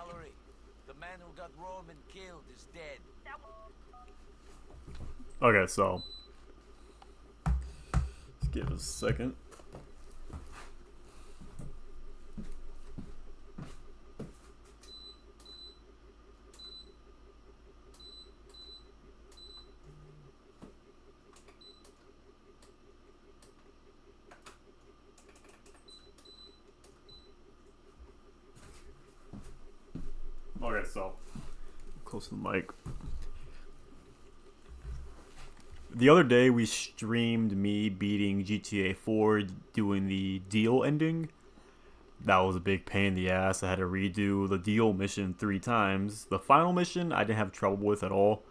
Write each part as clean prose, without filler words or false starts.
Mallory. The man who got Roman killed is dead. Okay, so let's give us a second. Okay, so close to the mic. The other day we streamed me beating GTA 4 doing the deal ending. That was a big pain in the ass. I had to redo the deal mission 3 times. The final mission I didn't have trouble with at all.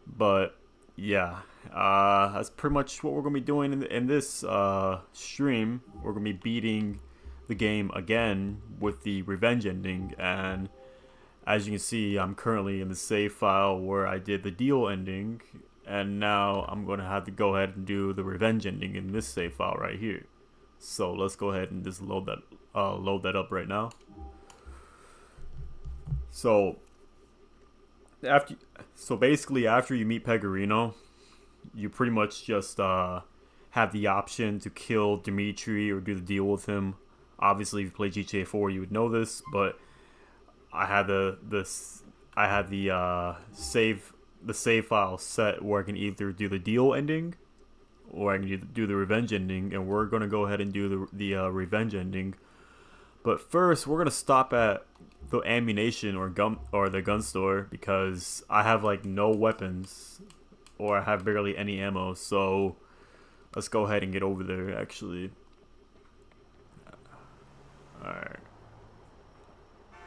But yeah, that's pretty much what we're gonna be doing in this stream. We're gonna be beating the game again with the revenge ending, and as you can see, I'm currently in the save file where I did the deal ending, and now I'm gonna have to go ahead and do the revenge ending in this save file right here. So let's go ahead and just load that up right now. So basically after you meet Pegorino, you pretty much just have the option to kill Dimitri or do the deal with him. Obviously, if you play GTA 4, you would know this, but I had the save file set where I can either do the deal ending or I can do the revenge ending, and we're gonna go ahead and do the revenge ending. But first, we're gonna stop at the ammunition or the gun store because I have like no weapons or I have barely any ammo. So let's go ahead and get over there. Actually, all right.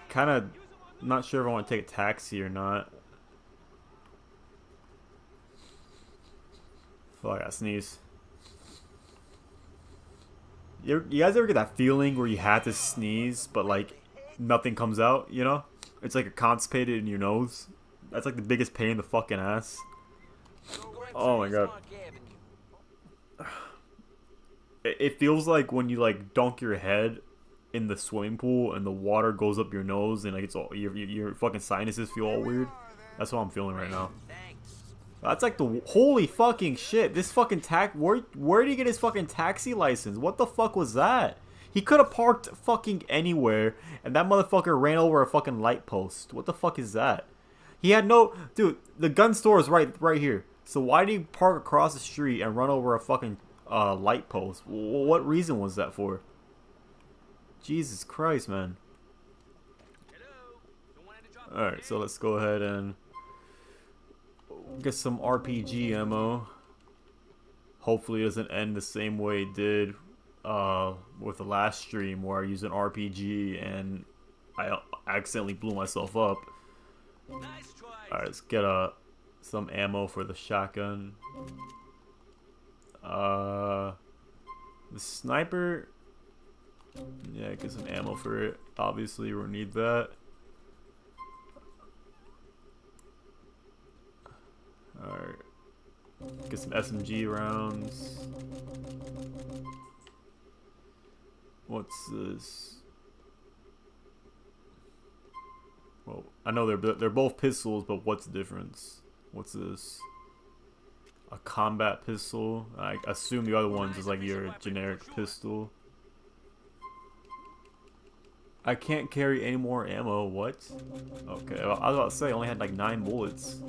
Kind of not sure if I want to take a taxi or not. Oh, I got sneeze. You guys ever get that feeling where you have to sneeze, but like nothing comes out? You know, it's like a constipated in your nose. That's like the biggest pain in the fucking ass. Oh my god. It feels like when you like dunk your head in the swimming pool and the water goes up your nose and like it's all your fucking sinuses feel all weird. That's what I'm feeling right now. That's like the holy fucking shit. This fucking where did he get his fucking taxi license? What the fuck was that? He could have parked fucking anywhere and that motherfucker ran over a fucking light post. What the fuck is that? He had no dude, the gun store is right here. So why did he park across the street and run over a fucking light post? What reason was that for? Jesus Christ, man. Alright, so let's go ahead and get some RPG ammo. Hopefully it doesn't end the same way it did with the last stream where I used an RPG and I accidentally blew myself up. Alright, let's get some ammo for the shotgun. The sniper, yeah, get some ammo for it. Obviously, we'll need that. Alright. Get some SMG rounds. What's this? Well, I know they're both pistols, but what's the difference? What's this? A combat pistol. I assume the other one's is like your generic pistol. I can't carry any more ammo. What? Okay, well, I was about to say I only had like 9 bullets.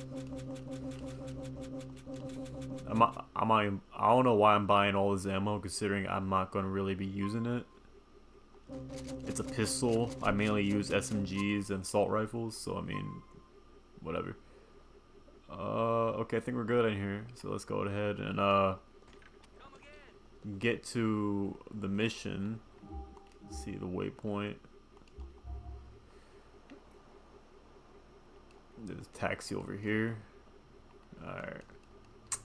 I don't know why I'm buying all this ammo considering I'm not going to really be using it. It's a pistol. I mainly use SMGs and assault rifles, so I mean, whatever. Okay, I think we're good in here. So let's go ahead and get to the mission. See the waypoint. There's a taxi over here. Alright.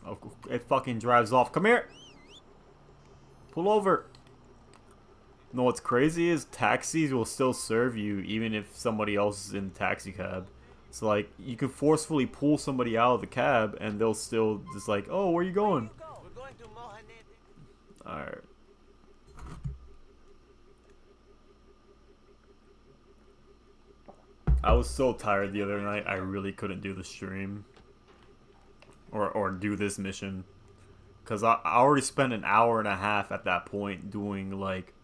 Oh, it fucking drives off. Come here! Pull over! You know what's crazy is taxis will still serve you even if somebody else is in the taxi cab. So like, you can forcefully pull somebody out of the cab and they'll still just like, oh, where are you going? Alright. I was so tired the other night, I really couldn't do the stream. Or do this mission. Because I already spent an hour and a half at that point doing, like,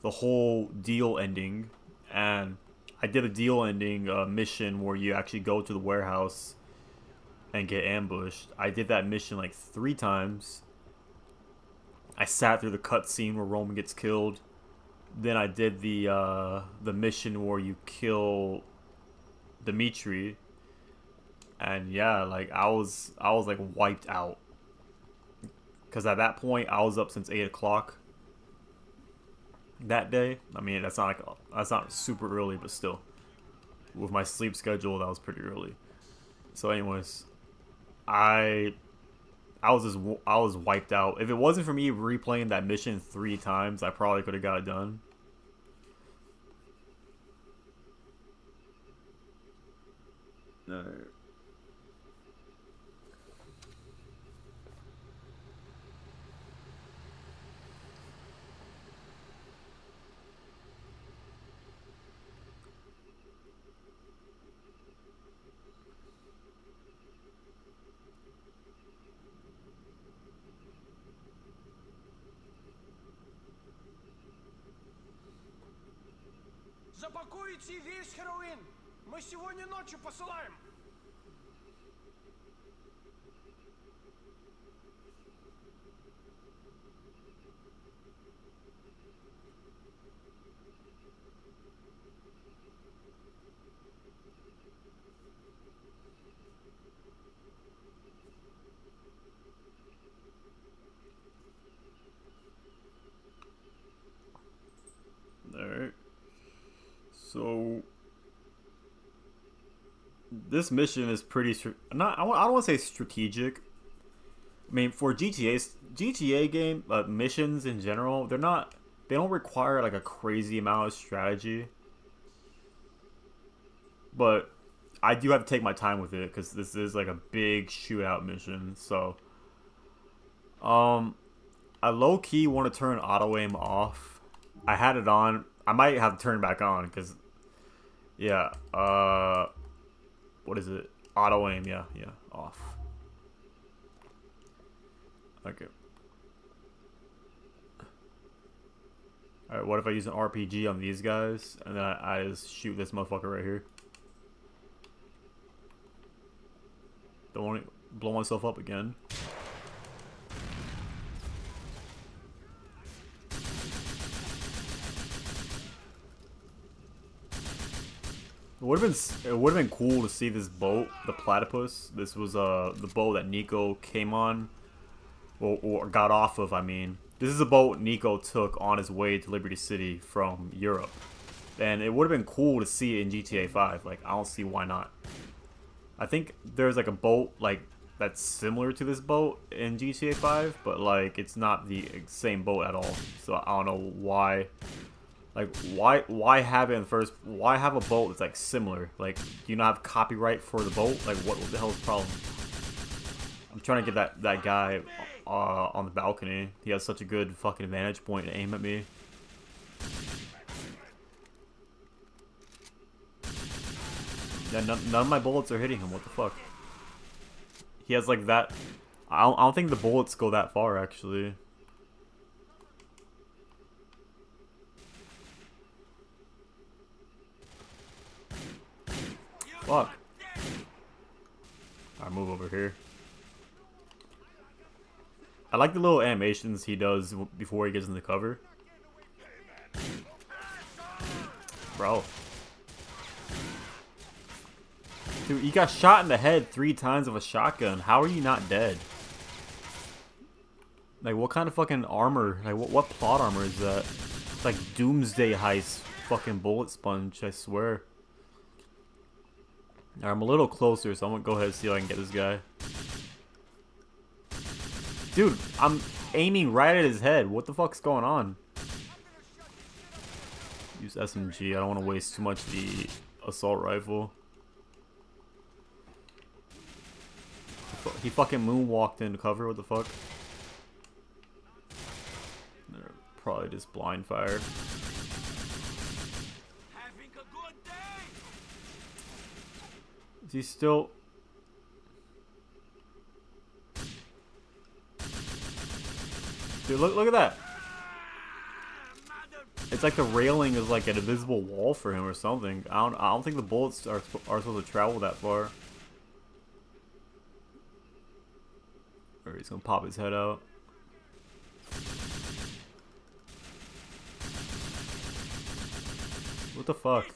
the whole deal ending. And I did a deal ending mission where you actually go to the warehouse and get ambushed. I did that mission, like, 3 times. I sat through the cutscene where Roman gets killed. Then I did the mission where you kill Dimitri. And yeah, like I was like wiped out. Cause at that point I was up since 8 o'clock that day. I mean that's not super early, but still, with my sleep schedule that was pretty early. So anyways, I was wiped out. If it wasn't for me replaying that mission 3 times, I probably could have got it done. No. Запакуйте весь heroin. Мы сегодня ночью посылаем. Alright. So this mission is pretty I don't want to say strategic. I mean, for GTA game missions in general, they don't require like a crazy amount of strategy. But I do have to take my time with it because this is like a big shootout mission. So I low key want to turn auto aim off. I had it on. I might have to turn it back on because, yeah, what is it? Auto aim, yeah, off. Okay. Alright, what if I use an RPG on these guys and then I just shoot this motherfucker right here? Don't want to blow myself up again. It would have been cool to see this boat, the Platypus. This was the boat that Nico came on, or got off of. I mean, this is a boat Nico took on his way to Liberty City from Europe, and it would have been cool to see it in GTA 5. Like, I don't see why not. I think there's like a boat like that's similar to this boat in GTA 5, but like it's not the same boat at all. So I don't know why. Like, why have it in first? Why have a boat that's like similar? Like, do you not have copyright for the boat? Like, what the hell is the problem? I'm trying to get that guy on the balcony. He has such a good fucking vantage point to aim at me. Yeah, none of my bullets are hitting him. What the fuck? He has like that. I don't think the bullets go that far actually. Fuck. Alright, move over here. I like the little animations he does before he gets in the cover. Bro. Dude, you got shot in the head 3 times with a shotgun. How are you not dead? Like, what kind of fucking armor? Like, what plot armor is that? It's like Doomsday Heist fucking bullet sponge, I swear. Alright, I'm a little closer, so I'm gonna go ahead and see if I can get this guy. Dude, I'm aiming right at his head. What the fuck's going on? Use SMG. I don't want to waste too much of the assault rifle. He fucking moonwalked into cover. What the fuck? They're probably just blind fire. Having a good day. Is he still? Dude, look at that. It's like the railing is like an invisible wall for him or something. I don't think the bullets are supposed to travel that far. Or he's gonna pop his head out. What the fuck?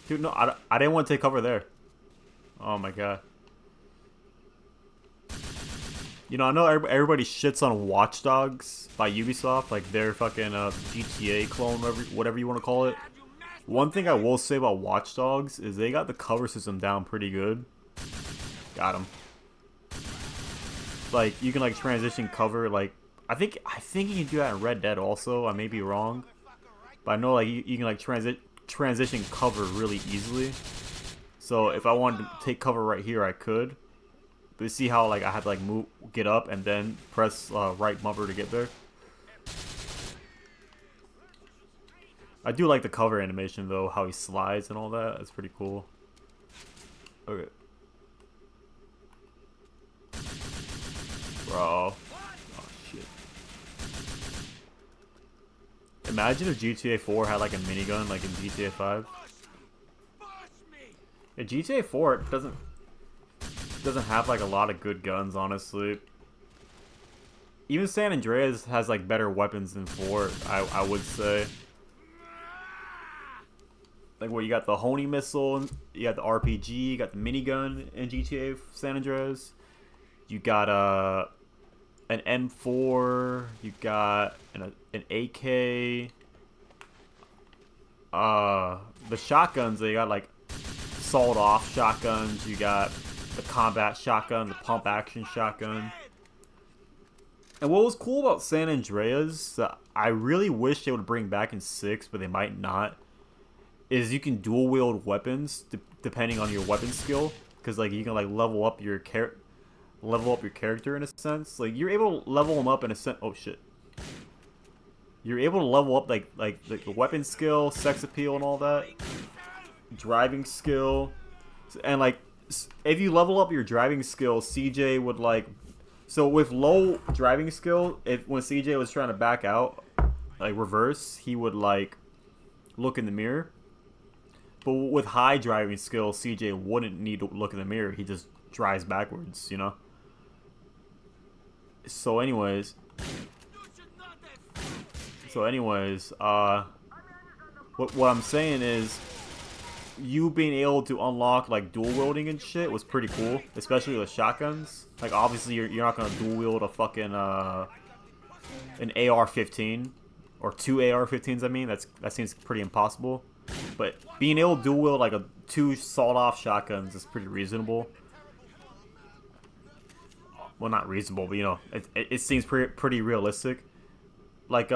Dude, no, I didn't want to take cover there. Oh my god. You know, I know everybody shits on Watch Dogs by Ubisoft, like their fucking GTA clone, whatever you want to call it. One thing I will say about Watch Dogs is they got the cover system down pretty good. Got him. Like, you can like transition cover, like, I think you can do that in Red Dead also. I may be wrong, but I know like you can like transition cover really easily. So if I wanted to take cover right here, I could. But you see how like I had to like get up and then press right bumper to get there. I do like the cover animation though, how he slides and all that. That's pretty cool. Okay. Bro. Oh shit. Imagine if GTA 4 had like a minigun like in GTA 5. Yeah, GTA 4 doesn't have like a lot of good guns, honestly. Even San Andreas has like better weapons than 4, I would say. Like, what, you got the Honey missile, you got the RPG, you got the minigun in GTA San Andreas. You got an M4, you got an AK. The shotguns, they got like sawed-off shotguns. You got the combat shotgun, the pump action shotgun. And what was cool about San Andreas that I really wish they would bring back in 6, but they might not, is you can dual wield weapons depending on your weapon skill, because like you can like level up your character in a sense. Like you're able to level them up in a sense. Oh shit! You're able to level up like the weapon skill, sex appeal, and all that, driving skill, and like if you level up your driving skill, CJ would like. So with low driving skill, when CJ was trying to back out, like reverse, he would like look in the mirror. But with high driving skill, CJ wouldn't need to look in the mirror. He just drives backwards, you know? So anyways, what I'm saying is, you being able to unlock like dual wielding and shit was pretty cool, especially with shotguns. Like obviously you're not gonna dual wield a fucking an AR-15 or 2 AR-15s. I mean that seems pretty impossible. But being able to dual wield like 2 sawed-off shotguns is pretty reasonable. Well, not reasonable, but you know, it seems pretty realistic. Like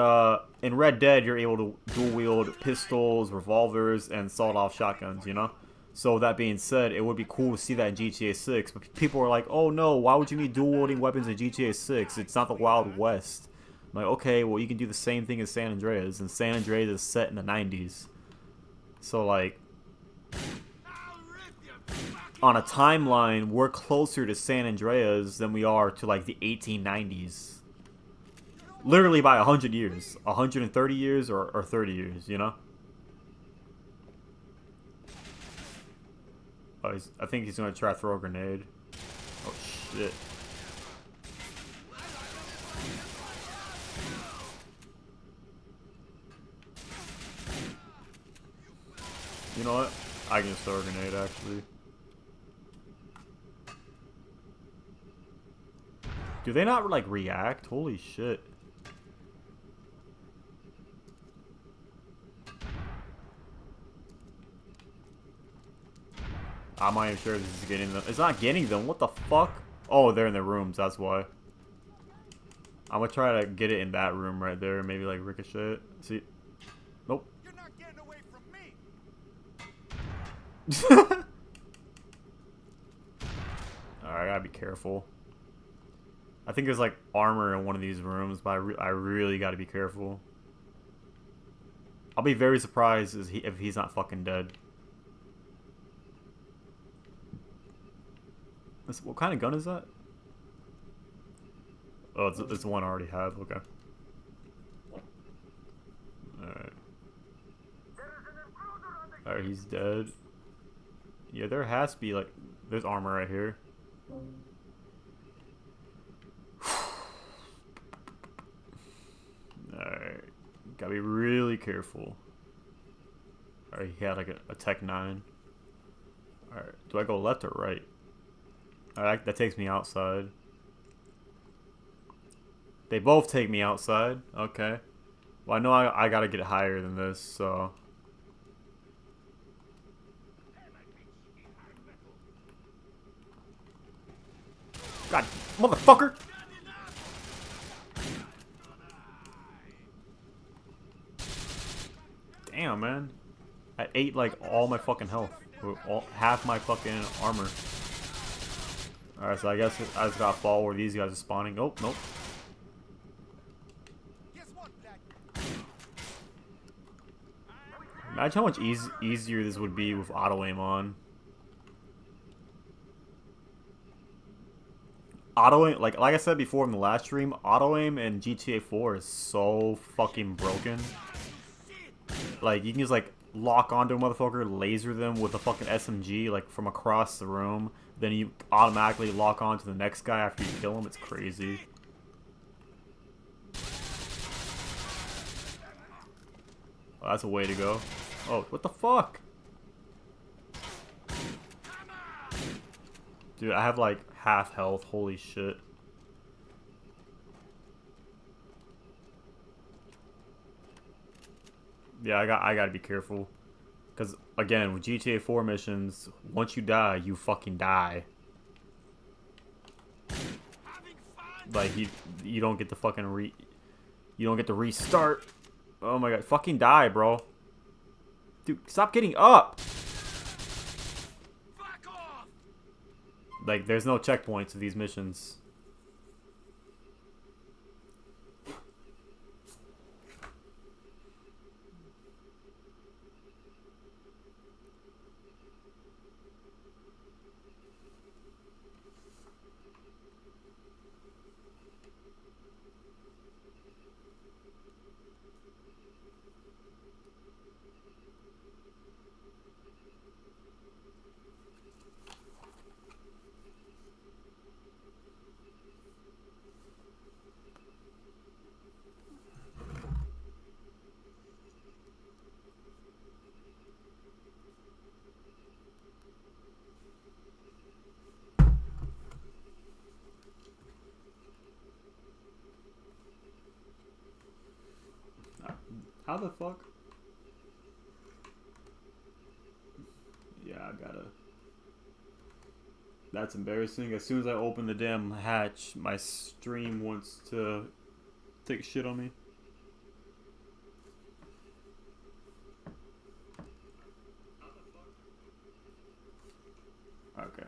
in Red Dead, you're able to dual wield pistols, revolvers, and sawed-off shotguns. You know. So that being said, it would be cool to see that in GTA 6. But people are like, "Oh no, why would you need dual wielding weapons in GTA 6? It's not the Wild West." I'm like, okay, well you can do the same thing as San Andreas, and San Andreas is set in the 90s. So like, on a timeline, we're closer to San Andreas than we are to like the 1890s. Literally by 100 years. 130 years or 30 years, you know? Oh, I think he's going to try to throw a grenade. Oh, shit. You know what? I can just throw a grenade, actually. Do they not, like, react? Holy shit. I'm not even sure if this is getting them. It's not getting them. What the fuck? Oh, they're in their rooms. That's why. I'm gonna try to get it in that room right there. Maybe, like, ricochet it. See? Nope. You're not getting away from me. Alright, I gotta be careful. I think there's like armor in one of these rooms, but I really gotta be careful. I'll be very surprised if he's not fucking dead. What kind of gun is that? Oh, it's the one I already have. Okay. Alright. Alright, he's dead. Yeah, there has to be, like... There's armor right here. Alright. Gotta be really careful. Alright, he had like a Tech 9. Alright, do I go left or right? Alright, that takes me outside. They both take me outside. Okay. Well, I know I gotta get higher than this, so... God, motherfucker! Damn, man. I ate, like, all my fucking health. Half my fucking armor. Alright, so I guess I just gotta fall where these guys are spawning. Oh, nope. Imagine how much easier this would be with auto-aim on. Auto-aim, like I said before in the last stream, auto-aim in GTA 4 is so fucking broken. Like, you can just, like, lock onto a motherfucker, laser them with a fucking SMG, like, from across the room. Then you automatically lock on to the next guy after you kill him. It's crazy. Well, that's a way to go. Oh, what the fuck? Dude, I have, like, half health. Holy shit. Yeah, I gotta be careful. Because, again, with GTA 4 missions, once you die, you fucking die. Like, you don't get to fucking you don't get to restart. Oh my god, fucking die, bro. Dude, stop getting up! Like, there's no checkpoints to these missions. How the fuck? Yeah, I gotta... That's embarrassing. As soon as I open the damn hatch, my stream wants to take shit on me. Okay,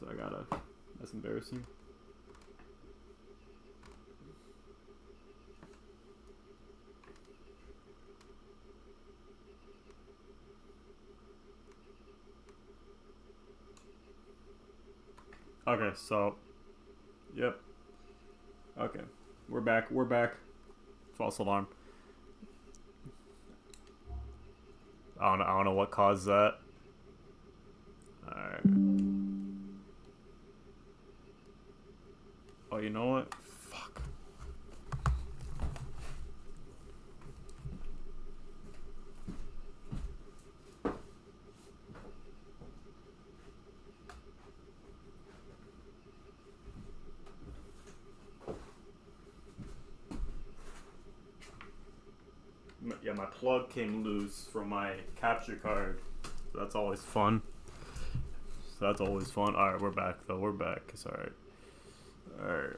so I gotta... That's embarrassing. Okay, so, yep. Okay, we're back. False alarm. I don't know what caused that. Alright. Oh, you know what? Fuck. Yeah, my plug came loose from my capture card. So that's always fun. Alright, we're back though. We're back. It's alright. Alright.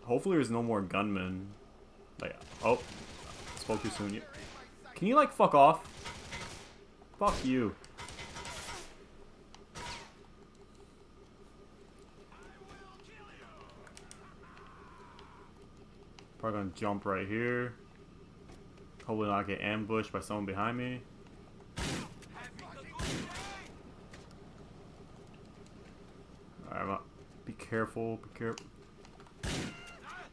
Hopefully there's no more gunmen. Like, oh. Spoke too soon. Can you, like, fuck off? Fuck you. Probably gonna jump right here. Hopefully not get ambushed by someone behind me. Alright, be careful, be careful.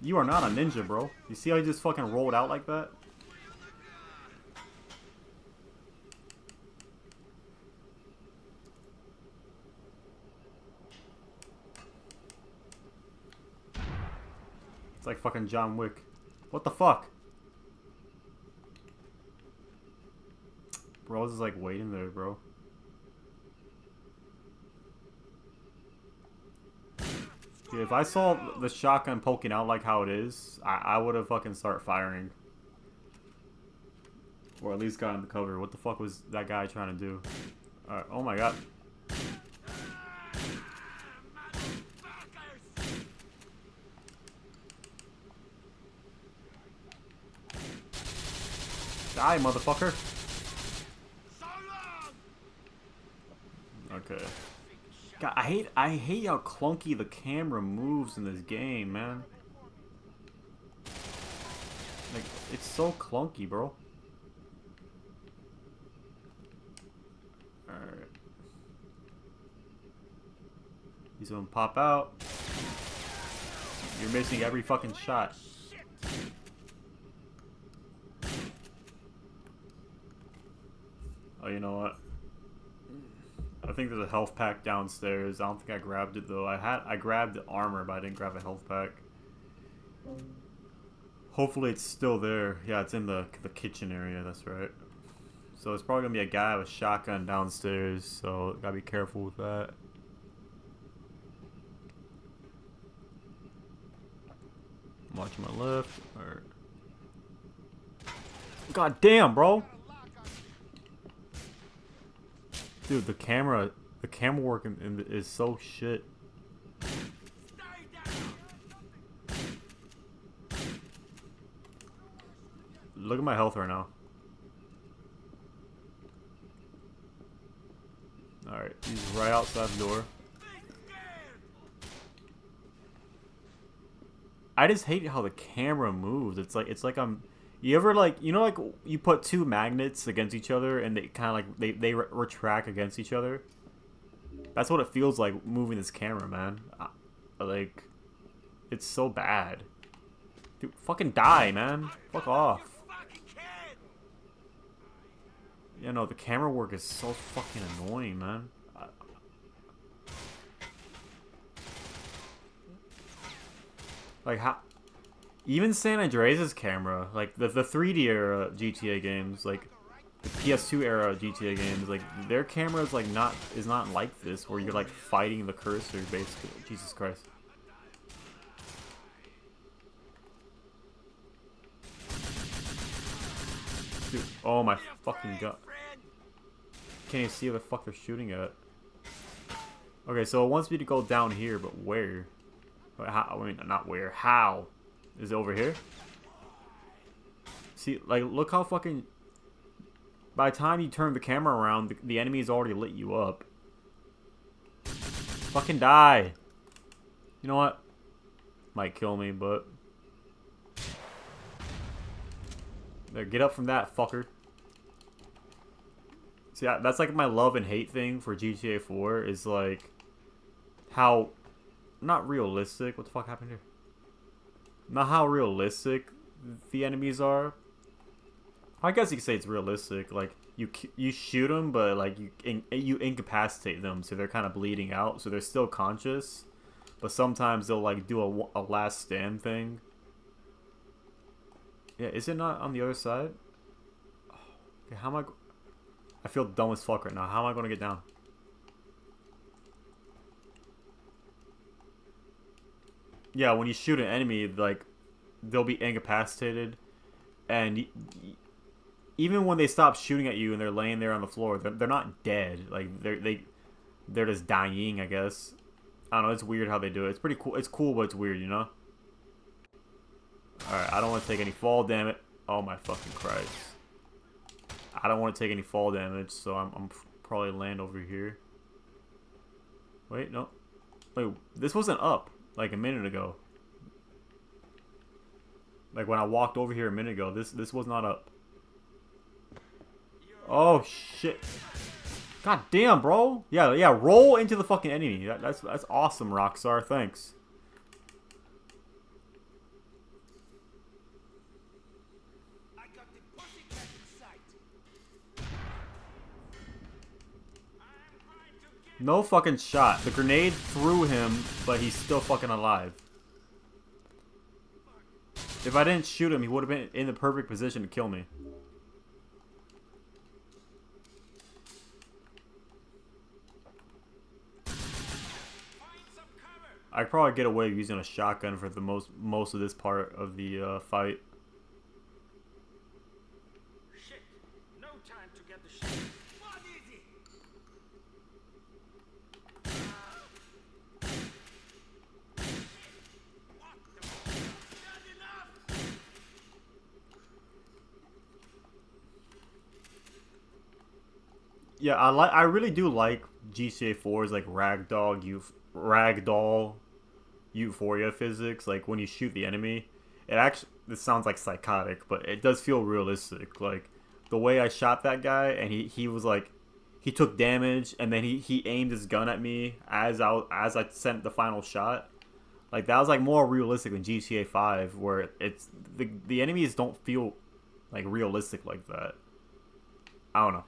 You are not a ninja, bro. You see how he just fucking rolled out like that? It's like fucking John Wick. What the fuck? Bro, I was just like waiting there, bro. Dude, if I saw the shotgun poking out like how it is, I would have fucking start firing. Or at least got in the cover. What the fuck was that guy trying to do? Alright, oh my god. Die, motherfucker. Okay. God, I hate how clunky the camera moves in this game, man. Like, it's so clunky, bro. Alright. He's gonna pop out. You're missing every fucking shot. Oh, you know what? I think there's a health pack downstairs. I don't think I grabbed it though. I grabbed the armor, but I didn't grab a health pack. Hopefully it's still there. Yeah, it's in the kitchen area. That's right. So it's probably gonna be a guy with a shotgun downstairs. So gotta be careful with that. I'm watching my left. Or... God damn, bro. Dude, the camera work is so shit. Look at my health right now. Alright, he's right outside the door. I just hate how the camera moves. It's like I'm... You ever like, you know, like you put two magnets against each other and they kind of like they retract against each other. That's what it feels like moving this camera, man. Like, it's so bad. Dude, fucking die, man. Fuck off. Yeah, no, the camera work is so fucking annoying, man. Like how. Even San Andreas' camera, like the 3D era GTA games, like the PS2 era GTA games, like their camera is like not like this, where you're like fighting the cursor basically. Jesus Christ. Dude, oh my fucking god. Can't even see what the fuck they're shooting at. Okay, so it wants me to go down here, but where? How? I mean, not where. How? Is it over here? See, like, look how fucking... By the time you turn the camera around, the enemy's already lit you up. Fucking die. You know what? Might kill me, but... There, get up from that, fucker. See, that's like my love and hate thing for GTA 4, is like... How... Not realistic. What the fuck happened here? Not how realistic the enemies are. I guess you could say it's realistic. Like you shoot them, but like you incapacitate them, so they're kind of bleeding out. So they're still conscious, but sometimes they'll like do a last stand thing. Yeah, is it not on the other side? Okay, how am I feel dumb as fuck right now. How am I going to get down? Yeah, when you shoot an enemy, like, they'll be incapacitated, and even when they stop shooting at you and they're laying there on the floor, they're not dead. Like, they're just dying, I guess. I don't know, it's weird how they do it. It's pretty cool. It's cool, but it's weird, you know? Alright, I don't want to take any fall damage. Oh my fucking Christ. I don't want to take any fall damage, so I'm probably land over here. Wait, no. Wait, this wasn't up. Like a minute ago. Like when I walked over here a minute ago, this was not up. Oh shit. God damn, bro. Yeah, yeah, roll into the fucking enemy. That's awesome, Rockstar. Thanks. I got the pussycat in sight. I'm going to get No fucking shot. The grenade threw him, but he's still fucking alive. If I didn't shoot him, he would have been in the perfect position to kill me. find some cover. I could probably get away using a shotgun for the most of this part of the fight. Shit. No time to get the shit. What is it? What the? Not enough. Yeah, I really do like GTA 4's like ragdoll euphoria physics. Like when you shoot the enemy, this sounds like psychotic, but it does feel realistic. Like the way I shot that guy, and he was like, he took damage, and then he aimed his gun at me as I sent the final shot. Like that was like more realistic than GTA 5, where it's the enemies don't feel like realistic like that. I don't know.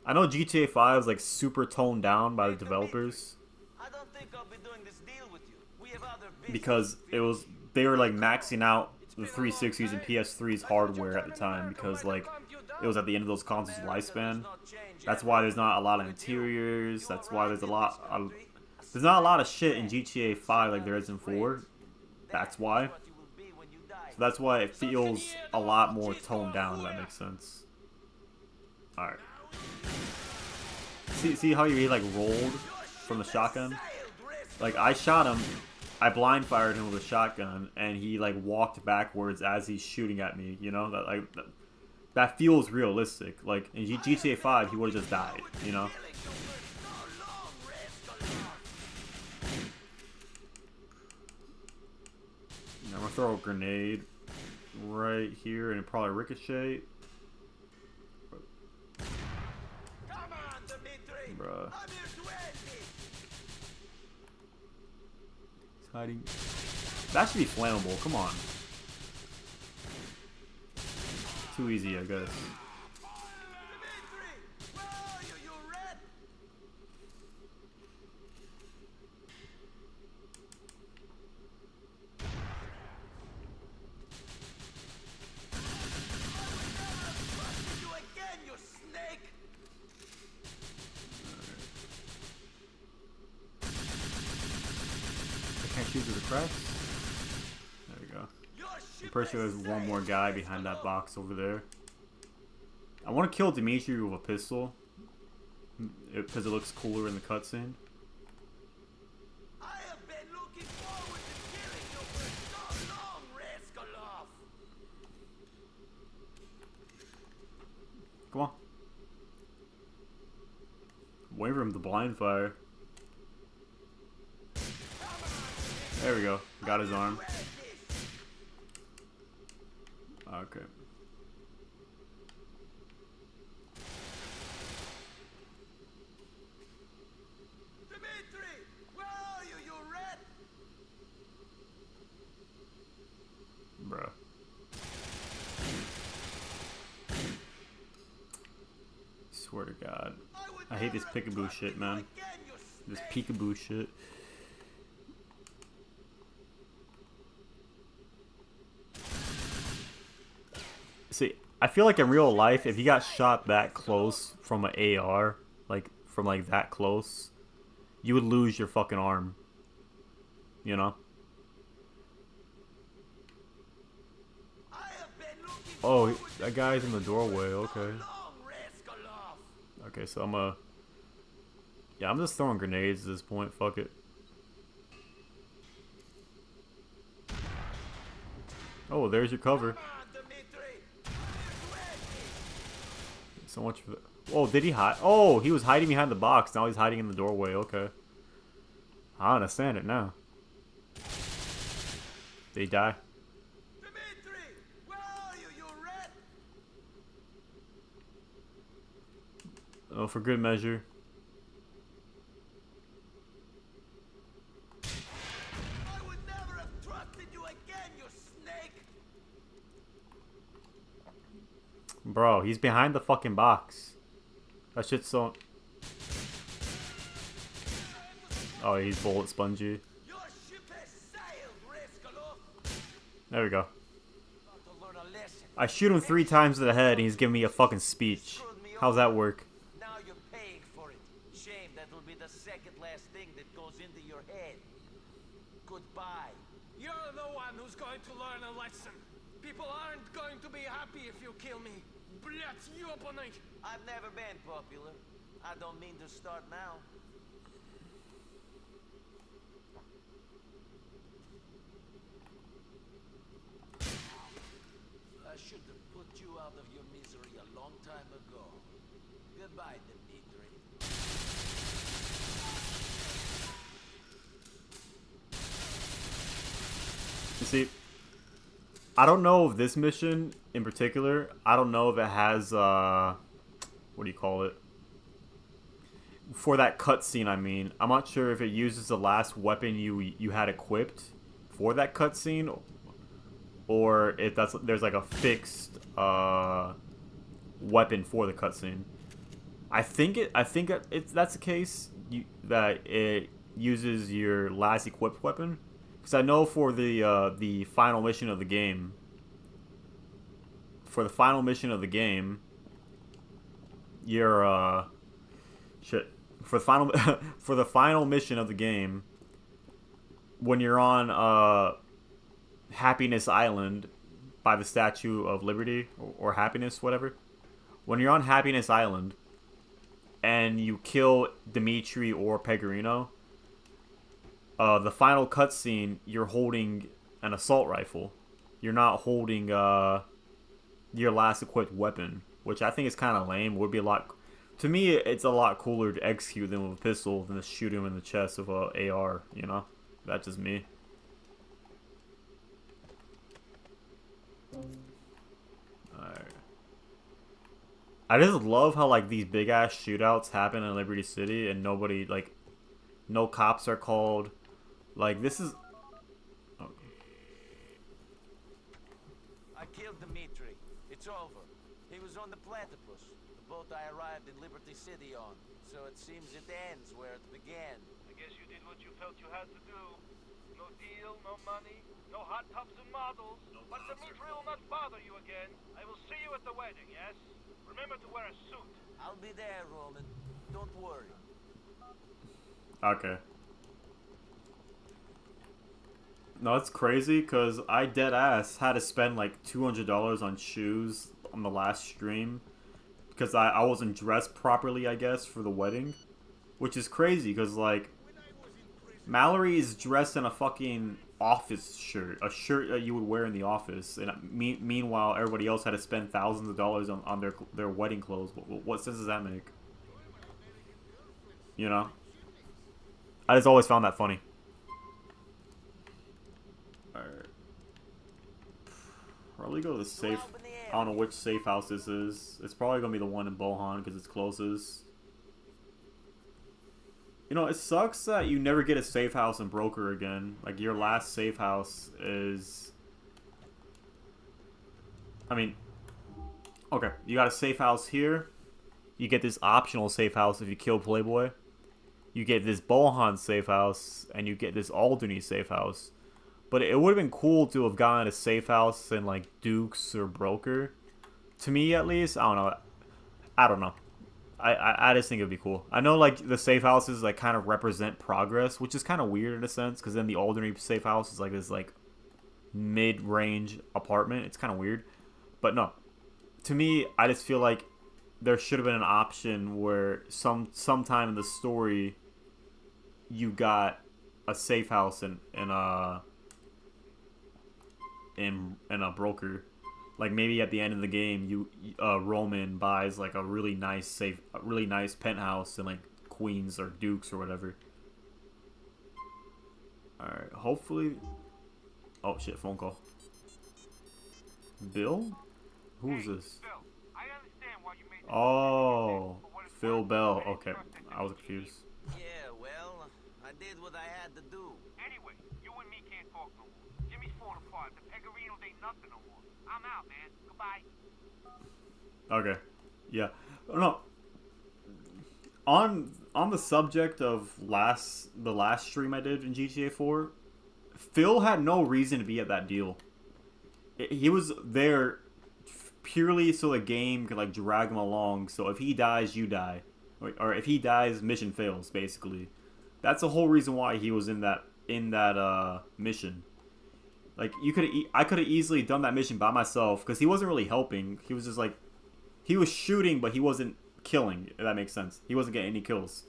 I know GTA 5 is like super toned down by the developers I don't think I'll be doing this deal with you. We have other business. because they were like maxing out the 360s and PS3's hardware at the time because like it was at the end of those consoles' lifespan. That's why there's not a lot of interiors. That's why there's not a lot of shit in GTA 5 like there is in 4. That's why. So that's why it feels a lot more toned down. If that makes sense. All right. See how he like rolled from the shotgun? Like I shot him, I blind fired him with a shotgun, and he like walked backwards as he's shooting at me. You know that feels realistic. Like in GTA 5, he would have just died. You know. I'm gonna throw a grenade right here, and it probably ricochet. Come on, Dimitri. Bruh. I'm here to end this. He's hiding. That should be flammable. Come on. Too easy, I guess. Dimitri, where are you? You red? You again, you snake! I can't shoot through the cracks. There we go. I'm pretty sure there's one more guy behind that box over there. I want to kill Dimitri with a pistol because it looks cooler in the cutscene. I have been looking forward to killing you for so long, Raskolov! Come on. Wait for him to blind fire. There we go. Got his arm. Okay. Dimitri, where are you? You red? Bruh. Swear to God. I hate this peekaboo shit, man. This peekaboo shit. See, I feel like in real life, if you got shot that close from an AR, like from like that close, you would lose your fucking arm. You know? Oh, that guy's in the doorway. Okay. Okay, so yeah, I'm just throwing grenades at this point. Fuck it. Oh, there's your cover. So much for the... Oh, did he hide? Oh, he was hiding behind the box. Now he's hiding in the doorway. Okay. I understand it now. Did he die? Dimitri, where are you? You red? Oh, for good measure. I would never have trusted you again, you snake! Bro, he's behind the fucking box. That shit's so... Oh, he's bullet spongy. Your ship has sailed, Rascalo! There we go. Got to learn a lesson. I shoot him 3 times to the head and he's giving me a fucking speech. How's that work? Now you're paying for it. Shame that'll be the second last thing that goes into your head. Goodbye. You're the one who's going to learn a lesson. People aren't going to be happy if you kill me. Blять, ёбаный! I've never been popular. I don't mean to start now. I should have put you out of your misery a long time ago. Goodbye, Dimitri. You see, I don't know if this mission in particular, I don't know if it has, what do you call it? For that cutscene, I mean. I'm not sure if it uses the last weapon you had equipped for that cutscene, or if there's like a fixed weapon for the cutscene. I think that's the case. That it uses your last equipped weapon, because I know for the final mission of the game. For the final mission of the game, you're shit. For the final for the final mission of the game, when you're on Happiness Island by the Statue of Liberty or Happiness, whatever. When you're on Happiness Island and you kill Dimitri or Pegorino, the final cutscene, you're holding an assault rifle. You're not holding your last equipped weapon, which I think is kind of lame. Would be a lot. To me, it's a lot cooler to execute them with a pistol than to shoot him in the chest with a AR. You know, that's just me. Alright. I just love how like these big ass shootouts happen in Liberty City and nobody like, no cops are called. Like this is. Oh. I killed Dimitri. It's over. He was on the Platypus, the boat I arrived in Liberty City on. So it seems it ends where it began. I guess you did what you felt you had to do. No deal, no money, no hot tubs and models. But Dimitri will not bother you again. I will see you at the wedding, yes? Remember to wear a suit. I'll be there, Roman. Don't worry. Okay. No, it's crazy because I dead ass had to spend like $200 on shoes on the last stream because I wasn't dressed properly, I guess, for the wedding, which is crazy because like Mallory is dressed in a fucking office shirt, a shirt that you would wear in the office, and meanwhile everybody else had to spend thousands of dollars on their wedding clothes. What sense does that make? You know, I just always found that funny. Alright. Probably go to the safe. I don't know which safe house this is. It's probably gonna be the one in Bohan because it's closest. You know, it sucks that you never get a safe house in Broker again. Like, your last safe house is... I mean... Okay, you got a safe house here. You get this optional safe house if you kill Playboy. You get this Bohan safe house, and you get this Alderney safe house. But it would have been cool to have gotten a safe house in, like, Dukes or Broker. To me, at least. I don't know. I just think it'd be cool. I know, like, the safe houses, like, kind of represent progress, which is kind of weird in a sense, because then the Alderney safe house is, like, this, like, mid-range apartment. It's kind of weird. But, no. To me, I just feel like there should have been an option where sometime in the story you got a safe house in a Broker. Like maybe at the end of the game, Roman buys like a really nice penthouse in like Queens or Dukes or whatever. All right, hopefully. Oh shit! Phone call. Bill? Who's this? Bill, I understand why you made Oh, Phil Bell. Okay, I was confused. Yeah, well, I did what I had to do. Anyway, you and me can't talk no more. Jimmy's falling apart. The Pegarinos ain't nothing no more. I'm out, man. Goodbye. Okay, yeah. No. On the subject of the last stream I did in GTA 4, Phil had no reason to be at that deal. He was there purely so the game could like drag him along. So if he dies, you die, or if he dies, mission fails. Basically, that's the whole reason why he was in that mission. Like I could have easily done that mission by myself because he wasn't really helping. He was just like, he was shooting, but he wasn't killing. If that makes sense, he wasn't getting any kills.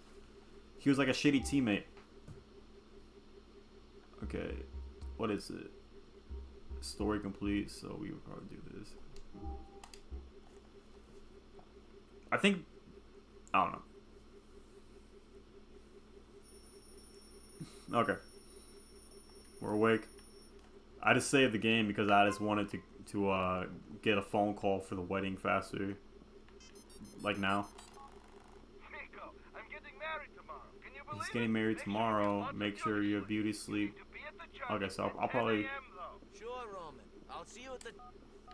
He was like a shitty teammate. Okay, what is it? Story complete, so we would probably do this. I think, I don't know. Okay, we're awake. I just saved the game because I just wanted to get a phone call for the wedding faster. Like now. Nico, I'm getting married tomorrow. Can you believe He's getting married tomorrow. Make sure you have beauty sleep. Okay, so I'll probably Sure, Roman. I'll see you at the...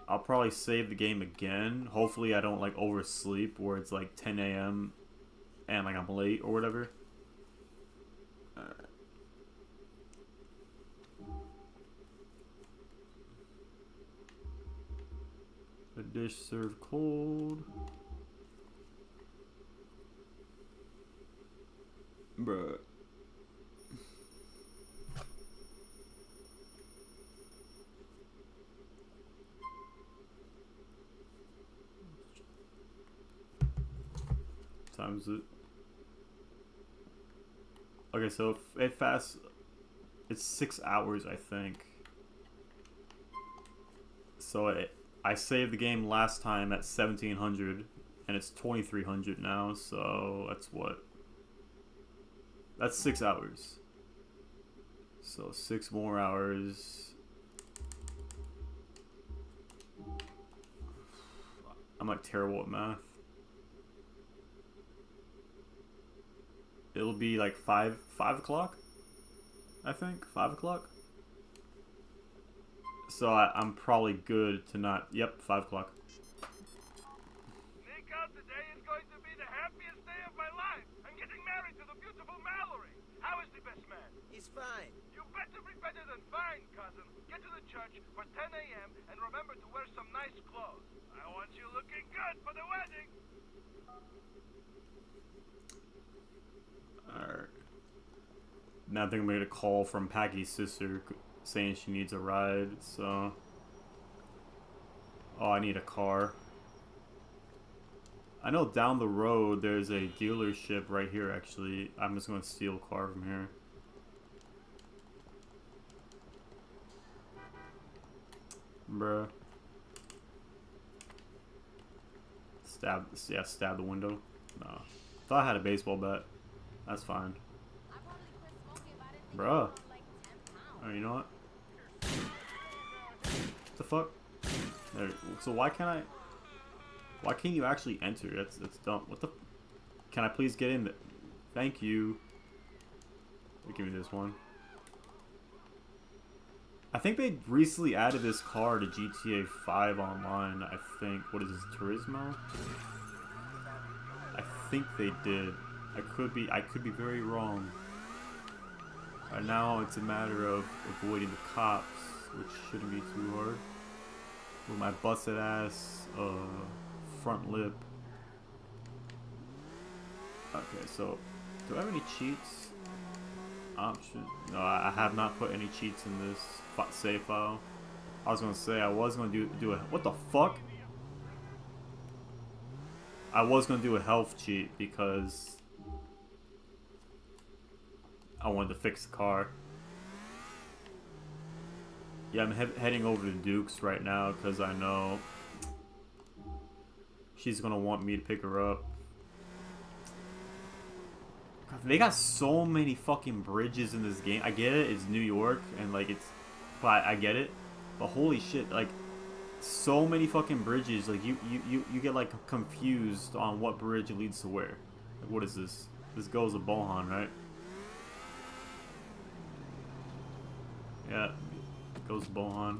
I'll probably save the game again. Hopefully I don't like oversleep where it's like 10 a.m. and like I'm late or whatever. Alright. The dish served cold. Bruh. Times it. Okay, so it fast. It's 6 hours, I think. So I saved the game last time at 1700, and it's 2300 now. So that's what. That's 6 hours. So 6 more hours. I'm like terrible at math. It'll be like 5 o'clock, I think. 5 o'clock. So I'm probably good to not. Yep, 5 o'clock. Nico, today is going to be the happiest day of my life. I'm getting married to the beautiful Mallory. How is the best man? He's fine. You better be better than fine, cousin. Get to the church for 10 a.m. and remember to wear some nice clothes. I want you looking good for the wedding. Alright. Now I think I'm gonna get a call from Packy's sister saying she needs a ride, so. Oh, I need a car. I know down the road there's a dealership right here actually. I'm just gonna steal a car from here. Bruh. Stab the window. No. Thought I had a baseball bat. That's fine. Bruh. Oh, you know what? What the fuck? There. So why can't you actually enter? That's dumb. What the? Can I please get in? Thank you. Give me this one. I think they recently added this car to GTA 5 online. I think. What is this? Turismo? I think they did. I could be very wrong. Right now it's a matter of avoiding the cops, which shouldn't be too hard. With my busted ass front lip. Okay, so do I have any cheats? Option. No, I have not put any cheats in this save file. I was gonna say I was gonna do a what the fuck? I was gonna do a health cheat because I wanted to fix the car. Yeah, I'm heading over to Duke's right now because I know she's gonna want me to pick her up. God, they got so many fucking bridges in this game. I get it, it's New York and like it's, but I get it. But holy shit, like so many fucking bridges. Like you get like confused on what bridge leads to where. What is this? This goes to Bohan, right? Yeah, it goes to Bohan.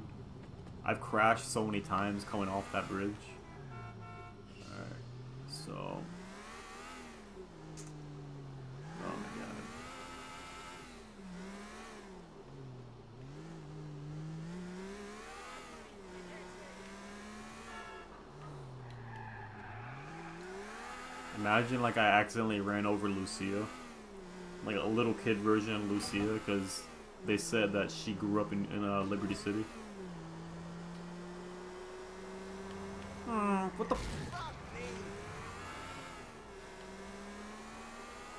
I've crashed so many times coming off that bridge. Alright, so... Oh my god. Imagine like I accidentally ran over Lucia. Like a little kid version of Lucia, because they said that she grew up in Liberty City. What the?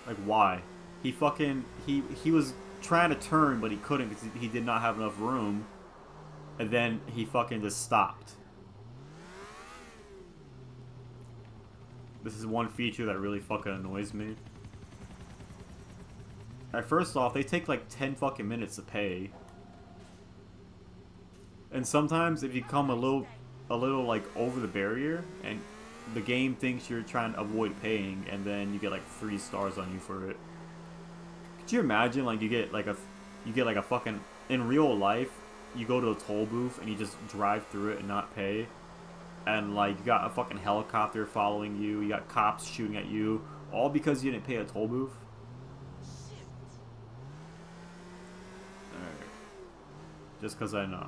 Like why? He fucking he was trying to turn, but he couldn't because he did not have enough room. And then he fucking just stopped. This is one feature that really fucking annoys me. Alright, first off, they take like 10 fucking minutes to pay. And sometimes if you come a little like over the barrier and the game thinks you're trying to avoid paying, and then you get like 3 stars on you for it. Could you imagine like you get like a fucking, in real life, you go to a toll booth and you just drive through it and not pay, and like you got a fucking helicopter following you, you got cops shooting at you, all because you didn't pay a toll booth? Alright. Just because I know.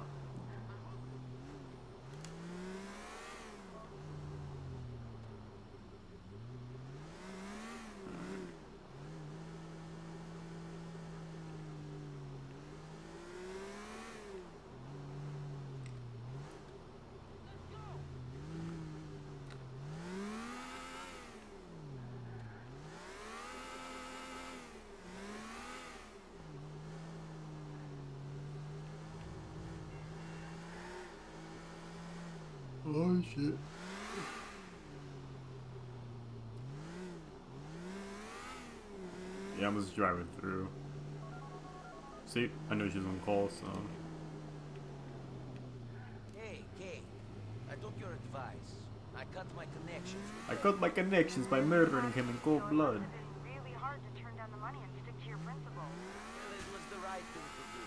Oh shit. Yeah, I'm just driving through. See, I knew she was on call, so. Hey, Kay. I took your advice. I cut my connections. I cut my connections by murdering him in cold blood. It's really hard to turn down the money and stick to your principles. Well, it was the right thing to do.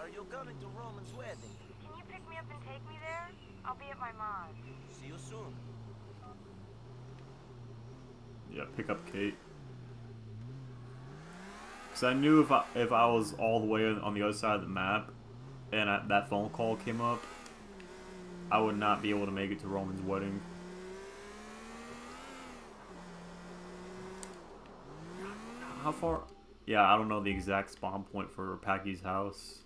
Are you coming to Roman's wedding? Can you pick me up and take me there? I'll be at my mom's. See you soon. Yeah, pick up Kate. Cause I knew if I was all the way on the other side of the map, and that phone call came up, I would not be able to make it to Roman's wedding. How far? Yeah, I don't know the exact spawn point for Packy's house.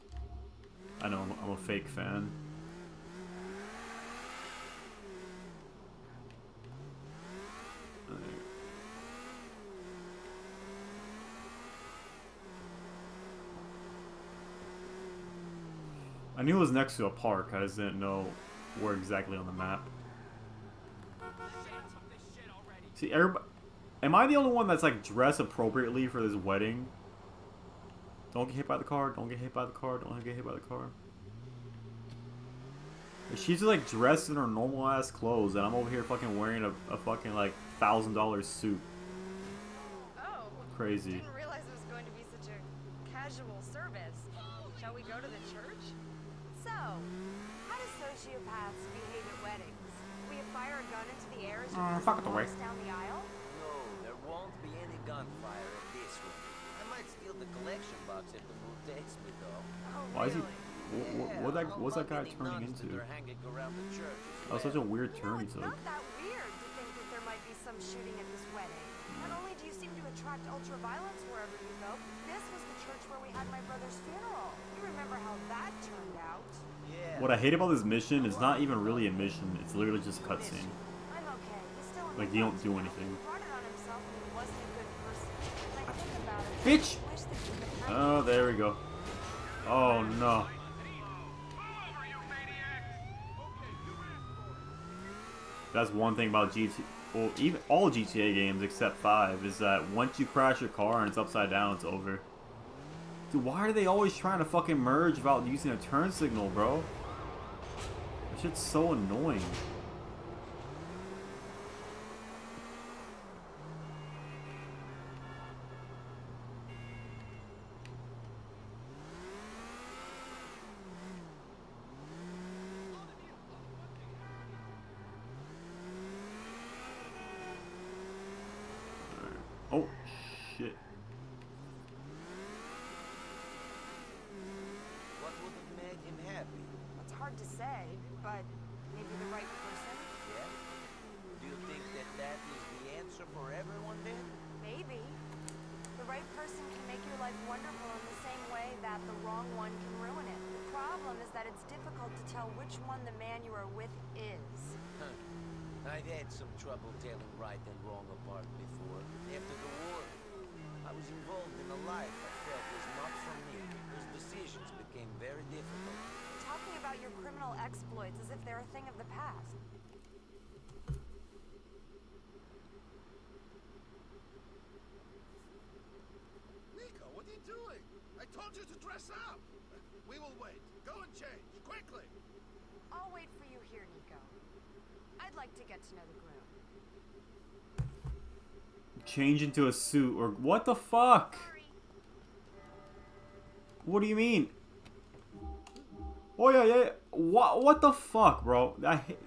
I know I'm a fake fan. I knew it was next to a park, I just didn't know where exactly on the map. See, everybody... Am I the only one that's like dressed appropriately for this wedding? Don't get hit by the car, don't get hit by the car, don't get hit by the car. She's just like dressed in her normal ass clothes, and I'm over here fucking wearing a fucking like $1,000 suit. Oh, Crazy. didn't realize it was going to be such a casual service. Shall we go to the church? So, how do sociopaths behave at weddings? We fire a gun into the air as you fuck it away. walks down the aisle? No, there won't be any gunfire at this one. I might steal the collection box if the mood takes me, though. Oh, Why is he... really? What's that guy turning into? That was such a weird turn he It's took. not that weird to think that there might be some shooting at this wedding. Not only do you seem to attract ultra-violence wherever you go, this was the church where we had my brother's funeral. You remember how that turned out? Yeah. What I hate about this mission is not even really a mission, it's literally just cutscene. I'm okay. He's still in Like, the you don't front do too. anything. He brought it on himself and he wasn't a good person. When I think about it, Bitch! I wish that you could Oh, there we go. Oh no. That's one thing about GTA. Well, even all GTA games except 5 is that once you crash your car and it's upside down, it's over. Dude, why are they always trying to fucking merge without using a turn signal, bro? That shit's so annoying. Oh, shit. What would have made him happy? It's hard to say, but maybe the right person? Yeah? Do you think that that is the answer for everyone then? Maybe. The right person can make your life wonderful in the same way that the wrong one can ruin it. The problem is that it's difficult to tell which one the man you are with is. Huh. I've had some trouble telling right and wrong apart before. After the war, I was involved in a life I felt was not for me. Those decisions became very difficult. Talking about your criminal exploits as if they're a thing of the past. Nico, what are you doing? I told you to dress up. We will wait. Go and change, quickly. I'll wait for you here, Nico. I'd like to get to know the groom. Change into a suit or what the fuck? What do you mean? Oh yeah. What the fuck, bro?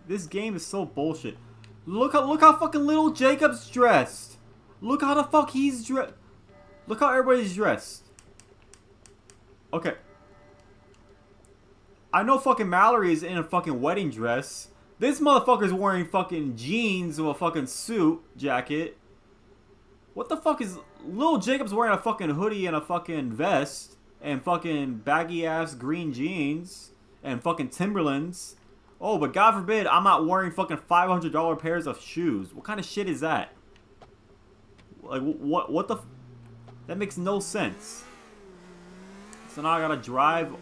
This game is so bullshit. Look how fucking little Jacob's dressed. Look how the fuck he's dressed. Look how everybody's dressed. Okay. I know fucking Mallory is in a fucking wedding dress. This motherfucker's wearing fucking jeans with a fucking suit jacket. What the fuck is... Lil Jacob's wearing a fucking hoodie and a fucking vest. And fucking baggy ass green jeans. And fucking Timberlands. Oh, but God forbid I'm not wearing fucking $500 pairs of shoes. What kind of shit is that? Like, what the... That makes no sense. So now I gotta drive...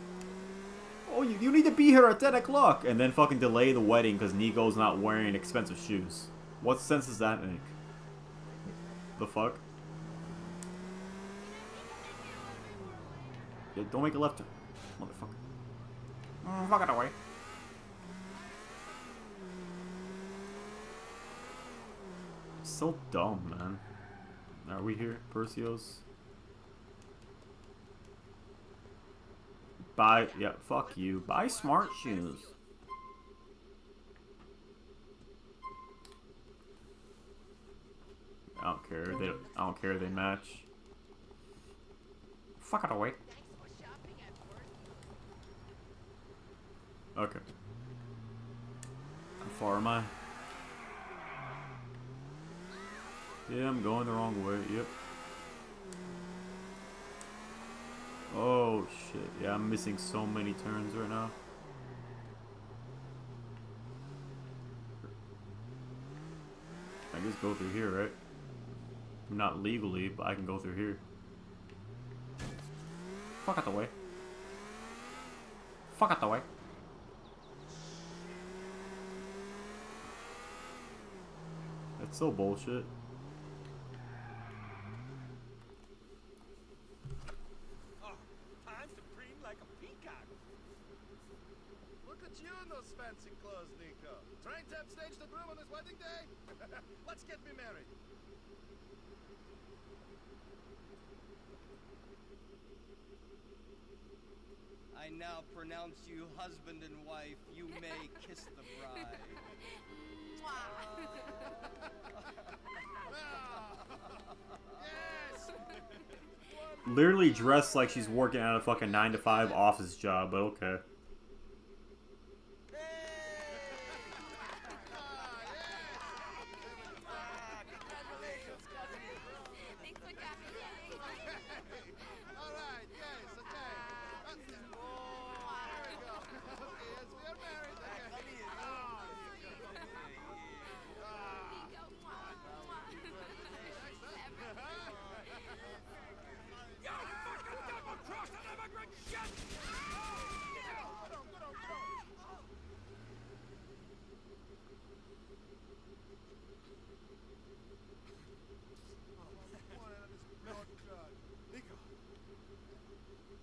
Oh, you need to be here at 10 o'clock. And then fucking delay the wedding because Nico's not wearing expensive shoes. What sense does that make? The fuck? Yeah, don't make a left turn. Motherfucker. Fuck it away. So dumb, man. Are we here? Perseus? Buy, yeah, fuck you. Buy smart shoes. I don't care. I don't care. They match. Fuck it away. Okay. How far am I? Yeah, I'm going the wrong way. Yep. Oh shit. Yeah, I'm missing so many turns right now. I guess go through here, right? Not legally, but I can go through here. Fuck out the way. Fuck out the way. That's so bullshit. Time to preen like a peacock. Look at you in those fancy clothes, Nico. Trying to upstage the groom on his wedding day? Let's get me married. I now pronounce you husband and wife. You may kiss the bride. Yes! Literally dressed like she's working at a fucking 9-to-5 office job, but okay.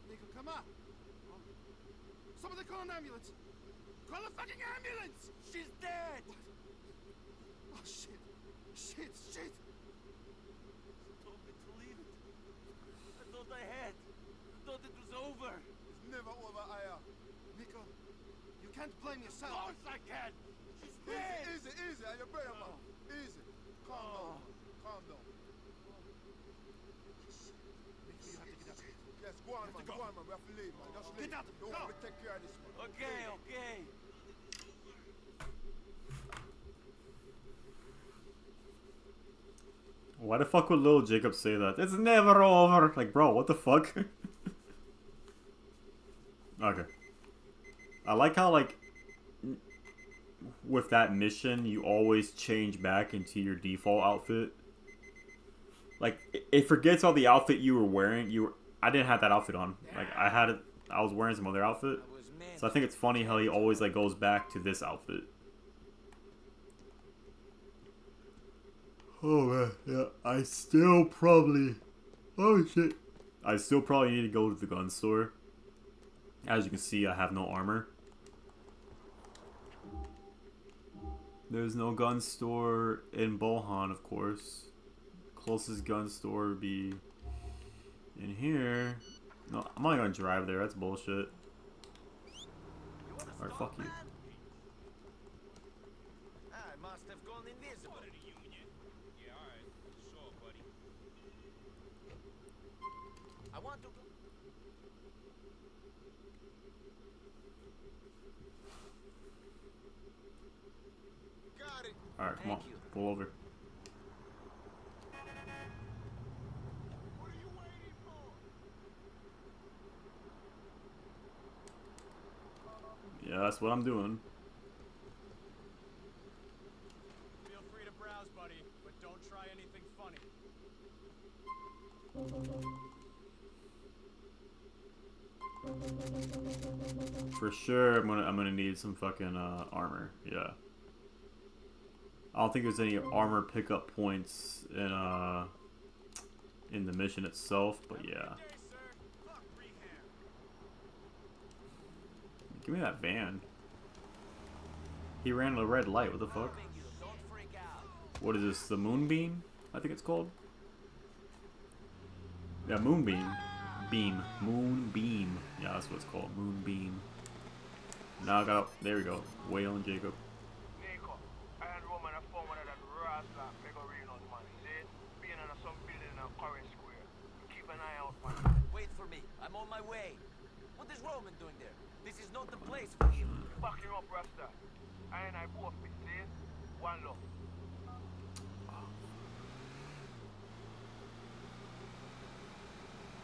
Nico, come on! Somebody call an ambulance! Call a fucking ambulance! She's dead! What? Oh shit! Shit! Shit! She told me to leave it. I thought I had. I thought it was over. It's never over, Aya. Nico, you can't blame yourself. Of course I can! She's dead! Easy, easy, and your brother, man. Easy. Calm down. Calm down. Go on, man. We have to leave, man. Just leave. Get out. Don't Go. want to take care of this, man. Okay, okay. Why the fuck would Lil Jacob say that? It's never over. Like, bro, what the fuck? Okay. I like how, like, with that mission, you always change back into your default outfit. Like, it forgets all the outfit you were wearing. I didn't have that outfit on. Like, I was wearing some other outfit. So I think it's funny how he always, like, goes back to this outfit. Oh man, yeah, I still probably need to go to the gun store. As you can see, I have no armor. There's no gun store in Bohan, of course. Closest gun store would be in here. No, I'm not gonna drive there, that's bullshit. Alright, fuck you. I must have gone invisible. Yeah, alright. Sure, buddy. I want to go. Got it. Alright, come on, Thank you. pull over. What are you waiting for? Yeah, that's what I'm doing. Feel free to browse, buddy, but don't try anything funny. For sure, I'm gonna need some fucking armor. Yeah. I don't think there's any armor pickup points in the mission itself, but yeah. Give me that van. He ran a red light. What the fuck? Don't freak out. What is this? The Moonbeam? I think it's called. Yeah, Moonbeam. Moonbeam. Yeah, that's what it's called. Moonbeam. Now I got. There we go. Whale and Jacob. Nico, I and Roman have found one of that Rasta Pegorinos, man. See? Being in some building in Curry Square. Keep an eye out, man. Wait for me. I'm on my way. What is Roman doing there? This is not the place for him. Back him up, Rasta. I and I both be, see? One love.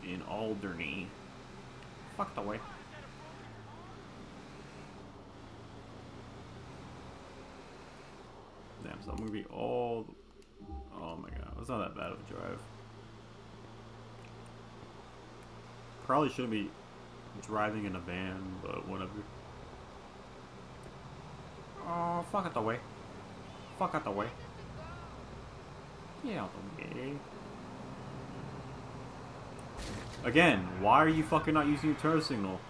In Alderney. Fuck the way. Damn, so I'm gonna be all. Oh my god, it's not that bad of a drive. Probably shouldn't be driving in a van, but whatever. Oh, fuck it the way. Fuck out the way. Get out the way. Again, why are you fucking not using your turn signal?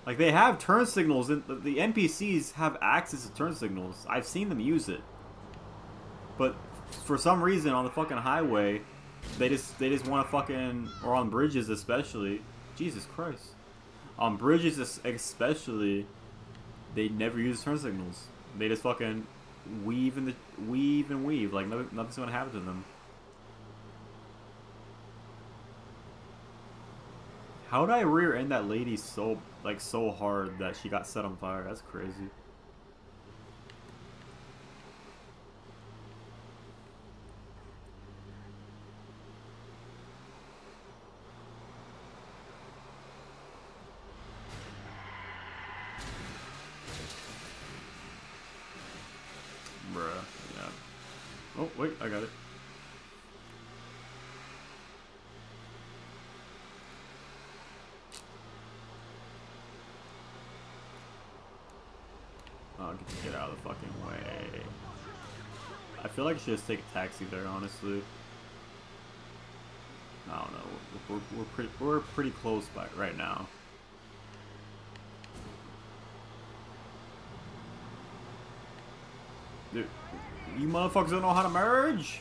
Like, they have turn signals, and the NPCs have access to turn signals. I've seen them use it. But for some reason on the fucking highway, they just want to fucking, or on bridges especially, Jesus Christ. On bridges especially, they never use turn signals. They just fucking weave and weave, like nothing's gonna happen to them. How did I rear end that lady so hard that she got set on fire? That's crazy. Bruh, yeah. Oh, wait, I got it. Oh, get out of the fucking way. I feel like I should just take a taxi there, honestly. I don't know. We're pretty close by right now. Dude, you motherfuckers don't know how to merge?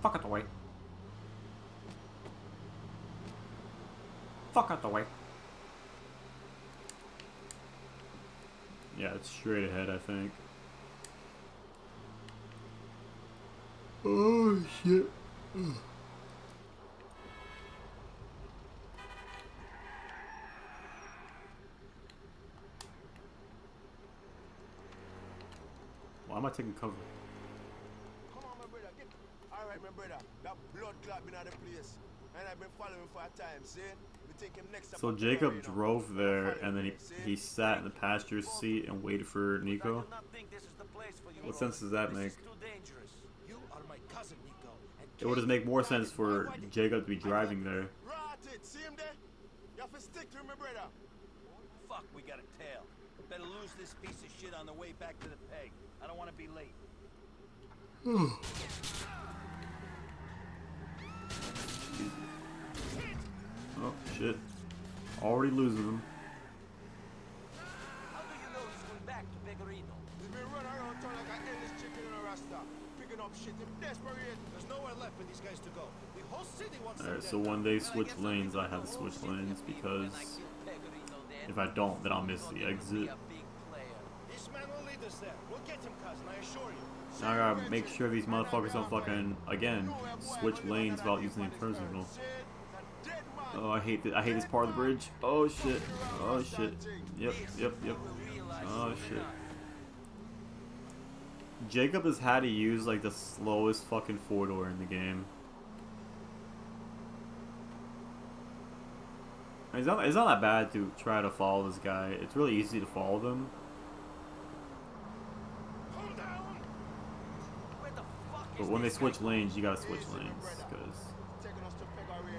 Fuck out the way. Fuck out the way. Yeah, it's straight ahead, I think. Oh, shit. Why am I taking cover? Come on, my brother. Alright, my brother. That blood clot been at the place. And I've been following for a time, see? We take him next So up to Jacob Pecorino. drove there, and then See? he sat in the passenger seat and waited for I Nico. do not think this is the place for you. What sense does that This make? is too dangerous. You are my cousin, Nico. And It would just make more sense for Jacob to be driving there. Rot it. See him there? You have to stick to him, my brother. Fuck, we got a tail. Better lose this piece of shit on the way back to the peg. I don't want to be late. Oh shit. Already losing them. How do you know he's going back to Pecorino? He's been running around town like an endless chicken in a rasta. Picking up shit. Him desperate. There's nowhere left for these guys to go. The whole city wants Alright, so when they switch lanes, I have to switch lanes because if I don't, then I'll miss the exit. This man will lead us there. We'll get him, cousin, I assure you. Now I gotta make sure these motherfuckers don't fucking, again, switch lanes without using the turn signal. Oh, I hate this part of the bridge. Oh shit. Oh shit. Yep. Oh shit. Jacob has had to use like the slowest fucking four-door in the game. It's not that bad to try to follow this guy. It's really easy to follow them. But when they switch lanes, you gotta switch lanes,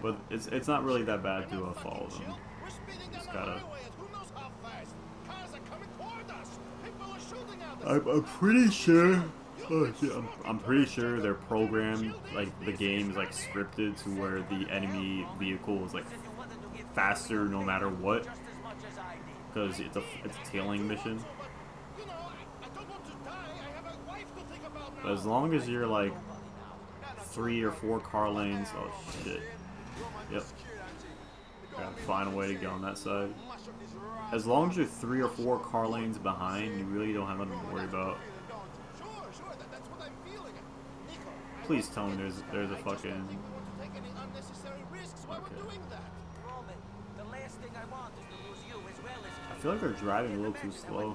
but it's not really that bad to follow them. Just gotta. I'm pretty sure. Oh shit! I'm pretty sure they're programmed, like the game is like scripted to where the enemy vehicle is like faster no matter what, because it's a tailing mission. But as long as you're like 3 or 4 car lanes, oh shit. Yep. Gotta find a way to get on that side. As long as you're 3 or 4 car lanes behind, you really don't have nothing to worry about. Please tell me there's a fucking. Okay. I feel like they're driving a little too slow.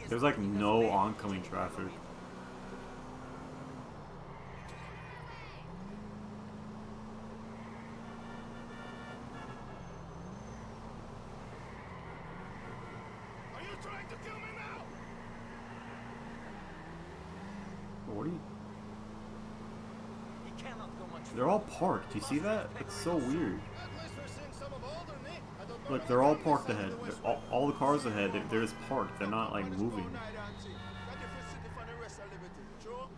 There's like no oncoming traffic. Are you trying to kill me now? What are you? He cannot go much They're all parked. You see that? It's so weird. At least we're seeing some of Alderney. I don't know. Look, they're all parked ahead. All the cars ahead, they're just parked. They're not like moving.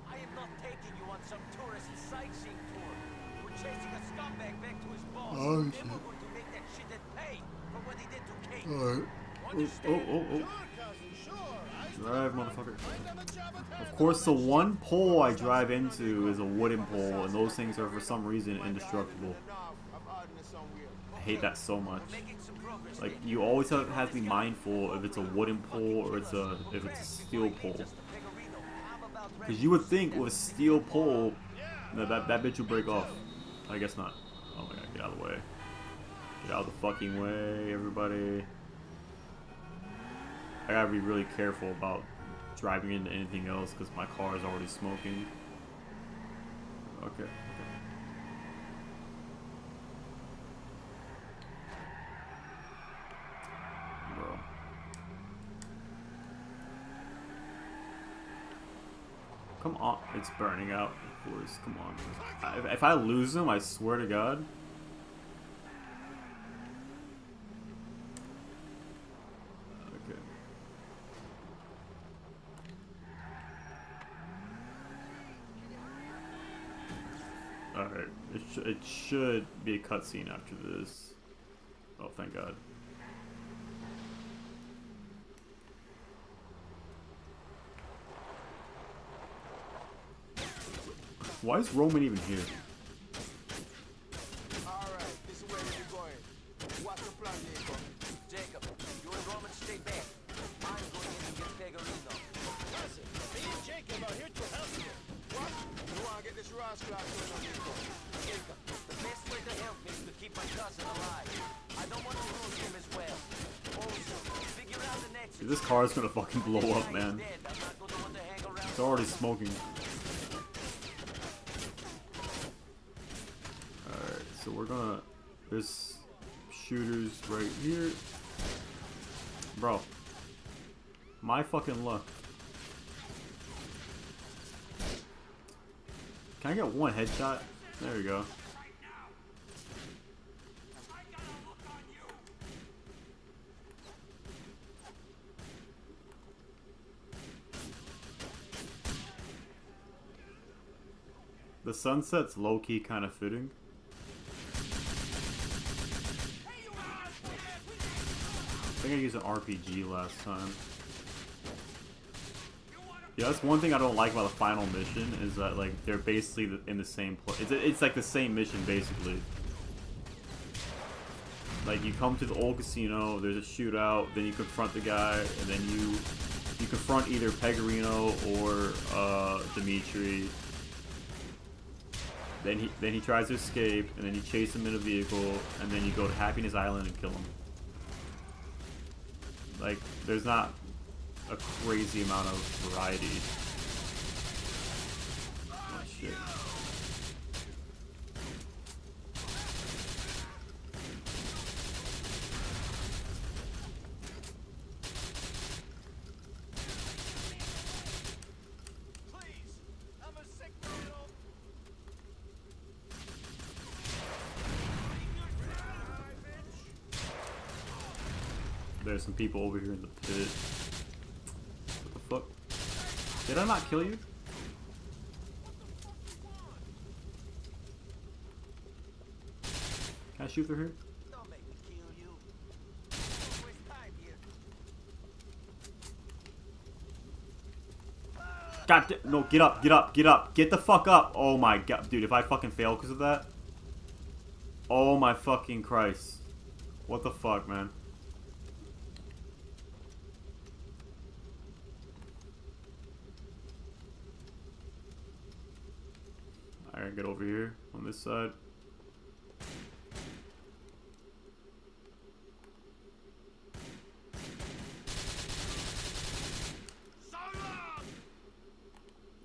I am not taking you on some tourist sightseeing tour. We're chasing a scumbag back to his boss. Oh, then shit. we're going to make that shithead pay for what he did to Kate. Alright. Oh. Drive, motherfucker. Of course, the one pole I drive into is a wooden pole, and those things are for some reason indestructible. I hate that so much. Like, you always have to be mindful if it's a wooden pole or if it's a steel pole. Because you would think with a steel pole that bitch would break off. I guess not. Oh my god, get out of the way. Get out of the fucking way, everybody. I gotta be really careful about driving into anything else because my car is already smoking. Okay. Bro. Come on. It's burning out, of course. Come on. If I lose them, I swear to God. Okay. Alright. It should be a cutscene after this. Oh, thank God. Why is Roman even here? Alright, this is where we're going. What's the plan, Nico? Jacob, you and Roman stay back. I'm going in to get Pecorino. Listen, me and Jacob dance class going on here? Jacob, the best way to help me is to keep my cousin alive. I don't want to lose him as well. Also, figure out the next... Dude, this car is gonna fucking blow up, man. Dead. I'm not gonna want to hang around. It's already smoking. Alright, so we're gonna... There's shooters right here. Bro. My fucking luck. Can I get one headshot? There we go. The sunset's low-key kind of fitting. I think I used an RPG last time. Yeah, that's one thing I don't like about the final mission is that like they're basically in the same place. It's like the same mission basically. Like you come to the old casino, there's a shootout, then you confront the guy, and then you confront either Pegorino or Dimitri. Then he tries to escape, and then you chase him in a vehicle, and then you go to Happiness Island and kill him. Like, there's not a crazy amount of variety. Oh shit. Please, I'm a sick girl. There's some people over here in the pit. What the fuck? Did I not kill you? Can I shoot through here? Don't make me kill you. Don't waste time here. God no, get up, get up, get up. Get the fuck up. Oh my god. Dude, if I fucking fail because of that. Oh my fucking Christ. What the fuck, man? Alright, get over here on this side.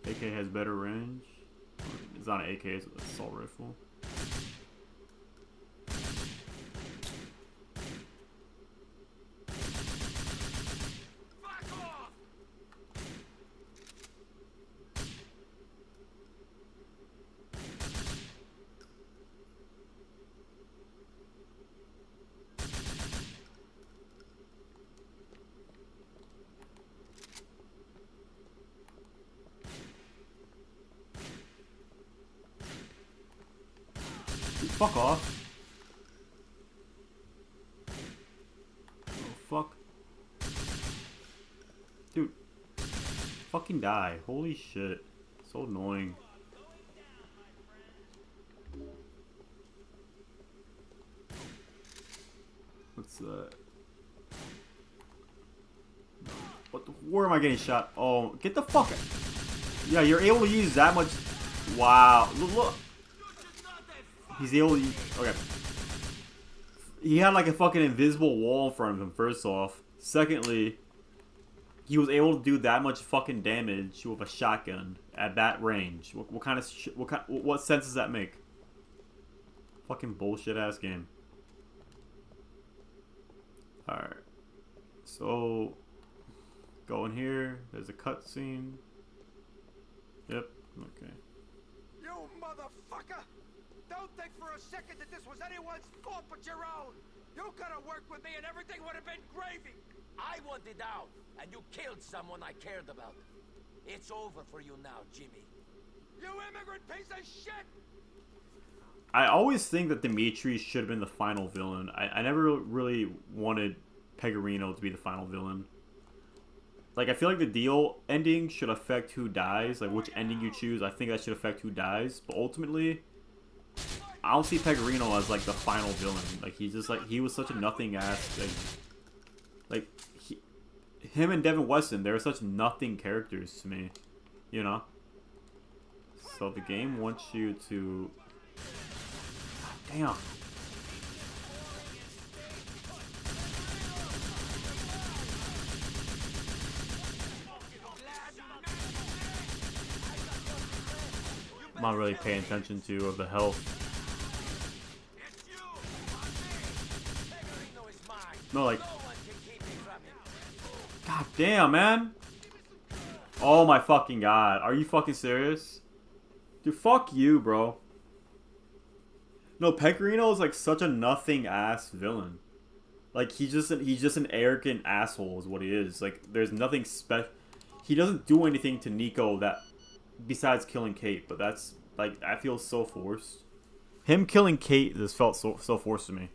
AK has better range. It's not an AK, it's an assault rifle. Fuck off. Oh, fuck. Dude. Fucking die. Holy shit. So annoying. What's that? What the, where am I getting shot? Oh, get the fuck out. Yeah, you're able to use that much. Wow. Look. He's able to use, okay. He had like a fucking invisible wall in front of him, first off. Secondly, he was able to do that much fucking damage with a shotgun at that range. What kind of what sense does that make? Fucking bullshit ass game. Alright. So go in here, there's a cutscene. Yep, okay. You motherfucker! Don't think for a second that this was anyone's fault but your own! You could have worked with me and everything would have been gravy! I wanted out, and you killed someone I cared about. It's over for you now, Jimmy. You immigrant piece of shit! I always think that Dimitri should have been the final villain. I never really wanted Pegorino to be the final villain. Like, I feel like the deal ending should affect who dies. Like, which ending you choose, I think that should affect who dies. But ultimately, I don't see Pegorino as, like, the final villain. Like, he's just, like, he was such a nothing-ass, like him and Devin Weston, they were such nothing characters to me. You know? So the game wants you to... Damn. I'm not really paying attention to the health. No, like... God damn, man! Oh my fucking god. Are you fucking serious? Dude, fuck you, bro. No, Pecorino is like such a nothing ass villain. Like he's just an arrogant asshole is what he is. Like there's nothing special. He doesn't do anything to Nico that besides killing Kate, but that's like I feel so forced. Him killing Kate just felt so forced to me.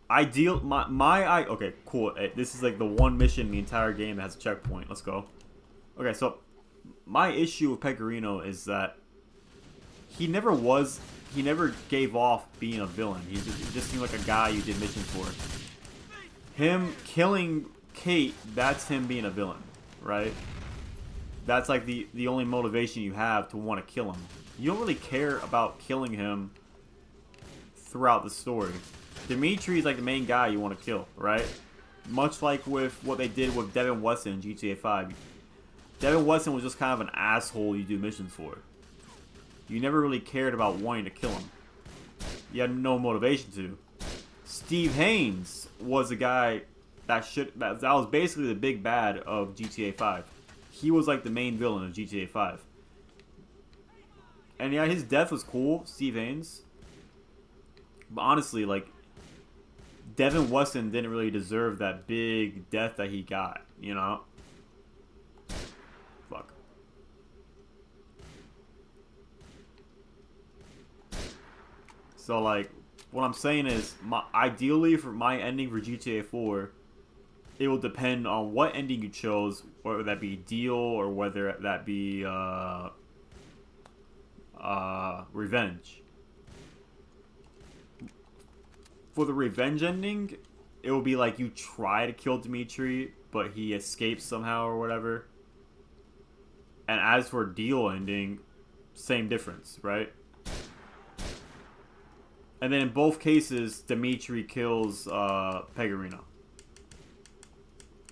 Okay, cool. This is like the one mission in the entire game that has a checkpoint. Let's go. Okay, so my issue with Pecorino is that he never gave off being a villain. He just seemed like a guy you did missions for. Him killing Kate, that's him being a villain, right? That's like the only motivation you have to want to kill him. You don't really care about killing him throughout the story. Dimitri is like the main guy you want to kill, right? Much like with what they did with Devin Weston in GTA 5. Devin Weston was just kind of an asshole you do missions for. You never really cared about wanting to kill him. You had no motivation to. Steve Haynes was the guy that was basically the big bad of GTA 5. He was like the main villain of GTA 5. And yeah, his death was cool, Steve Haynes. But honestly, like, Devin Weston didn't really deserve that big death that he got, you know? Fuck. So, like, what I'm saying is, ideally for my ending for GTA 4, it will depend on what ending you chose, whether that be deal or whether that be revenge. For the revenge ending, it will be like you try to kill Dimitri, but he escapes somehow or whatever. And as for deal ending, same difference, right? And then in both cases, Dimitri kills Pecorino.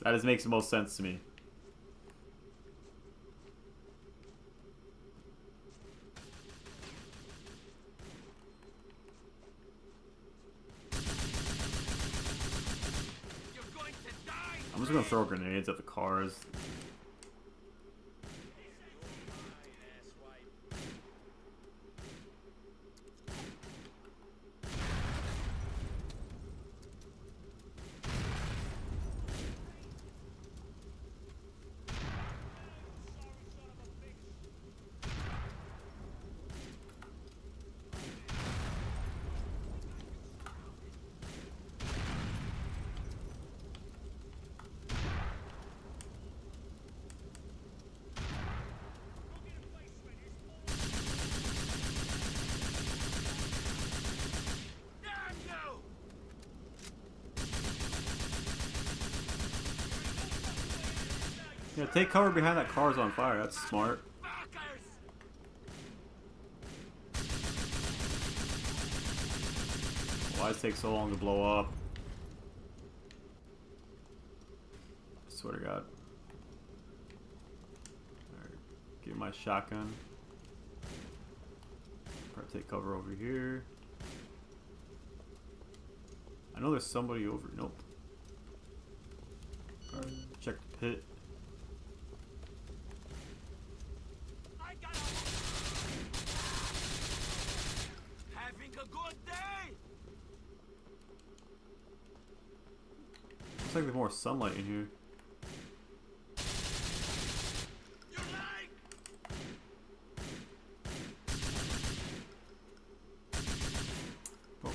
That just makes the most sense to me. I'm just gonna throw grenades at the cars. Yeah, take cover behind that car's on fire. That's smart. Why does it take so long to blow up? I swear to God. Alright, give me my shotgun. Probably take cover over here. I know there's somebody over. Nope. Alright, check the pit. Looks like there's more sunlight in here. Oh,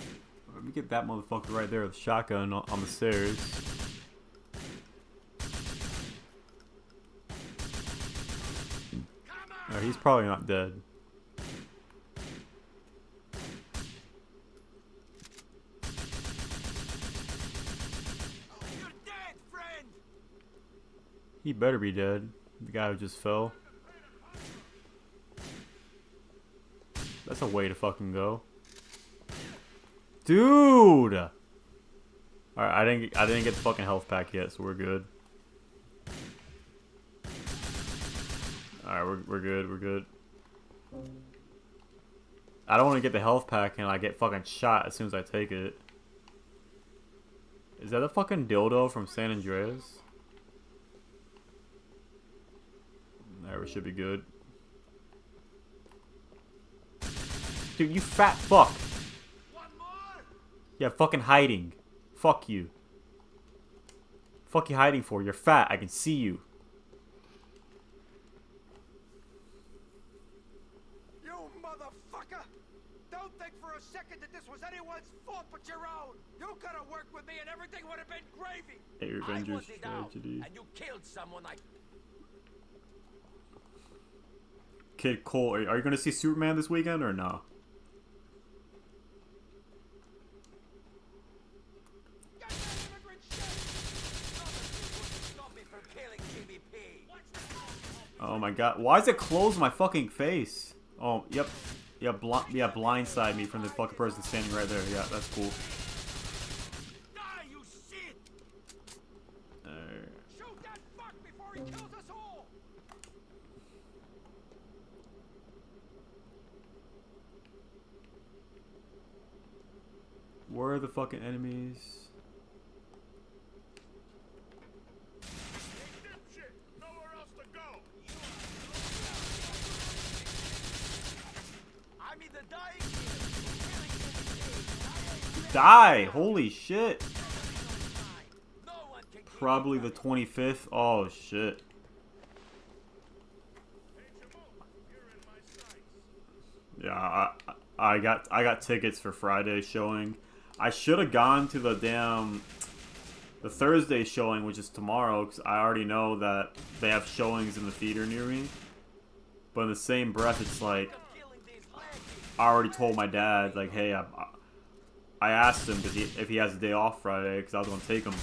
let me get that motherfucker right there with the shotgun on the stairs. Oh, he's probably not dead. He better be dead. The guy who just fell. That's a way to fucking go. Dude! Alright, I didn't get the fucking health pack yet, so we're good. Alright, we're good. I don't want to get the health pack and I get fucking shot as soon as I take it. Is that a fucking dildo from San Andreas? Alright, we should be good. Dude, you fat fuck! Yeah, fucking hiding. Fuck you. Fuck you hiding for? You're fat, I can see you. You motherfucker! Don't think for a second that this was anyone's fault but your own! You could have worked with me and everything would have been gravy! Hey, I Avengers wanted out, tragedy. and you killed someone like... Kid Cole, are you gonna see Superman this weekend or no? Oh my god, why is it closed my fucking face? Oh, yep. Yeah, blindside me from the fucking person standing right there. Yeah, that's cool. Die, you shit! Shoot that fuck before he kills us all! Where are the fucking enemies? Nowhere else to go! I'm either dying Die! Holy shit! no one can kill Probably the 25th. Oh shit. Yeah, I got tickets for Friday's showing. I should have gone to the Thursday showing, which is tomorrow, because I already know that they have showings in the theater near me. But in the same breath, it's like, I already told my dad, like, hey, I asked him if he has a day off Friday, because I was going to take him.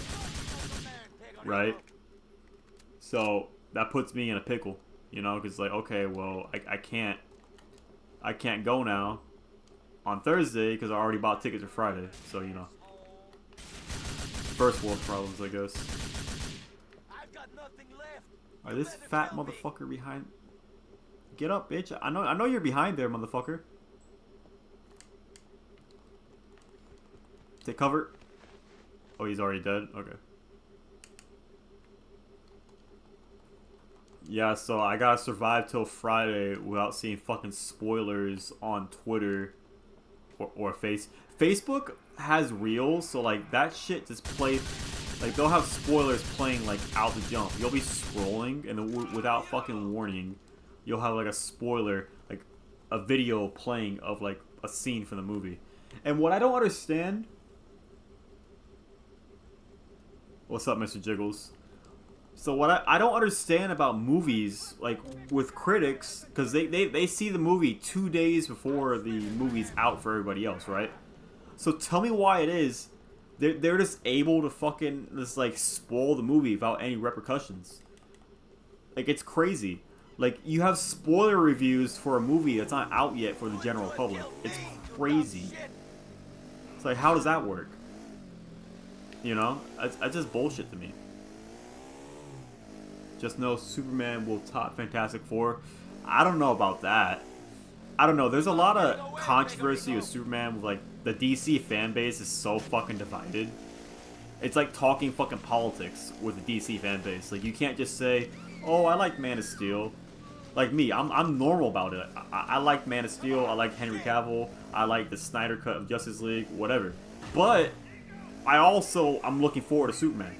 Right? So, that puts me in a pickle, you know, because like, okay, well, I can't go now on Thursday because I already bought tickets for Friday. So, you know, first world problems, I guess. I've got nothing left. Alright, this fat motherfucker behind. Get up, bitch. I know you're behind there, motherfucker. Take cover. Oh, he's already dead? Okay. Yeah, so I gotta survive till Friday without seeing fucking spoilers on Twitter or Facebook has reels, so like that shit just plays. Like they'll have spoilers playing like out the jump. You'll be scrolling and then without fucking warning, you'll have like a spoiler, like a video playing of like a scene from the movie. And what I don't understand. What's up, Mr. Jiggles? So what I don't understand about movies, like with critics, because they see the movie 2 days before the movie's out for everybody else, right? So tell me why it is they're just able to fucking just like spoil the movie without any repercussions. Like it's crazy. Like you have spoiler reviews for a movie that's not out yet for the general public. It's crazy. It's like, how does that work? You know, that's just bullshit to me. Just know Superman will top Fantastic Four. I don't know about that. I don't know. There's a lot of controversy with Superman. With like the DC fan base is so fucking divided. It's like talking fucking politics with the DC fan base. Like you can't just say, "Oh, I like Man of Steel." Like me, I'm normal about it. I like Man of Steel. I like Henry Cavill. I like the Snyder cut of Justice League. Whatever. But I'm looking forward to Superman.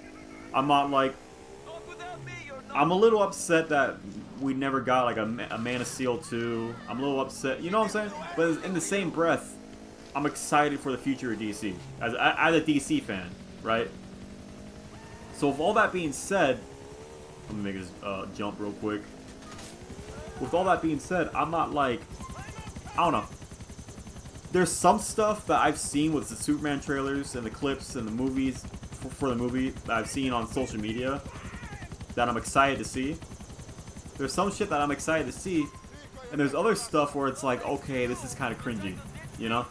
I'm not like. I'm a little upset that we never got like a Man of Steel 2. I'm a little upset, you know what I'm saying? But in the same breath, I'm excited for the future of DC as a DC fan, right? So with all that being said, let me make this jump real quick. With all that being said, I'm not like, I don't know. There's some stuff that I've seen with the Superman trailers and the clips and the movies for the movie that I've seen on social media that I'm excited to see. There's some shit that I'm excited to see, And there's other stuff where it's like, okay, this is kind of cringy, you know?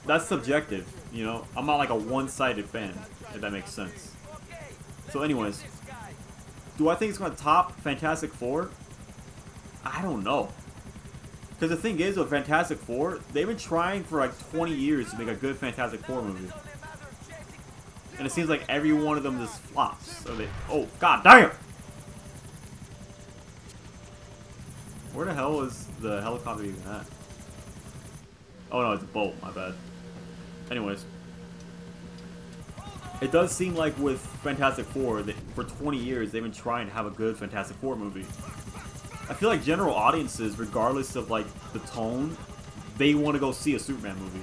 That's subjective, you know? I'm not like a one-sided fan, if that makes sense. So anyways, do I think it's going to top Fantastic Four? I don't know. Because the thing is, with Fantastic Four, they've been trying for like 20 years to make a good Fantastic Four movie. And it seems like every one of them just flops. So they, oh, god damn! Where the hell is the helicopter even at? Oh no, it's a boat, my bad. Anyways. It does seem like with Fantastic Four, that for 20 years, they've been trying to have a good Fantastic Four movie. I feel like general audiences, regardless of like the tone, they want to go see a Superman movie.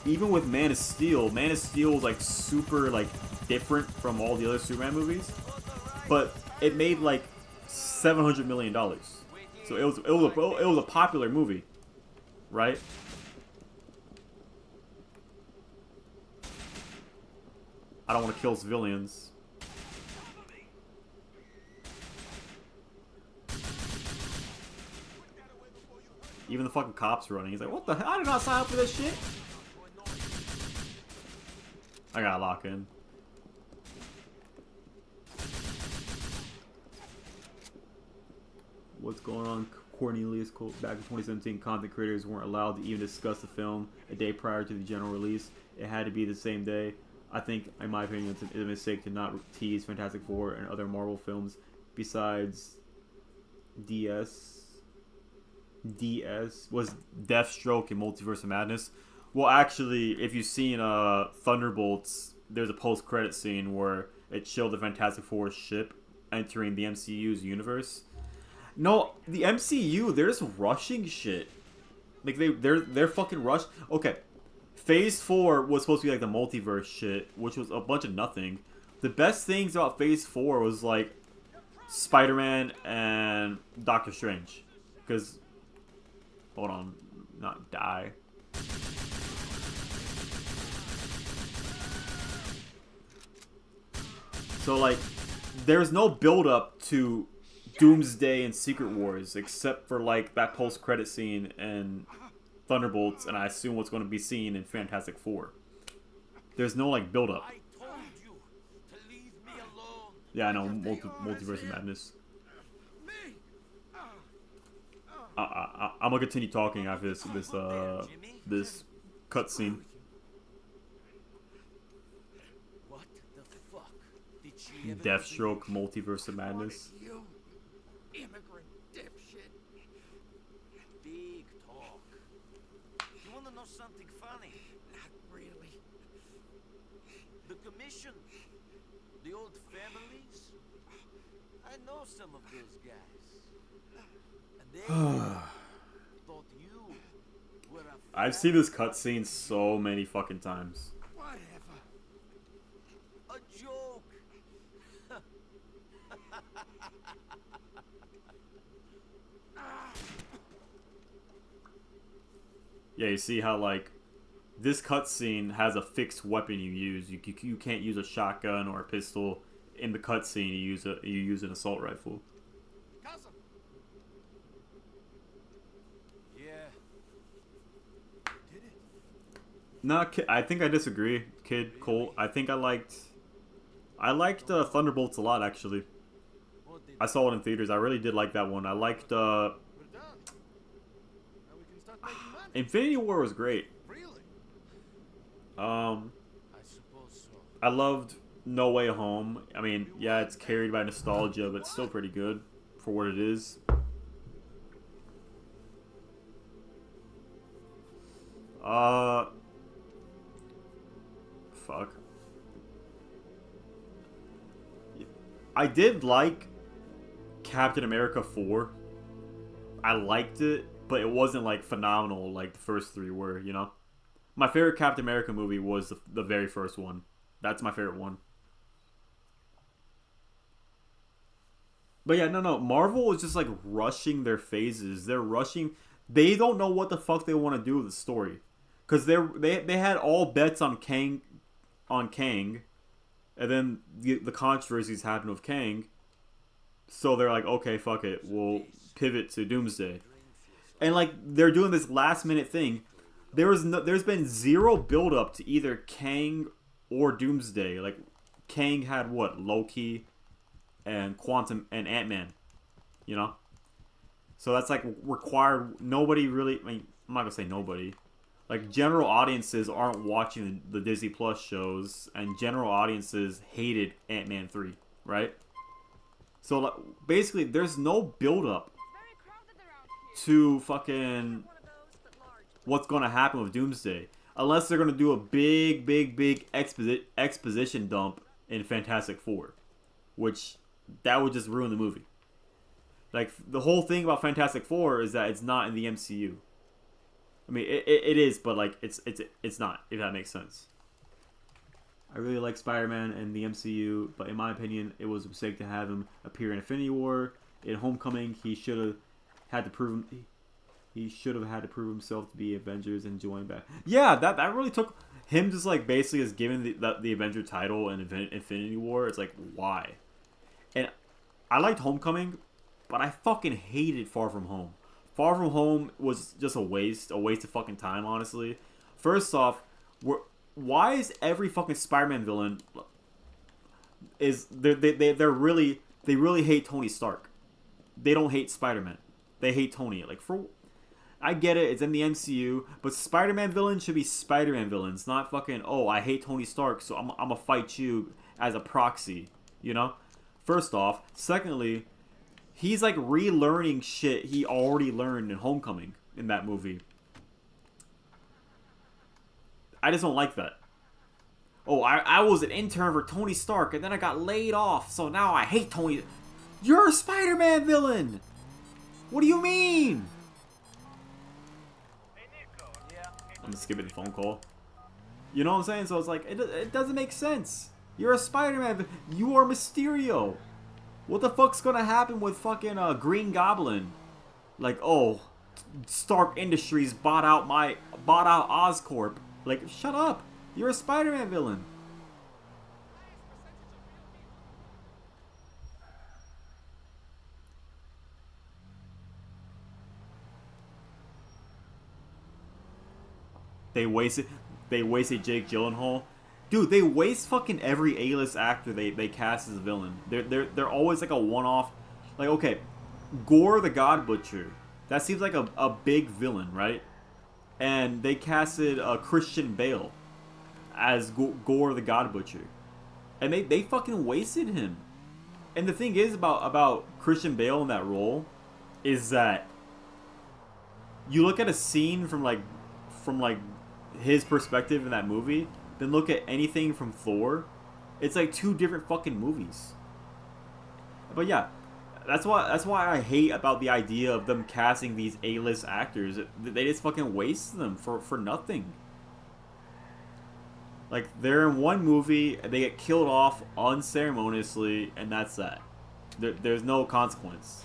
Even with Man of Steel is like super like different from all the other Superman movies, but it made like $700 million. So it was a popular movie, right? I don't want to kill civilians. Even the fucking cops running. He's like, what the hell? I did not sign up for this shit. I gotta lock in. What's going on, Cornelius? Back in 2017, content creators weren't allowed to even discuss the film a day prior to the general release. It had to be the same day. I think, in my opinion, it's a mistake to not tease Fantastic Four and other Marvel films besides DS was Deathstroke and Multiverse of Madness. Well, actually, if you've seen Thunderbolts, there's a post-credit scene where it showed the Fantastic Four ship entering the MCU's universe. No, the MCU, they're just rushing shit. Like they're fucking rushed. Okay, Phase 4 was supposed to be like the multiverse shit, which was a bunch of nothing. The best things about Phase 4 was like Spider-Man and Doctor Strange, because hold on, not die. So like, there's no build up to Doomsday and Secret Wars except for like that post-credit scene and Thunderbolts, and I assume what's going to be seen in Fantastic Four. There's no like build up. I told you to leave me alone. Yeah, I know, Multiverse of Madness. I'm gonna continue talking after this cutscene. What the fuck? Did she ever Deathstroke, Multiverse of Madness. You immigrant dipshit. Big talk. You wanna know something funny? Not really. The commission, the old families. I know some of those guys. And they thought you were a I've seen this cutscene so many fucking times. whatever. A joke. Yeah, you see how like this cutscene has a fixed weapon you use. You can't use a shotgun or a pistol in the cutscene. You use an assault rifle. Cousin. Yeah. Did it? No, I think I disagree, Kid Cole. I think I liked Thunderbolts a lot actually. What did I saw it in theaters. I really did like that one. I liked We're done. Now we can start making money. Infinity War was great. Really? I suppose so. I loved No Way Home. I mean, yeah, it's carried by nostalgia, but still pretty good for what it is. Fuck. I did like Captain America 4. I liked it, but it wasn't like phenomenal like the first three were, you know? My favorite Captain America movie was the very first one. That's my favorite one. But yeah, no. Marvel is just like rushing their phases. They're rushing. They don't know what the fuck they want to do with the story, because they had all bets on Kang, and then the controversies happened with Kang. So they're like, okay, fuck it, we'll pivot to Doomsday. And like they're doing this last minute thing. There's been zero build up to either Kang or Doomsday. Like Kang had what? Loki and Quantum and Ant-Man. You know? So that's like required. Nobody really, I mean, I'm not gonna say nobody. Like general audiences aren't watching the Disney Plus shows, and general audiences hated Ant-Man 3, right? So like, basically there's no build up to fucking what's gonna happen with Doomsday, unless they're gonna do a big exposition dump in Fantastic Four, which that would just ruin the movie. Like the whole thing about Fantastic Four is that it's not in the MCU. I mean, it is, but like it's not, if that makes sense. I really like Spider-Man in the MCU, but in my opinion, it was a mistake to have him appear in Infinity War. In Homecoming, he should have had to prove himself to be Avengers and join back. Yeah, that really took him just like basically as giving the Avenger title in Infinity War. It's like, why? And I liked Homecoming, but I fucking hated Far From Home. Far From Home was just a waste of fucking time, honestly. First off, why is every fucking Spider-Man villain they really hate Tony Stark? They don't hate Spider-Man. They hate Tony. Like I get it, it's in the MCU, but Spider-Man villains should be Spider-Man villains, not fucking, oh, I hate Tony Stark, so I'm gonna fight you as a proxy, you know? First off. Secondly, he's like relearning shit he already learned in Homecoming in that movie. I just don't like that. Oh, I was an intern for Tony Stark and then I got laid off, so now I hate Tony. You're a Spider-Man villain! What do you mean? Hey, Nico. I'm just skipping the phone call. You know what I'm saying? So it's like, it doesn't make sense. You're a Spider-Man. You are Mysterio. What the fuck's gonna happen with fucking Green Goblin? Like, oh, Stark Industries bought out Oscorp. Like, shut up. You're a Spider-Man villain. They wasted Jake Gyllenhaal. Dude, they waste fucking every A-list actor they cast as a villain. They're always like a one-off. Like, okay, Gore the God Butcher. That seems like a big villain, right? And they casted Christian Bale as Gore the God Butcher. And they fucking wasted him. And the thing is about Christian Bale in that role is that you look at a scene from his perspective in that movie, then look at anything from Thor, it's like two different fucking movies. But yeah, that's why I hate about the idea of them casting these A-list actors. They just fucking waste them for nothing. Like, they're in one movie, and they get killed off unceremoniously, and that's that. There's no consequence.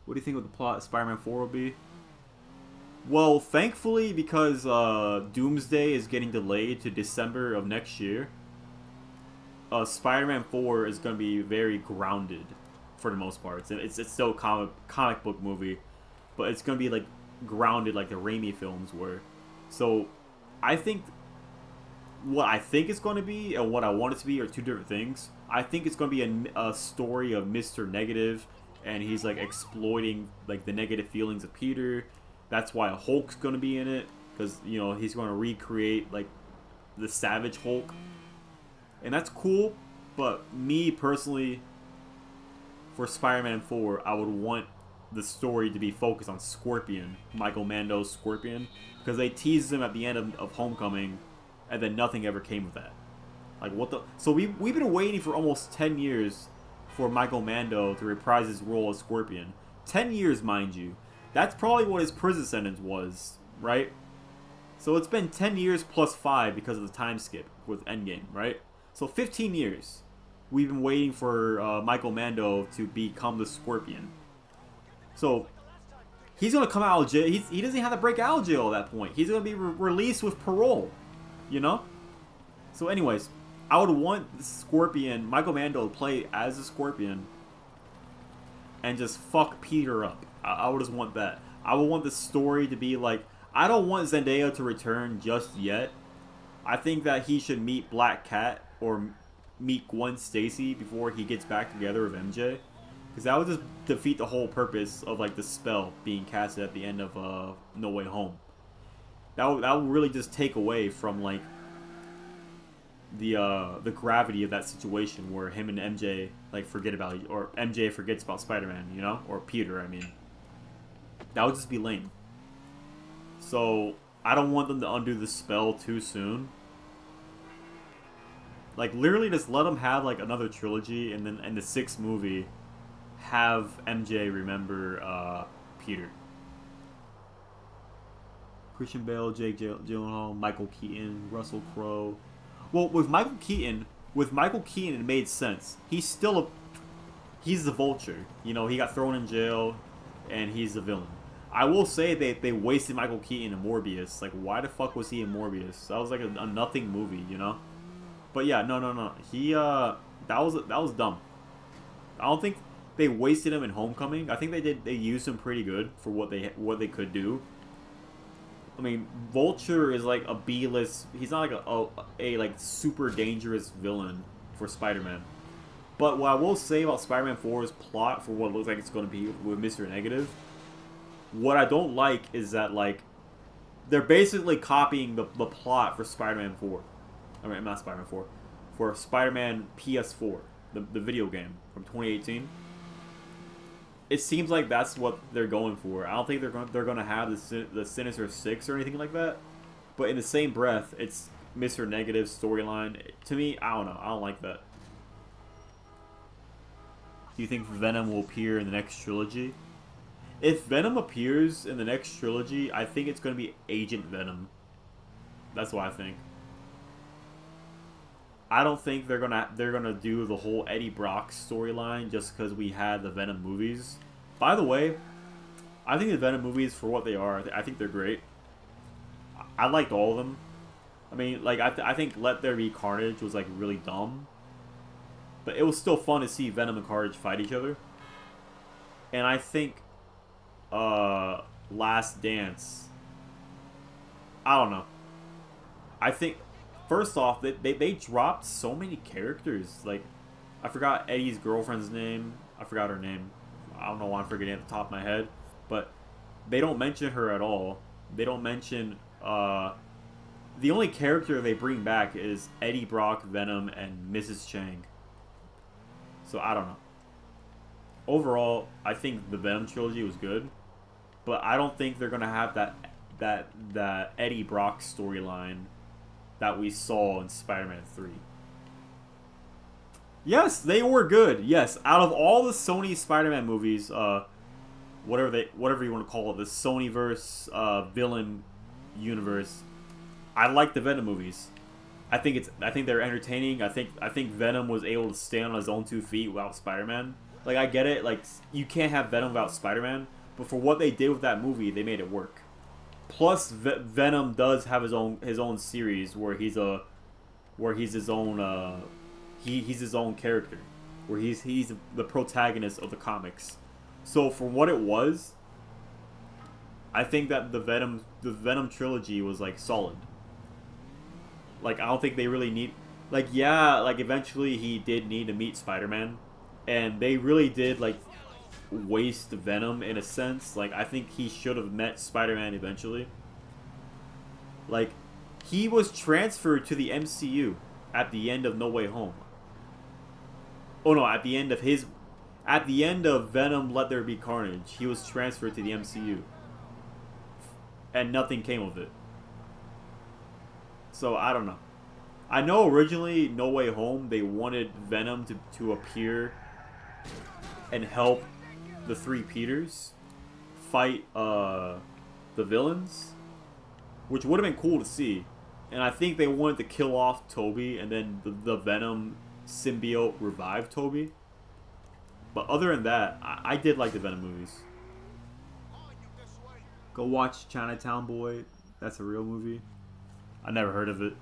What do you think of the plot of Spider-Man 4 will be? Well, thankfully, because Doomsday is getting delayed to December of next year, Spider-Man 4 is going to be very grounded for the most part. It's still a comic book movie, but it's going to be like grounded like the Raimi films were. So I think what I think it's going to be and what I want it to be are two different things. I think it's going to be a story of Mr. Negative, and he's like exploiting like the negative feelings of Peter. That's why Hulk's going to be in it, because, you know, he's going to recreate like the Savage Hulk. And that's cool, but me personally, for Spider-Man 4, I would want the story to be focused on Scorpion, Michael Mando's Scorpion, because they teased him at the end of Homecoming, and then nothing ever came of that. Like, what the... So we've been waiting for almost 10 years for Michael Mando to reprise his role as Scorpion. 10 years, mind you. That's probably what his prison sentence was, right? So it's been 10 years plus 5 because of the time skip with Endgame, right? So 15 years we've been waiting for Michael Mando to become the Scorpion. So he's going to come out of jail. He doesn't have to break out of jail at that point. He's going to be released with parole, you know? So anyways, I would want the Scorpion, Michael Mando, to play as a Scorpion. and just fuck Peter up. I would just want that. I would want the story to be like, I don't want Zendaya to return just yet. I think that he should meet Black Cat or meet Gwen Stacy before he gets back together with MJ. Because that would just defeat the whole purpose of like the spell being casted at the end of No Way Home. That would really just take away from like the gravity of that situation where him and MJ like forget about it, or MJ forgets about Spider-Man, you know, or Peter. I mean, that would just be lame. So I don't want them to undo the spell too soon. Like literally, just let them have like another trilogy, and then in the 6th movie, have MJ remember Peter. Christian Bale, Jake Gyllenhaal, Michael Keaton, Russell Crowe. Well, with Michael Keaton, it made sense. He's the Vulture. You know, he got thrown in jail, and he's the villain. I will say they wasted Michael Keaton in Morbius. Like, why the fuck was he in Morbius? That was like a nothing movie, you know. But yeah, no. He that was dumb. I don't think they wasted him in Homecoming. I think they used him pretty good for what they could do. I mean, Vulture is like a B-list. He's not like a like super dangerous villain for Spider-Man. But what I will say about Spider-Man 4's plot for what it looks like it's going to be with Mr. Negative, what I don't like is that like they're basically copying the plot for Spider-Man 4. I mean, not Spider-Man 4, for Spider-Man PS4, the video game from 2018. It seems like that's what they're going for. I don't think they're going to have the Sinister Six or anything like that. But in the same breath, it's Mr. Negative's storyline. To me, I don't know. I don't like that. Do you think Venom will appear in the next trilogy? If Venom appears in the next trilogy, I think it's going to be Agent Venom. That's what I think. I don't think they're gonna do the whole Eddie Brock storyline just because we had the Venom movies. By the way, I think the Venom movies, for what they are, I think they're great. I liked all of them. I mean, like I think Let There Be Carnage was like really dumb, but it was still fun to see Venom and Carnage fight each other. And I think Last Dance, I don't know. I think, first off, they dropped so many characters. Like, I forgot Eddie's girlfriend's name. I forgot her name. I don't know why I'm forgetting at the top of my head. But they don't mention her at all. They don't mention... the only character they bring back is Eddie Brock, Venom, and Mrs. Chang. So, I don't know. Overall, I think the Venom trilogy was good. But I don't think they're going to have that Eddie Brock storyline that we saw in Spider-Man 3. Yes, they were good. Yes, out of all the Sony Spider-Man movies, whatever you want to call it, the Sonyverse villain universe, I like the Venom movies. I think they're entertaining. I think Venom was able to stand on his own 2 feet without Spider-Man. Like, I get it. Like, you can't have Venom without Spider-Man, but for what they did with that movie, they made it work. Plus, Venom does have his own series where he's his own he's his own character, where he's the protagonist of the comics. So for what it was, I think that the Venom trilogy was like solid. Like, I don't think they really need, like, yeah, like eventually he did need to meet Spider-Man, and they really did like waste Venom in a sense. Like, I think he should have met Spider-Man eventually. Like, he was transferred to the MCU at the end of No Way Home. Oh no, at the end of Venom Let There Be Carnage, he was transferred to the MCU. And nothing came of it. So, I don't know. I know originally, No Way Home, they wanted Venom to appear and help the 3 Peters fight the villains, which would have been cool to see. And I think they wanted to kill off Toby, and then the Venom symbiote revive Toby. But other than that, I did like the Venom movies. Go watch Chinatown Boy. That's a real movie. I never heard of it.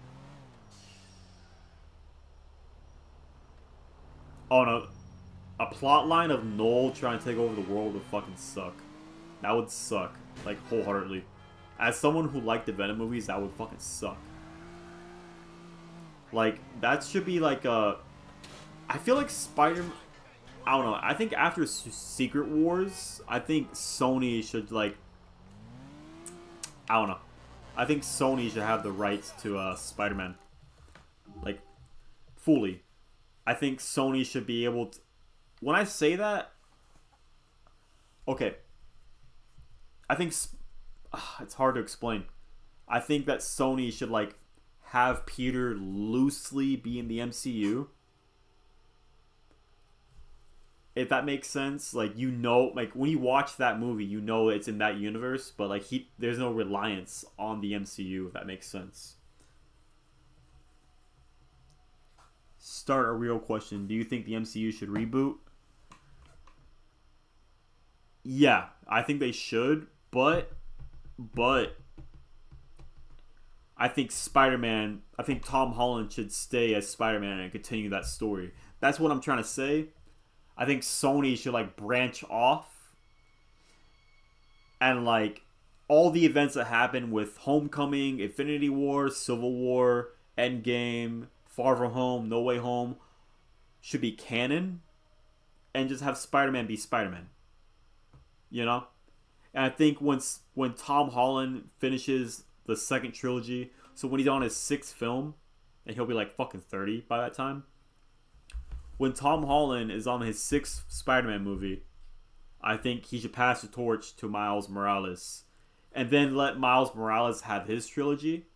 Oh no. a plot line of Noel trying to take over the world would fucking suck. That would suck, like, wholeheartedly. As someone who liked the Venom movies, that would fucking suck. Like, that should be like a... I feel like Spider-Man... I don't know. I think after Secret Wars, I think Sony should, like... I don't know. I think Sony should have the rights to Spider-Man. Like, fully. I think Sony should be able to... When I say that... Okay. I think... It's hard to explain. I think that Sony should, like, have Peter loosely be in the MCU. If that makes sense. Like, you know... Like, when you watch that movie, you know it's in that universe. But, like, there's no reliance on the MCU, if that makes sense. Start a real question. Do you think the MCU should reboot? Yeah, I think they should, but I think I think Tom Holland should stay as Spider-Man and continue that story. That's what I'm trying to say. I think Sony should, like, branch off and, like, all the events that happen with Homecoming, Infinity War, Civil War, Endgame, Far From Home, No Way Home should be canon, and just have Spider-Man be Spider-Man. You know? And I think when Tom Holland finishes the second trilogy, so when he's on his 6th film, and he'll be like fucking 30 by that time, when Tom Holland is on his 6th Spider-Man movie, I think he should pass the torch to Miles Morales, and then let Miles Morales have his trilogy,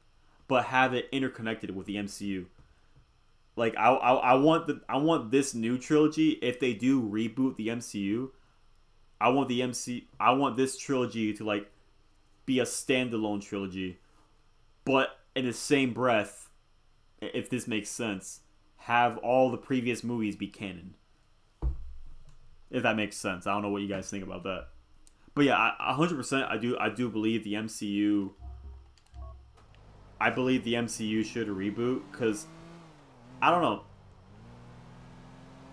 but have it interconnected with the MCU. Like, I want this new trilogy, if they do reboot the MCU, I want this trilogy to, like, be a standalone trilogy, but in the same breath, if this makes sense, have all the previous movies be canon. If that makes sense. I don't know what you guys think about that. But yeah, 100% I do believe the MCU... I believe the MCU should reboot, because... I don't know.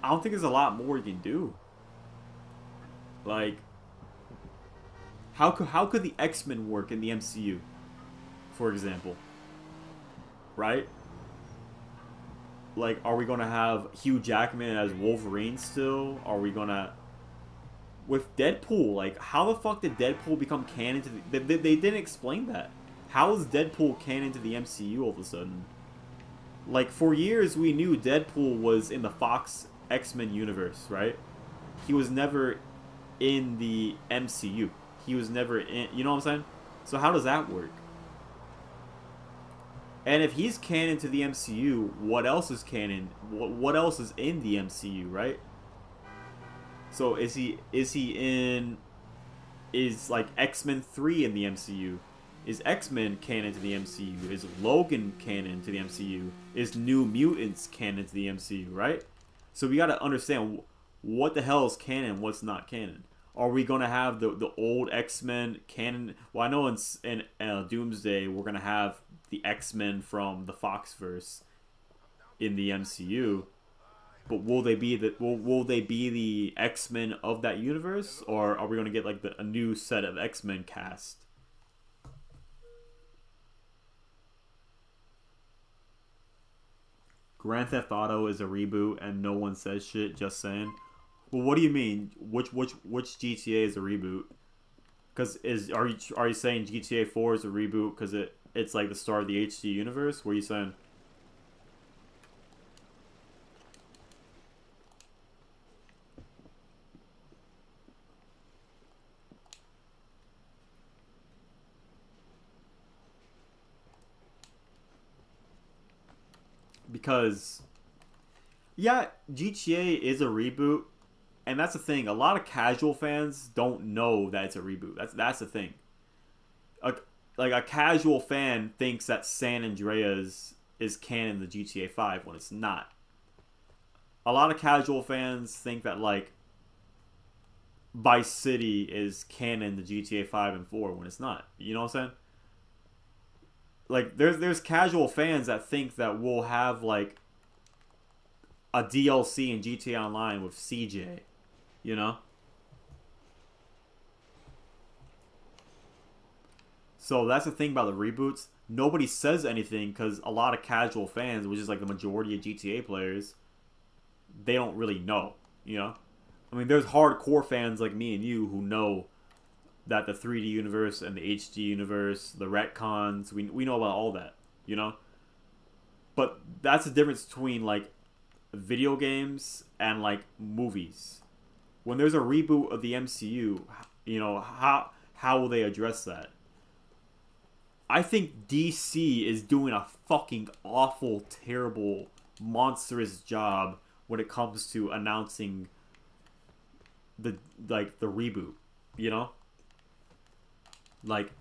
I don't think there's a lot more you can do. Like... How could the X-Men work in the MCU? For example. Right? Like, are we going to have Hugh Jackman as Wolverine still? Are we going to... With Deadpool, like, how the fuck did Deadpool become canon to the... They didn't explain that. How is Deadpool canon to the MCU all of a sudden? Like, for years, we knew Deadpool was in the Fox X-Men universe, right? He was never in the MCU. He was never in... You know what I'm saying? So how does that work? And if he's canon to the MCU, what else is canon? What else is in the MCU, right? So is he in... Is, like, X-Men 3 in the MCU? Is X-Men canon to the MCU? Is Logan canon to the MCU? Is New Mutants canon to the MCU, right? So we gotta understand what the hell is canon, what's not canon. Are we gonna have the old X-Men canon? Well, I know in Doomsday we're gonna have the X-Men from the Foxverse in the MCU, but will they be the X-Men of that universe, or are we gonna get like a new set of X-Men cast? Grand Theft Auto is a reboot and no one says shit, just saying. Well, what do you mean? Which GTA is a reboot? Because are you saying GTA 4 is a reboot because it's like the start of the HD universe? What are you saying? Because, yeah, GTA is a reboot, and that's the thing. A lot of casual fans don't know that it's a reboot. That's the thing. Like a casual fan thinks that San Andreas is canon to GTA 5 when it's not. A lot of casual fans think that, like, Vice City is canon to GTA 5 and 4 when it's not. You know what I'm saying? Like, there's casual fans that think that we'll have, like, a DLC in GTA Online with CJ, you know? So that's the thing about the reboots. Nobody says anything because a lot of casual fans, which is like the majority of GTA players, they don't really know, you know? I mean, there's hardcore fans like me and you who know that the 3D universe and the HD universe, the retcons, we know about all that, you know? But that's the difference between, like, video games and, like, movies. When there's a reboot of the MCU, you know, how will they address that? I think DC is doing a fucking awful, terrible, monstrous job when it comes to announcing the reboot, you know? Like,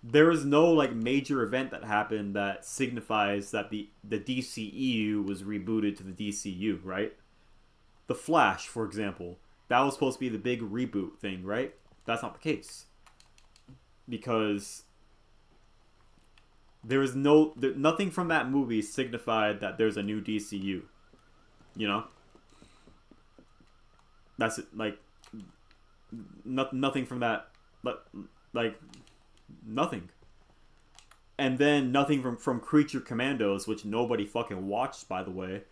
there is no, like, major event that happened that signifies that the DCEU was rebooted to the DCU, right? The Flash, for example, that was supposed to be the big reboot thing, right? That's not the case. Because nothing from that movie signified that there's a new DCU, you know? That's it, like, nothing from that, like, nothing. And then nothing from Creature Commandos, which nobody fucking watched, by the way.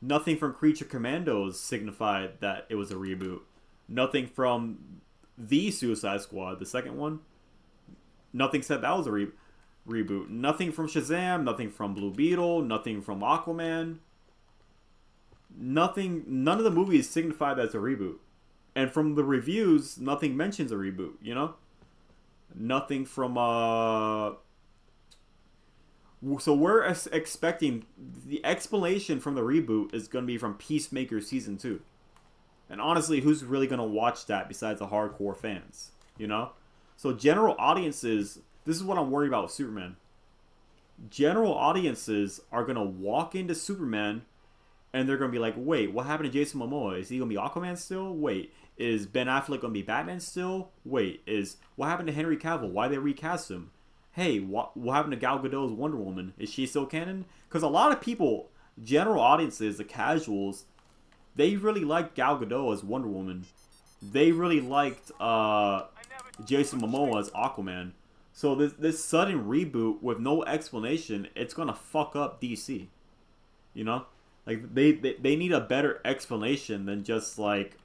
Nothing from Creature Commandos signified that it was a reboot. Nothing from the Suicide Squad, the second one. Nothing said that was a reboot. Nothing from Shazam, nothing from Blue Beetle, nothing from Aquaman. None of the movies signify that it's a reboot. And from the reviews, nothing mentions a reboot, you know? Nothing from, So we're expecting... The explanation from the reboot is going to be from Peacemaker Season 2. And honestly, who's really going to watch that besides the hardcore fans, you know? So general audiences... This is what I'm worried about with Superman. General audiences are going to walk into Superman and they're going to be like, wait, what happened to Jason Momoa? Is he going to be Aquaman still? Wait, is Ben Affleck going to be Batman still? Wait, what happened to Henry Cavill? Why they recast him? Hey, what happened to Gal Gadot's Wonder Woman? Is she still canon? Because a lot of people, general audiences, the casuals, they really liked Gal Gadot as Wonder Woman. They really liked Jason Momoa as Aquaman. So this sudden reboot with no explanation, it's gonna fuck up DC. You know, like they need a better explanation than just like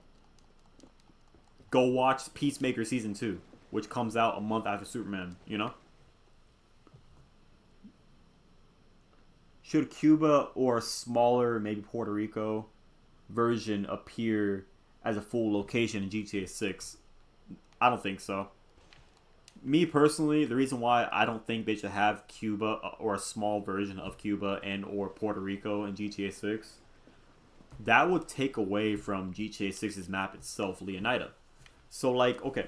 go watch Peacemaker Season 2, which comes out a month after Superman. You know, should Cuba or a smaller, maybe Puerto Rico version appear as a full location in GTA 6? I don't think so. Me personally, the reason why I don't think they should have Cuba or a small version of Cuba and or Puerto Rico in GTA 6, that would take away from GTA 6's map itself, Leonida. So, like, okay,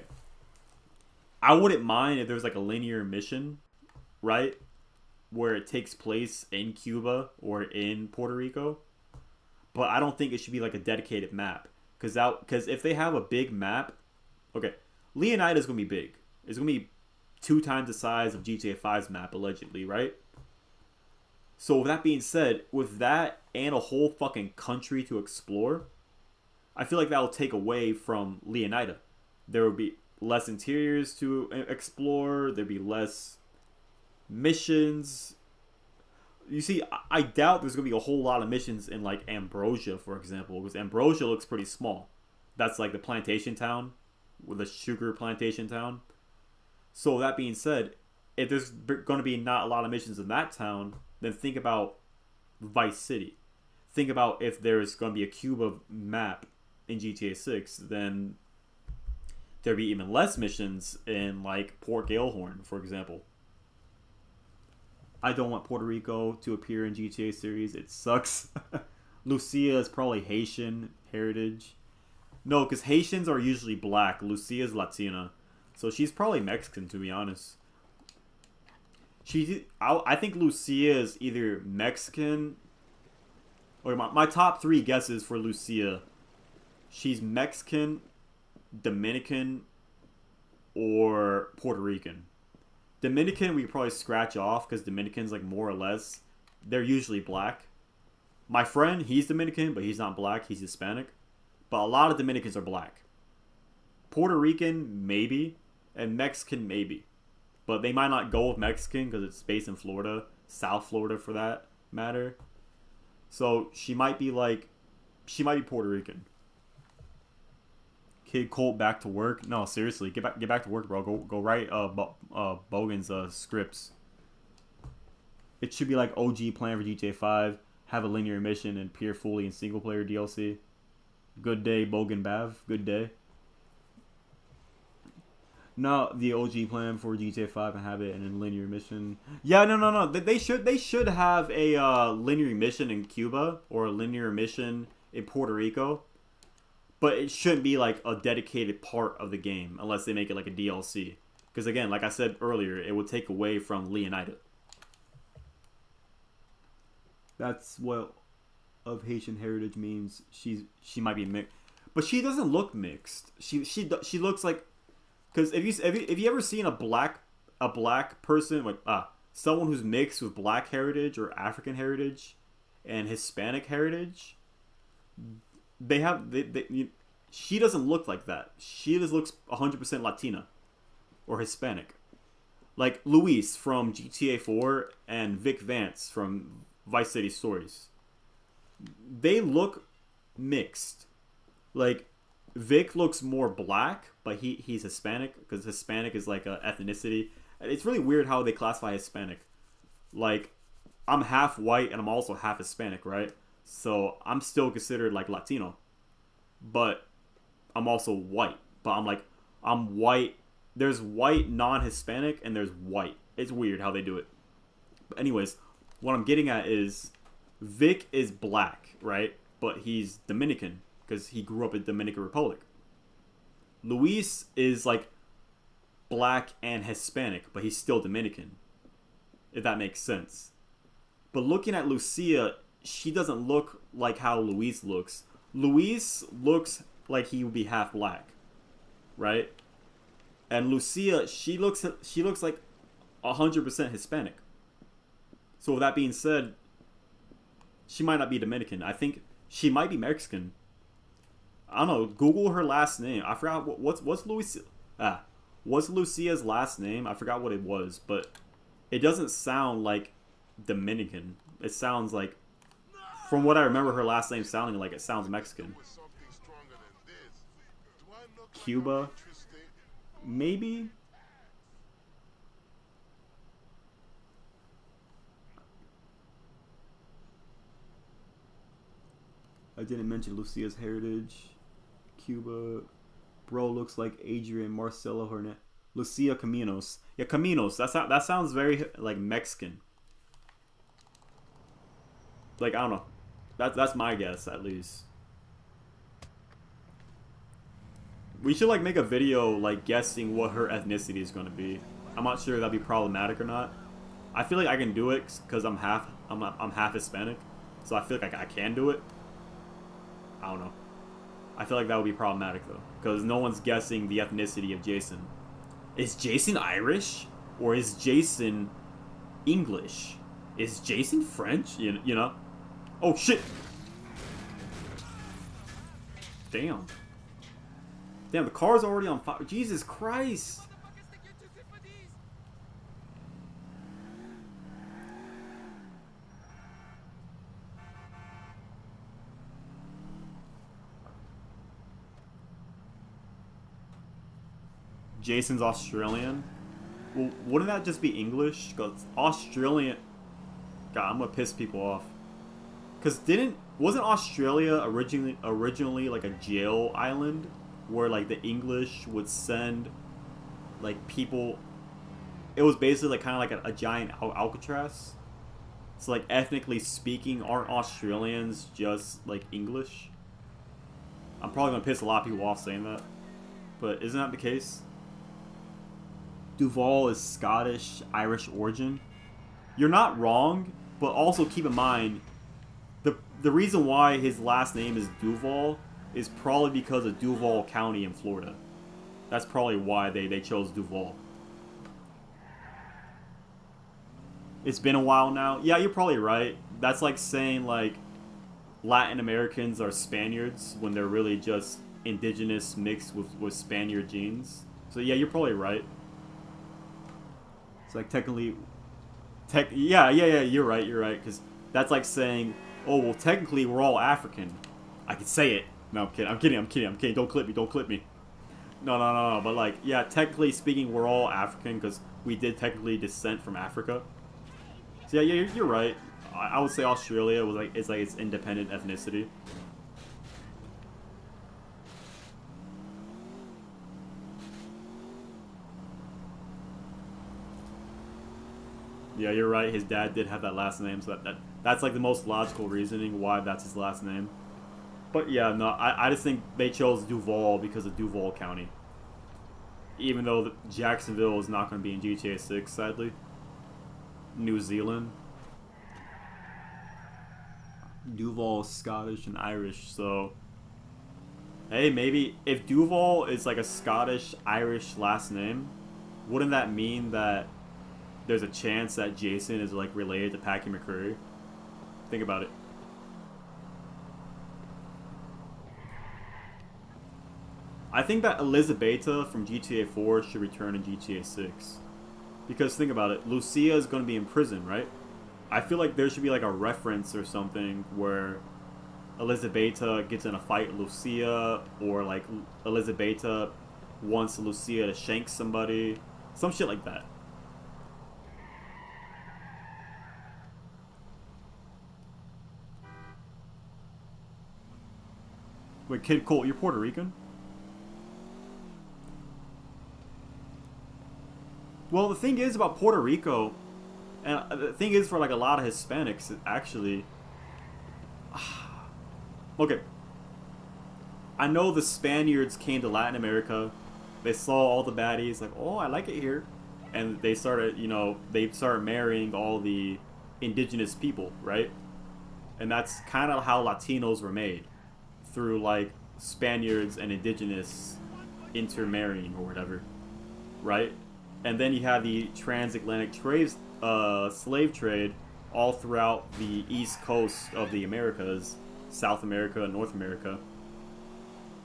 I wouldn't mind if there's like a linear mission, right, where it takes place in Cuba or in Puerto Rico, but I don't think it should be like a dedicated map. Because if they have a big map, okay, Leonida is going to be big. It's going to be 2 times the size of GTA 5's map, allegedly, right? So with that being said, with that and a whole fucking country to explore, I feel like that will take away from Leonida. There will be less interiors to explore. There'll be less missions. You see, I doubt there's going to be a whole lot of missions in, like, Ambrosia, for example, because Ambrosia looks pretty small. That's, like, the plantation town, with the sugar plantation town. So that being said, if there's going to be not a lot of missions in that town, then think about Vice City. Think about if there's going to be a Cuba map in GTA 6, then there'd be even less missions in, like, Port Galehorn, for example. I don't want Puerto Rico to appear in GTA series. It sucks. Lucia is probably Haitian heritage. No, because Haitians are usually black. Lucia is Latina. So she's probably Mexican, to be honest. I think Lucia is either Mexican... Or my top 3 guesses for Lucia. She's Mexican, Dominican, or Puerto Rican. Dominican we could probably scratch off because Dominicans, like, more or less, they're usually black. My friend, he's Dominican, but he's not black. He's Hispanic. But a lot of Dominicans are black. Puerto Rican, maybe. And Mexican, maybe. But they might not go with Mexican because it's based in Florida. South Florida, for that matter. So she might be Puerto Rican. Kid Colt back to work. No, seriously, get back to work, bro. Go write Bogan's scripts. It should be like OG plan for GTA 5. Have a linear mission and appear fully in single player DLC. Good day, Bogan Bav. Good day. No, the OG plan for GTA 5 and have it in a linear mission. Yeah, no. They should have a linear mission in Cuba or a linear mission in Puerto Rico. But it shouldn't be like a dedicated part of the game unless they make it like a DLC. Because again, like I said earlier, it would take away from Leonida. That's what of Haitian heritage means. She might be mixed, but she doesn't look mixed. She looks like, because if you ever seen a black person, like someone who's mixed with black heritage or African heritage and Hispanic heritage, she doesn't look like that. She just looks 100% Latina or Hispanic. Like Luis from GTA 4 and Vic Vance from Vice City Stories. They look mixed. Like Vic looks more black, but he's Hispanic because Hispanic is like a ethnicity. It's really weird how they classify Hispanic. Like I'm half white and I'm also half Hispanic, right? So I'm still considered like Latino, but I'm also white. But I'm white. There's white non-Hispanic and there's white. It's weird how they do it. But anyways, what I'm getting at is Vic is black, right? But he's Dominican because he grew up in Dominican Republic. Luis is like black and Hispanic, but he's still Dominican, if that makes sense. But looking at Lucia, she doesn't look like how Luis looks. Luis looks like he would be half black, right? And Lucia, she looks like 100% Hispanic. So with that being said, she might not be Dominican. I think she might be Mexican. I don't know. Google her last name. I forgot what's Lucia. What's Lucia's last name? I forgot what it was, but it doesn't sound like Dominican. It sounds like, from what I remember, her last name sounding like, it sounds Mexican. Cuba, maybe. I didn't mention Lucia's heritage. Cuba. Bro looks like Adrian Marcelo Hernandez. Lucia Caminos. Yeah, Caminos. That sounds very like Mexican. Like, I don't know. That's my guess, at least. We should like make a video like guessing what her ethnicity is gonna be. I'm not sure if that'd be problematic or not. I feel like I can do it because I'm half Hispanic, so I feel like I can do it. I don't know. I feel like that would be problematic though, because no one's guessing the ethnicity of Jason. Is Jason Irish or is Jason English? Is Jason French? You know? Oh shit! Damn. Damn, the car's already on fire. Jesus Christ! Jason's Australian. Well, wouldn't that just be English? Because Australian... God, I'm gonna piss people off. Because wasn't Australia originally like a jail island? Where like the English would send like people... It was basically like kind of like a giant Alcatraz. So like ethnically speaking, aren't Australians just like English? I'm probably gonna piss a lot of people off saying that. But isn't that the case? Duval is Scottish, Irish origin. You're not wrong, but also keep in mind, the reason why his last name is Duval is probably because of Duval County in Florida. That's probably why they chose Duval. It's been a while now. Yeah, you're probably right. That's like saying like Latin Americans are Spaniards when they're really just indigenous mixed with Spaniard genes. So yeah, you're probably right. It's like technically, yeah, you're right, because that's like saying, oh, well, technically we're all African. I could say it. No, I'm kidding. Don't clip me. No. But like, yeah, technically speaking, we're all African because we did technically descend from Africa. So yeah, you're right. I would say Australia was like its independent ethnicity. Yeah, you're right. His dad did have that last name, so that's like the most logical reasoning why that's his last name. But yeah, no, I just think they chose Duval because of Duval County. Even though Jacksonville is not going to be in GTA 6, sadly. New Zealand. Duval is Scottish and Irish, so... Hey, maybe if Duval is like a Scottish-Irish last name, wouldn't that mean that there's a chance that Jason is like related to Packy McCreary? Think about it. I think that Elizabeta from GTA 4 should return in GTA 6. Because think about it, Lucia is going to be in prison, right? I feel like there should be like a reference or something where Elizabeta gets in a fight with Lucia, or like Elizabeta wants Lucia to shank somebody. Some shit like that. Wait, Kid Colt, you're Puerto Rican? Well, the thing is about Puerto Rico, and the thing is for like a lot of Hispanics, actually. Okay. I know the Spaniards came to Latin America. They saw all the baddies, like, oh, I like it here. And they started, they started marrying all the indigenous people, right? And that's kind of how Latinos were made. Through, like, Spaniards and indigenous intermarrying or whatever, right? And then you have the transatlantic slave trade all throughout the east coast of the Americas, South America and North America.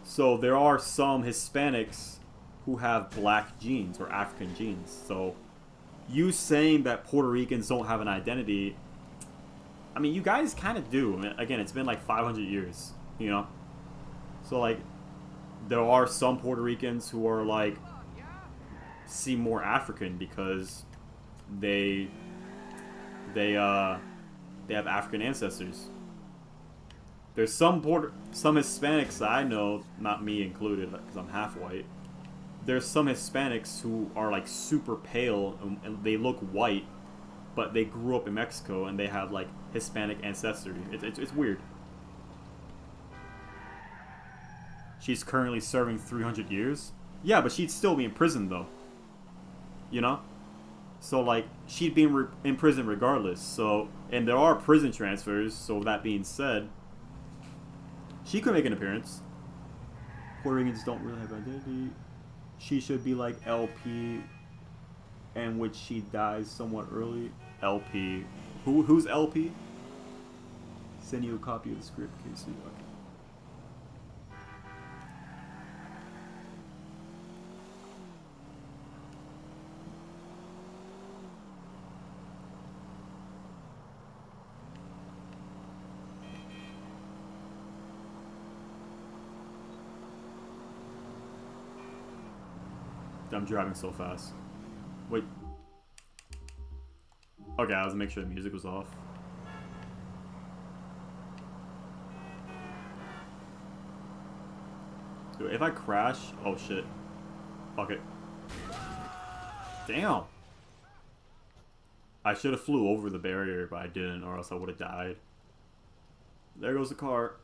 So there are some Hispanics who have black genes or African genes. So you saying that Puerto Ricans don't have an identity, I mean, you guys kind of do. I mean, again, it's been like 500 years, So like, there are some Puerto Ricans who are like, seem more African because they have African ancestors. There's some Hispanics that I know, not me included, because I'm half white. There's some Hispanics who are like super pale and they look white, but they grew up in Mexico and they have like Hispanic ancestry. It's weird. She's currently serving 300 years. Yeah, but she'd still be in prison though. So like she'd be in prison regardless. So, and there are prison transfers. So that being said, she could make an appearance. Puerto Ricans don't really have identity. She should be like LP, and which she dies somewhat early. LP, who's LP? Send you a copy of the script, Casey. Okay. I'm driving so fast. Wait. Okay, I was make sure the music was off. Dude, if I crash, oh shit. Fuck it. Damn. I should have flew over the barrier, but I didn't, or else I would have died. There goes the car.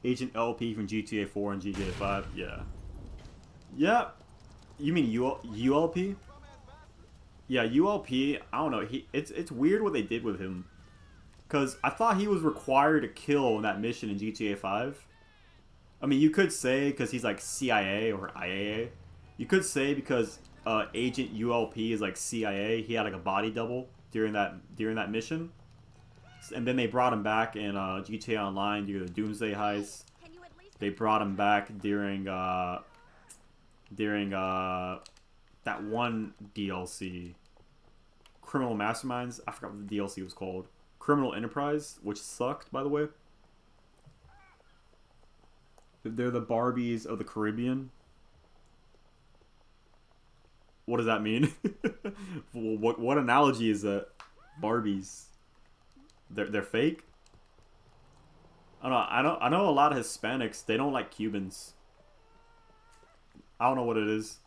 Agent LP from GTA 4 and GTA 5, yeah. Yeah. You mean ULP? Yeah, ULP, I don't know. It's weird what they did with him. Because I thought he was required to kill in that mission in GTA 5. I mean, you could say because he's like CIA or IAA. You could say because Agent ULP is like CIA, he had like a body double during that mission. And then they brought him back in GTA Online due to the Doomsday heist. Can you at least They brought him back during that one DLC, Criminal Masterminds. I forgot what the DLC was called. Criminal Enterprise, which sucked, by the way. They're the Barbies of the Caribbean. What does that mean? what analogy is that? Barbies. They're fake? I know a lot of Hispanics, they don't like Cubans. I don't know what it is.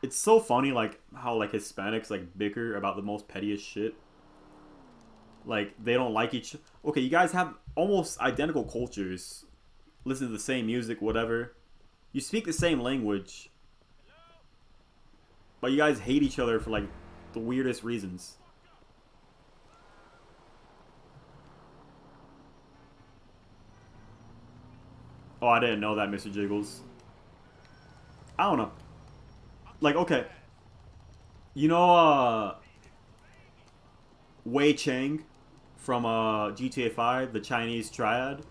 It's so funny, like, how, like, Hispanics, like, bicker about the most pettiest shit. Like, they don't like each... Okay, you guys have almost identical cultures. Listen to the same music, whatever. You speak the same language. But you guys hate each other for, like, the weirdest reasons. Oh, I didn't know that, Mr. Jiggles. I don't know. Like, okay. You know, Wei Chang from GTA 5, the Chinese triad?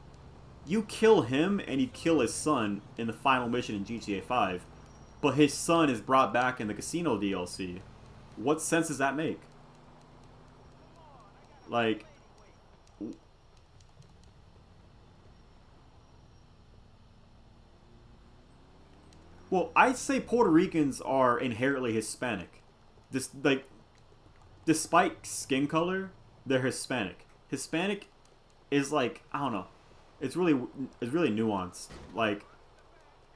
You kill him and you kill his son in the final mission in GTA 5. But his son is brought back in the casino DLC. What sense does that make? Like... Well, I'd say Puerto Ricans are inherently Hispanic. Despite skin color, they're Hispanic. Hispanic is like, I don't know. It's really nuanced. Like,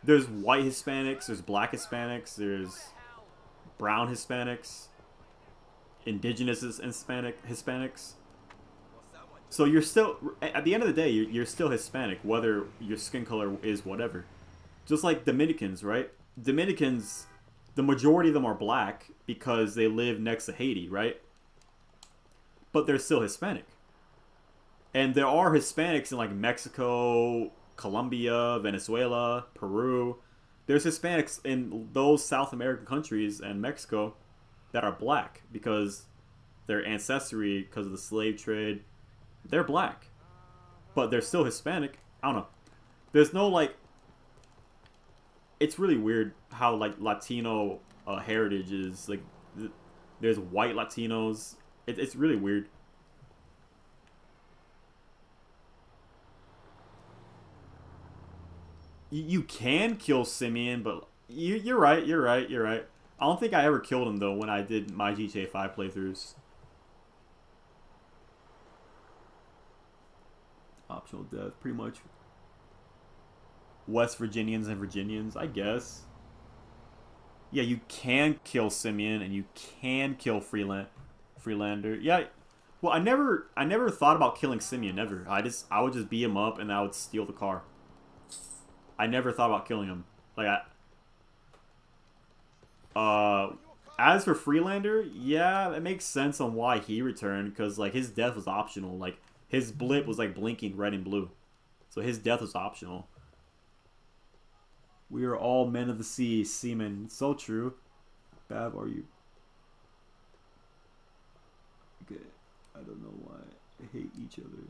there's white Hispanics, there's black Hispanics, there's brown Hispanics, indigenous Hispanics. So you're still, at the end of the day, you're still Hispanic, whether your skin color is whatever. Just like Dominicans, right? Dominicans, the majority of them are black because they live next to Haiti, right? But they're still Hispanic. And there are Hispanics in like Mexico, Colombia, Venezuela, Peru. There's Hispanics in those South American countries and Mexico that are black because their ancestry, because of the slave trade, they're black. But they're still Hispanic. I don't know. There's no like... It's really weird how like Latino heritage is like. There's white Latinos. It's really weird. You can kill Simeon, but you're right. I don't think I ever killed him though when I did my GTA 5 playthroughs. Optional death, pretty much. West Virginians and Virginians, I guess. Yeah, you can kill Simeon and you can kill Freelander. Yeah, well, I never thought about killing Simeon. Never. I would just beat him up and I would steal the car. I never thought about killing him. Like as for Freelander, yeah, it makes sense on why he returned because like his death was optional. Like his blip was like blinking red and blue, so his death was optional. We are all men of the sea, seamen. So true. Bav, are you? Okay, I don't know why they hate each other.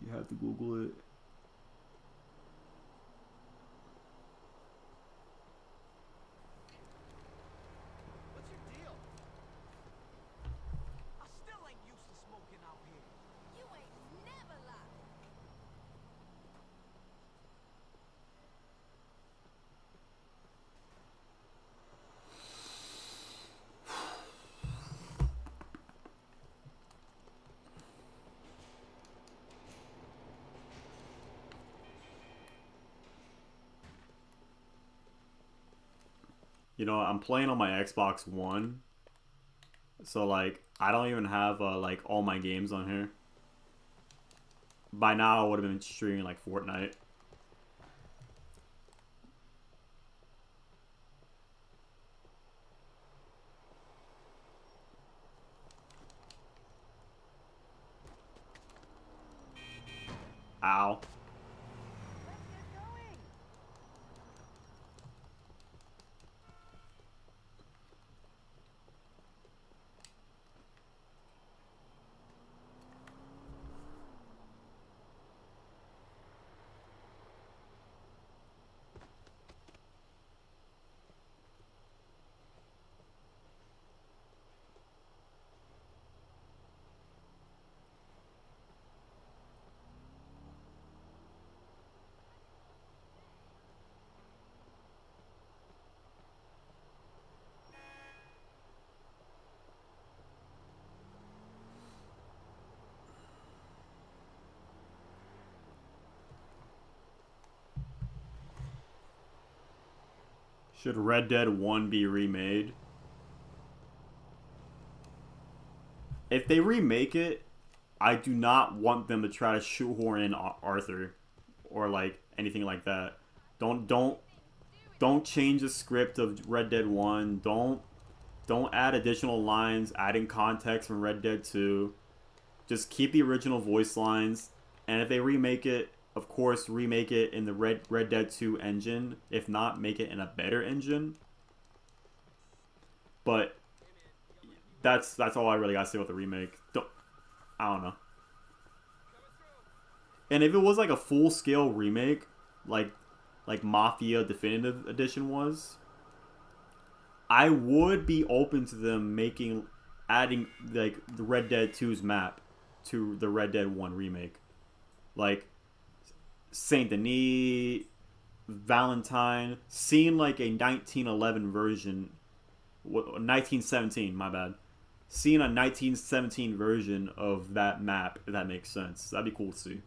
You have to Google it. What's your deal? I still ain't used to smoking out here. You ain't never lied. You know, I'm playing on my Xbox One, so like I don't even have like all my games on here. By now, I would have been streaming like Fortnite. Ow. Let's get going. Should Red Dead 1 be remade? If they remake it, I do not want them to try to shoehorn in Arthur or like anything like that. Don't change the script of Red Dead 1. Don't add additional lines, adding context from Red Dead 2. Just keep the original voice lines, and if they remake it, of course, remake it in the Red Dead 2 engine. If not, make it in a better engine. But that's all I really gotta say about the remake. I don't know. And if it was like a full-scale remake, like Mafia Definitive Edition was, I would be open to them adding like the Red Dead 2's map to the Red Dead 1 remake. Like Saint Denis, Valentine, seeing like a 1911 version, 1917, my bad. Seeing a 1917 version of that map, if that makes sense. That'd be cool to see.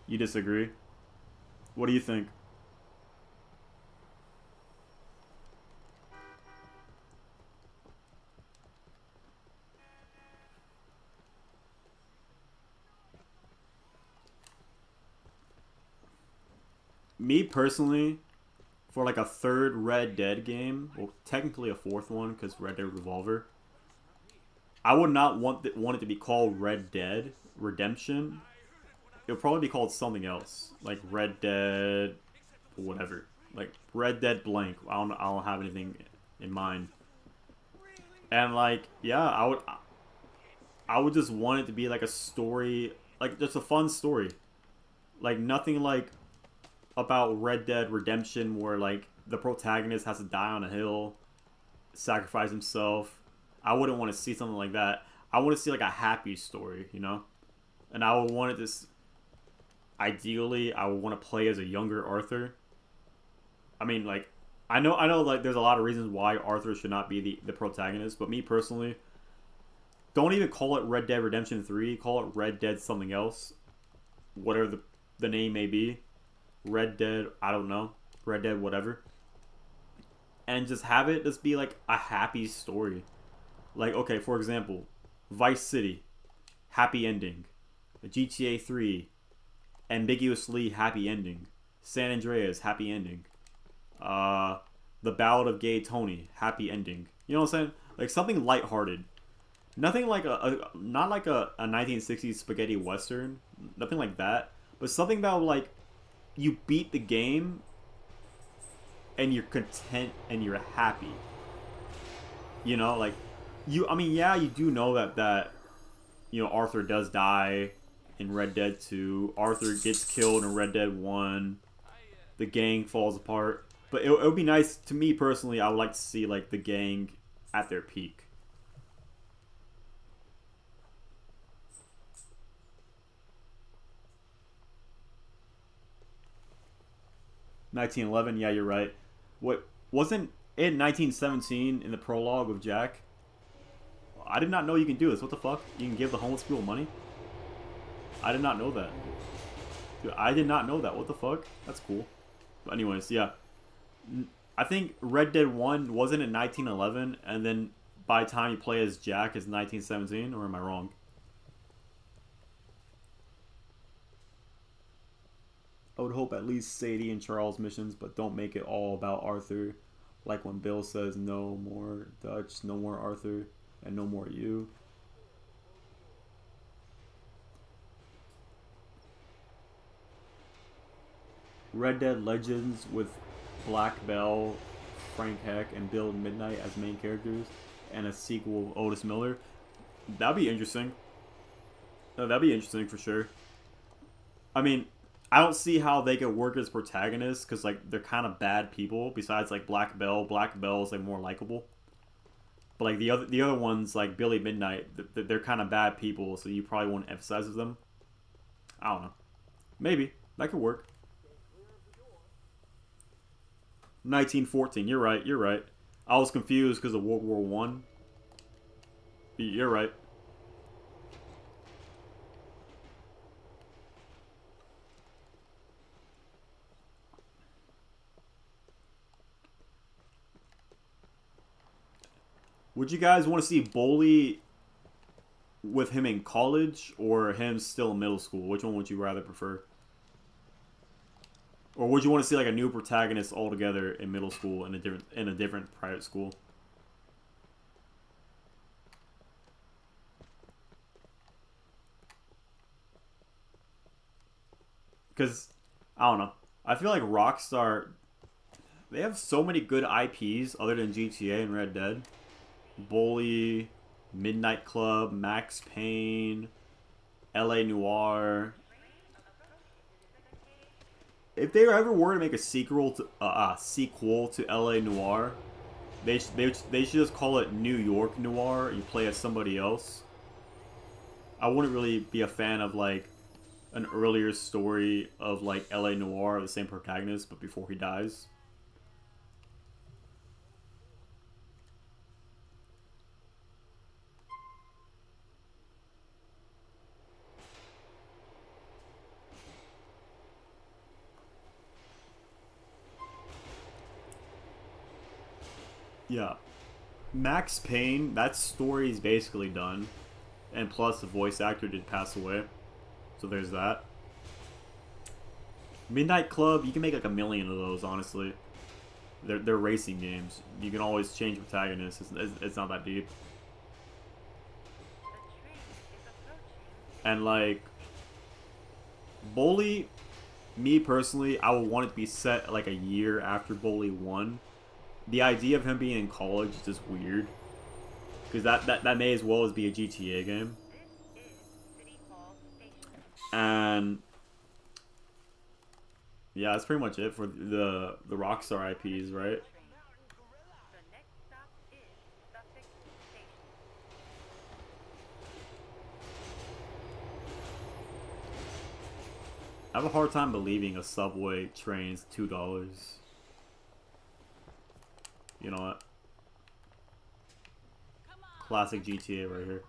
You disagree? What do you think? Me personally, for like a third Red Dead game, well, technically a fourth one because Red Dead Revolver, I would not want it to be called Red Dead Redemption. It would probably be called something else, like Red Dead, whatever, like Red Dead blank. I don't have anything in mind. And like, yeah, I would just want it to be like a story, like just a fun story, like nothing like about Red Dead Redemption where like the protagonist has to die on a hill, sacrifice himself. I wouldn't want to see something like that. I want to see like a happy story, you know? And I would want it to, ideally, I would want to play as a younger Arthur. I mean, like, I know like there's a lot of reasons why Arthur should not be the protagonist, but me personally, don't even call it Red Dead Redemption 3, call it Red Dead something else. Whatever the name may be. Red Dead, I don't know, Red Dead whatever, and just have it just be like a happy story. Like, okay, for example, Vice City, happy ending. GTA 3, ambiguously happy ending. San Andreas, happy ending. The Ballad of Gay Tony, happy ending. You know what I'm saying? Like something lighthearted. Nothing like not like a 1960s spaghetti western, nothing like that, but something about like you beat the game and you're content and you're happy. You know, like I mean, yeah, you do know that you know, Arthur does die in Red Dead 2. Arthur gets killed in Red Dead 1. The gang falls apart. But it would be nice, to me personally, I would like to see like the gang at their peak. (1911) Yeah, you're right. What wasn't it 1917 in the prologue of Jack? I did not know you can do this. What the fuck? You can give the homeless people money? I did not know that. Dude, I did not know that. What the fuck? That's cool. But anyways, yeah. I think Red Dead 1 wasn't in 1911, and then by the time you play as Jack, it's 1917, or am I wrong? I would hope at least Sadie and Charles missions, but don't make it all about Arthur. Like when Bill says, no more Dutch, no more Arthur, and no more you. Red Dead Legends with Black Bell, Frank Heck, and Bill Midnight as main characters, and a sequel of Otis Miller. That'd be interesting. That'd be interesting for sure. I mean, I don't see how they could work as protagonists because like they're kind of bad people. Besides like Black Bell is like more likable. But like the other ones like Billy Midnight, they're kind of bad people, so you probably won't emphasize them. I don't know. Maybe that could work. 1914. You're right. You're right. I was confused because of World War One. You're right. Would you guys want to see Bully with him in college or him still in middle school? Which one would you rather prefer? Or would you want to see like a new protagonist altogether in middle school in a different private school? Because I don't know. I feel like Rockstar, they have so many good IPs other than GTA and Red Dead. Bully, Midnight Club, Max Payne, LA Noire. If they ever were to make a sequel to LA Noire, they should just call it New York Noire. You play as somebody else. I wouldn't really be a fan of like an earlier story of like LA Noire, the same protagonist, but before he dies. Yeah. Max Payne, that story is basically done. And plus the voice actor did pass away. So there's that. Midnight Club, you can make like 1 million of those, honestly. They're racing games. You can always change protagonists. It's not that deep. And like Bully, me personally, I would want it to be set like a year after Bully 1. The idea of him being in college is just weird. Because that may as well as be a GTA game. And yeah, that's pretty much it for the Rockstar IPs, right? I have a hard time believing a subway train's $2. You know what? Classic GTA right here.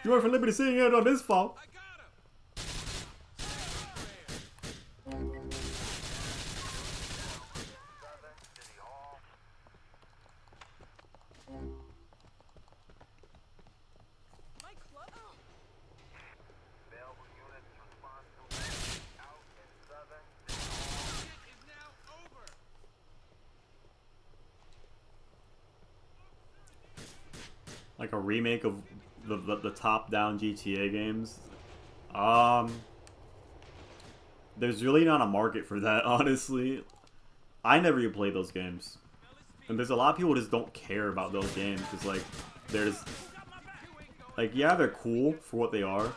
You are from Liberty City and on this fault. Like a remake of the top-down GTA games. There's really not a market for that, honestly. I never even played those games. And there's a lot of people who just don't care about those games. Because, like, they're just... Like, yeah, they're cool for what they are.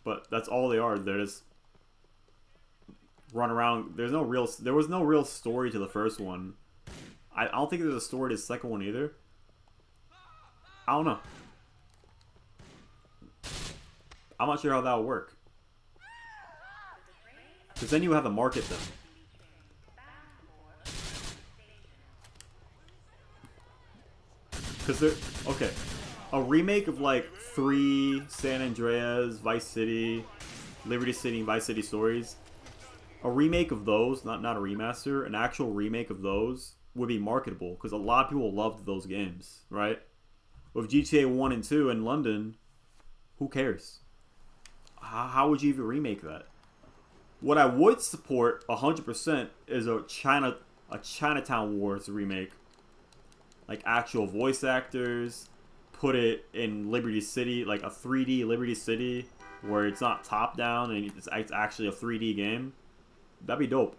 But that's all they are. They're just... run around. There was no real story to the first one. I don't think there's a story to the second one either. I don't know. I'm not sure how that would work. Because then you have to market them. Because they're... Okay. A remake of like 3 San Andreas, Vice City, Liberty City, and Vice City stories. A remake of those, not a remaster, an actual remake of those would be marketable. Because a lot of people loved those games, right? With GTA 1 and 2 in London, who cares? How would you even remake that? What I would support 100% is a Chinatown Wars remake. Like actual voice actors, put it in Liberty City, like a 3D Liberty City, where it's not top down and it's actually a 3D game. That'd be dope.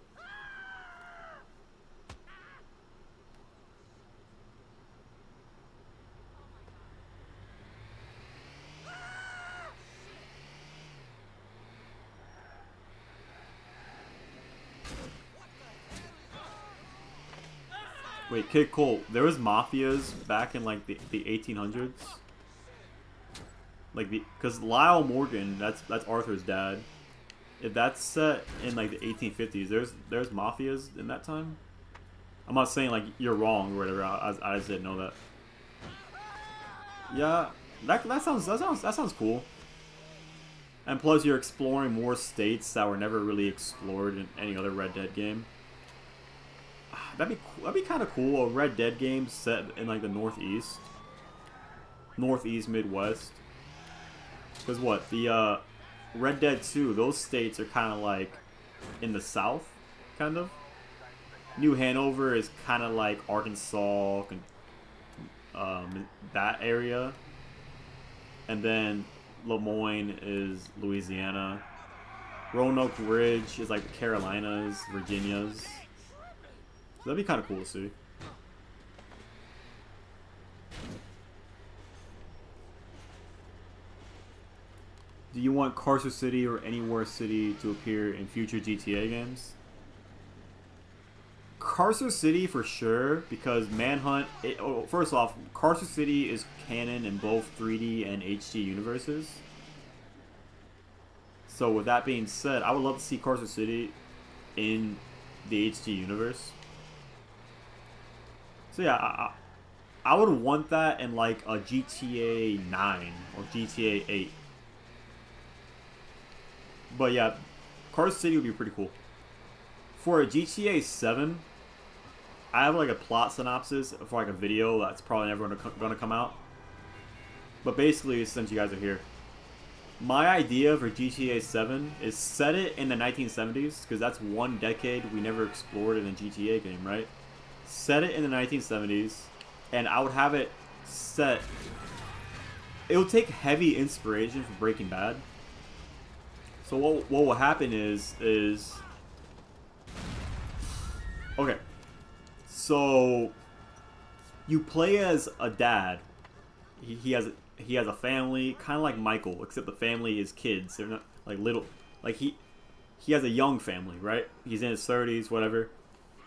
Wait, Kid Cole, there was mafias back in like the 1800s. Like because Lyle Morgan, that's Arthur's dad. If that's set in like the 1850s, there's mafias in that time. I'm not saying like you're wrong or whatever. I just didn't know that. Yeah, that sounds cool. And plus, you're exploring more states that were never really explored in any other Red Dead game. that'd be kind of cool. A Red Dead game set in like the Northeast Midwest. Because what the Red Dead 2, those states are kind of like in the South, kind of. New Hanover is kind of like Arkansas, that area, and then Lemoyne is Louisiana. Roanoke Ridge is like the Carolinas, Virginias. So that'd be kind of cool to see. Do you want Carcer City or Anywhere City to appear in future GTA games? Carcer City for sure, because Manhunt... first off, Carcer City is canon in both 3D and HD universes. So with that being said, I would love to see Carcer City in the HD universe. So yeah, I would want that in like a GTA 9 or GTA 8. But yeah, Carcer City would be pretty cool. For a GTA 7, I have like a plot synopsis for like a video that's probably never gonna come out. But basically, since you guys are here, my idea for GTA 7 is set it in the 1970s, because that's one decade we never explored in a GTA game, right? Set it in the 1970s, and I would have it set... It would take heavy inspiration from Breaking Bad. So what will happen is okay, so you play as a dad. He has a family, kind of like Michael, except the family is kids. They're not like little, like he has a young family, right? He's in his 30s, whatever.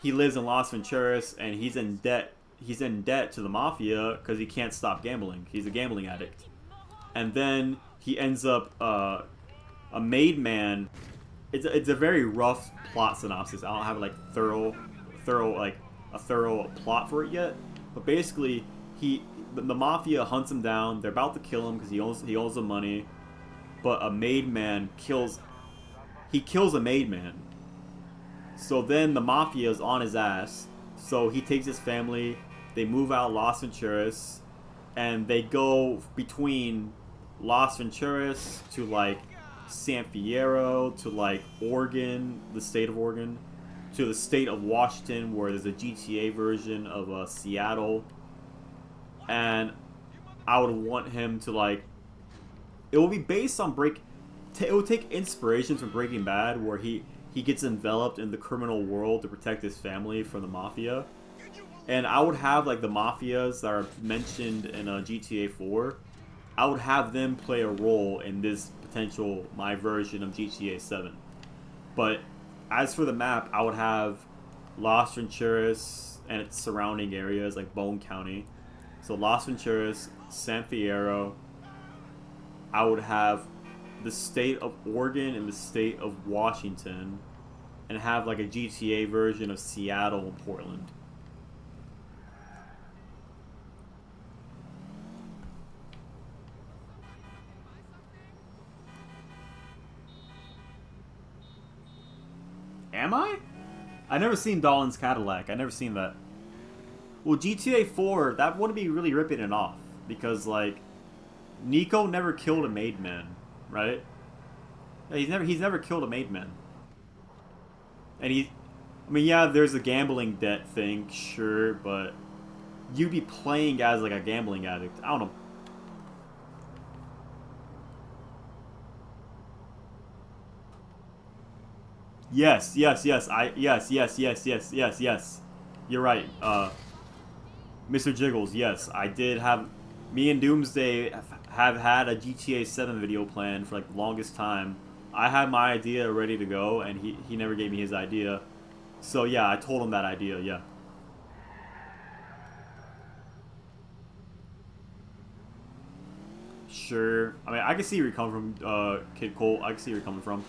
He lives in Las Venturas, and he's in debt. He's in debt to the mafia because he can't stop gambling. He's a gambling addict, and then he ends up a made man. It's a very rough plot synopsis. I don't have like thorough plot for it yet. But basically, the mafia hunts him down. They're about to kill him because he owes them money. But a made man kills a made man. So then the mafia is on his ass. So he takes his family. They move out of Las Venturas, and they go between Las Venturas to like San Fierro, to like Oregon, the state of Oregon, to the state of Washington, where there's a GTA version of Seattle. And I would want him to like, it will be based on it will take inspiration from Breaking Bad, where he gets enveloped in the criminal world to protect his family from the mafia. And I would have like the mafias that are mentioned in GTA 4, I would have them play a role in this potential, my version of GTA 7. But as for the map, I would have Las Venturas and its surrounding areas like Bone County. So Las Venturas, San Fierro. I would have the state of Oregon and the state of Washington, and have like a GTA version of Seattle and Portland. Am I? I never seen Dolan's Cadillac. I never seen that. Well, GTA 4, that wouldn't be really ripping it off, because like Nico never killed a made man, right? Yeah, he's never killed a made man. And I mean, yeah, there's a gambling debt thing, sure, but you'd be playing as like a gambling addict. I don't know. Yes. Yes. You're right. Mr. Jiggles, yes, I did have. Me and Doomsday have had a GTA 7 video planned for like the longest time. I had my idea ready to go, and he never gave me his idea. So yeah, I told him that idea. Yeah. Sure. I mean, I can see where you're coming from, Kid Colt. I can see where you're coming from.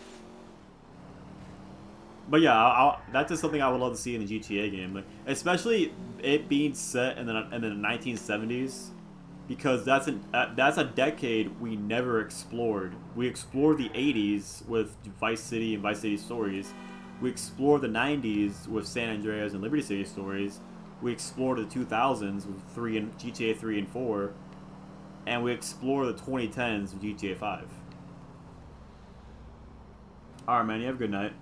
But yeah, that's just something I would love to see in the GTA game, like, especially it being set in the 1970s, because that's a decade we never explored. We explored the 80s with Vice City and Vice City Stories, We explored the 90s with San Andreas and Liberty City stories. We explored the 2000s with GTA 3 and 4. And we explored the 2010s with GTA 5. Alright, man. You have a good night.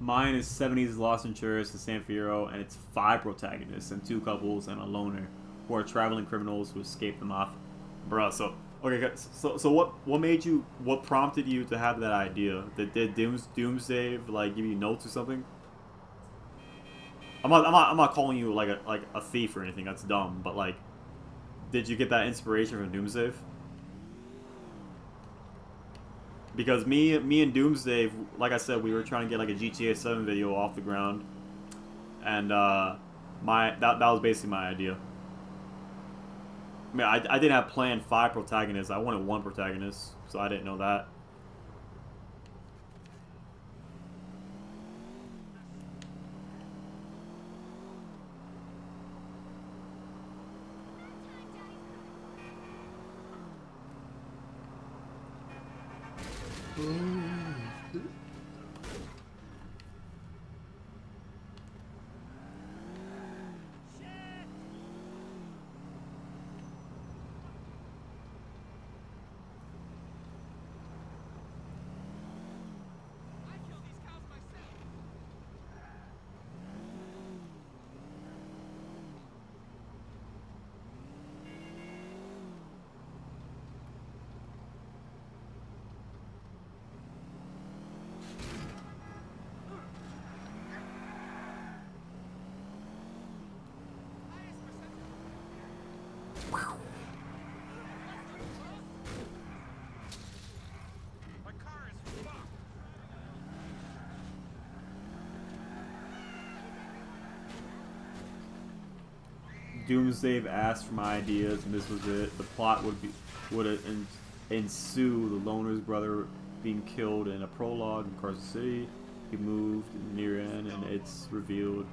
Mine is 70s Los Venturas to San Fierro, and it's 5 protagonists and 2 couples and a loner who are traveling criminals who escape them off. Bruh, so okay, so what prompted you to have that idea? Did Doomsday like give you notes or something? I'm not calling you like a thief or anything. That's dumb. But like, did you get that inspiration from Doomsday? Because me and Doomsday, like I said, we were trying to get like a GTA 7 video off the ground, and that was basically my idea. I mean, I didn't have planned 5 protagonists. I wanted 1 protagonist, so I didn't know that. Doomsday asked for my ideas, and this was it. The plot would ensue. The loner's brother being killed in a prologue in Carson City. He moved near end, and it's revealed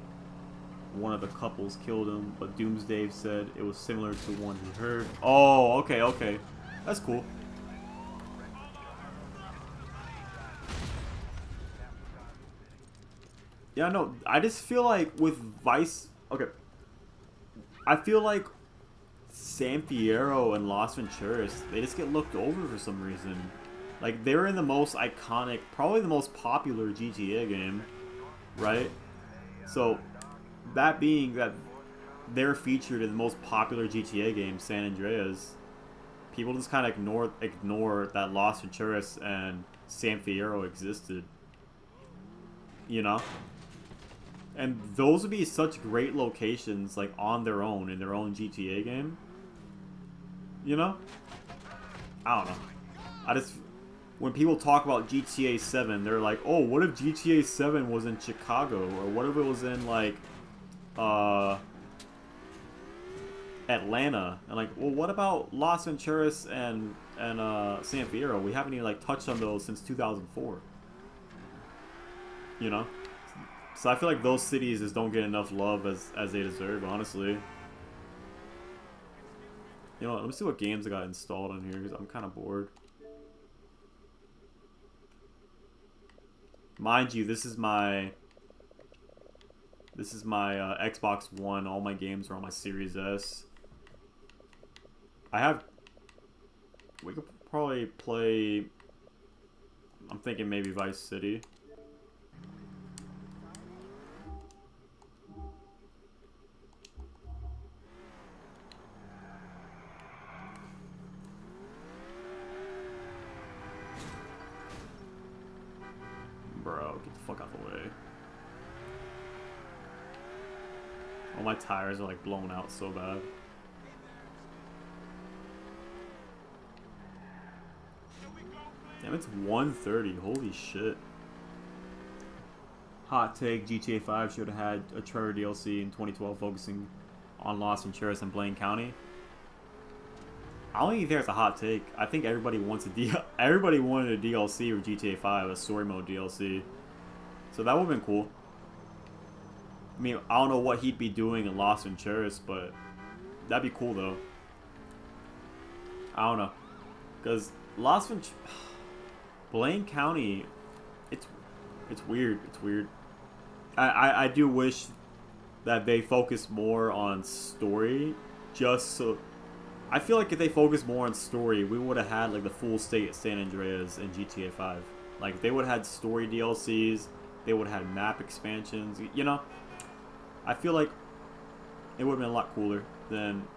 one of the couples killed him. But Doomsday said it was similar to one he heard. Oh, okay, that's cool. Yeah, no, I just feel like with Vice. Okay. I feel like San Fierro and Las Venturas, they just get looked over for some reason. Like, they're in the most iconic, probably the most popular GTA game, right? So, that being that they're featured in the most popular GTA game, San Andreas, people just kind of ignore that Las Venturas and San Fierro existed. You know? And those would be such great locations, like, on their own, in their own GTA game. You know? I don't know. When people talk about GTA 7, they're like, oh, what if GTA 7 was in Chicago? Or what if it was in, like, Atlanta? And like, well, what about Las Venturas and San Fierro? We haven't even, like, touched on those since 2004. You know? So I feel like those cities just don't get enough love as they deserve, honestly. You know what, let me see what games I got installed on here, because I'm kind of bored. Mind you, this is my Xbox One. All my games are on my Series S. We could probably play, I'm thinking maybe Vice City. Bro, fuck out the way. All my tires are like blown out so bad. Damn, it's 1:30. Holy shit. Hot take, GTA 5 should have had a Trevor DLC in 2012 focusing on Los Venturas and Blaine County. I don't even think it's a hot take. I think everybody wants everybody wanted a DLC for GTA 5, a story mode DLC. So that would have been cool. I mean, I don't know what he'd be doing in Los Venturas, but that'd be cool though. I don't know. Because Los Venturas... Blaine County, it's weird. It's weird. I do wish that they focus more on story, just so... I feel like if they focused more on story, we would have had like the full state of San Andreas in GTA 5. Like, they would have had story DLCs, they would have had map expansions, you know? I feel like it would have been a lot cooler than...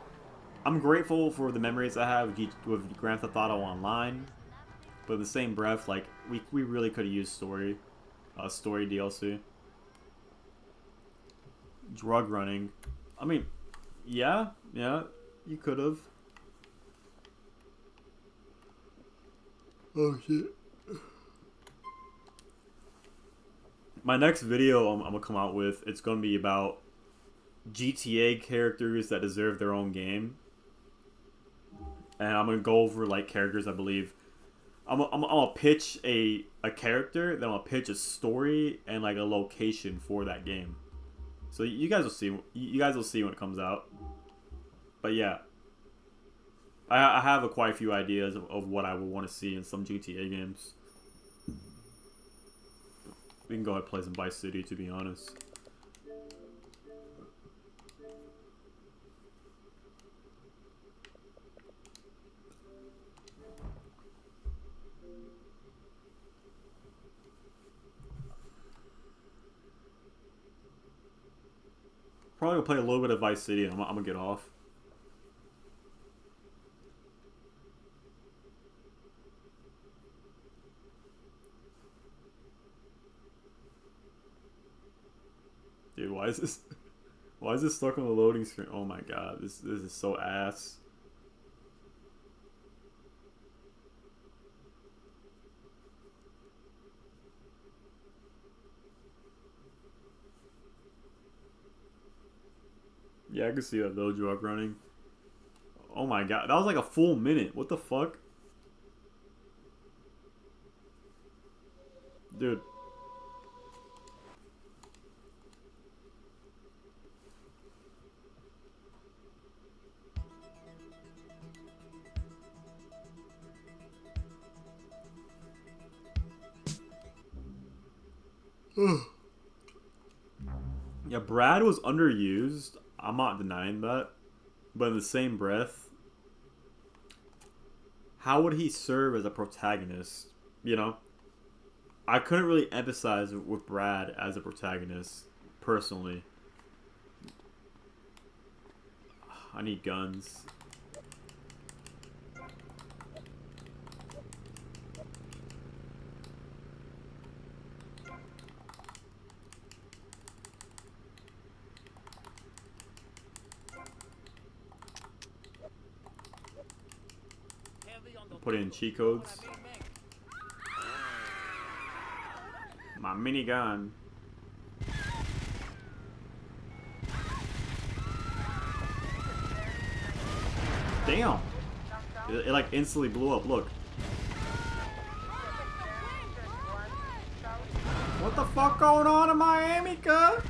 I'm grateful for the memories I have with Grand Theft Auto Online, but in the same breath, like, we really could have used story DLC. Drug running. I mean, yeah, you could have. Oh shit. My next video I'm gonna come out with, it's gonna be about GTA characters that deserve their own game. And I'm gonna go over like characters I believe. I'm gonna pitch a character, then I'm gonna pitch a story and like a location for that game. So you guys will see. You guys will see when it comes out. But yeah, I have quite a few ideas of what I would want to see in some GTA games. We can go ahead and play some Vice City, to be honest. Probably gonna play a little bit of Vice City and I'm gonna get off. Dude, why is this stuck on the loading screen? Oh my god, this is so ass. Yeah, I can see that though, drug running. Oh my god, that was like a full minute. What the fuck? Dude. Yeah, Brad was underused. I'm not denying that. But in the same breath, how would he serve as a protagonist? You know? I couldn't really empathize with Brad as a protagonist, personally. I need guns. Put in cheat codes. My minigun. Damn! It like instantly blew up. Look. What the fuck going on in Miami, cuz?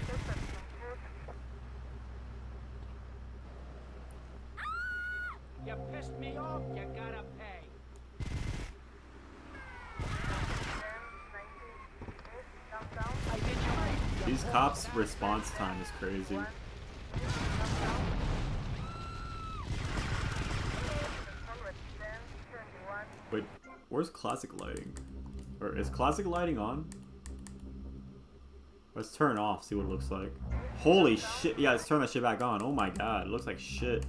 You pissed me off, you gotta pay. These cops' response time is crazy. Wait, where's classic lighting? Or is classic lighting on? Let's turn it off, see what it looks like. Holy shit, yeah, let's turn that shit back on. Oh my god, it looks like shit.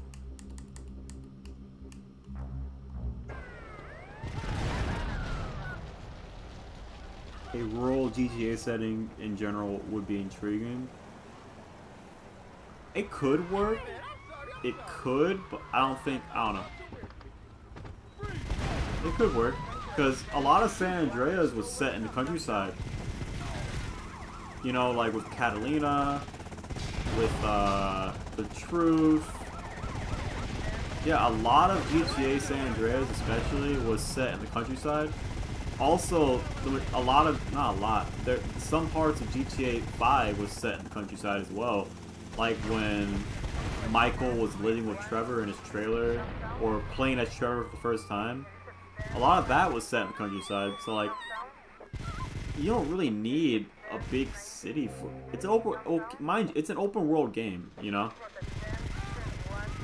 A rural GTA setting in general would be intriguing. It could work. It could, but I don't know. It could work, because a lot of San Andreas was set in the countryside. You know, like with Catalina, with The Truth. Yeah, a lot of GTA San Andreas especially was set in the countryside. Also, a lot of, not a lot, some parts of GTA 5 was set in the countryside as well. Like when Michael was living with Trevor in his trailer, or playing as Trevor for the first time. A lot of that was set in the countryside, so like, you don't really need a big city for, it's an it's an open world game, you know?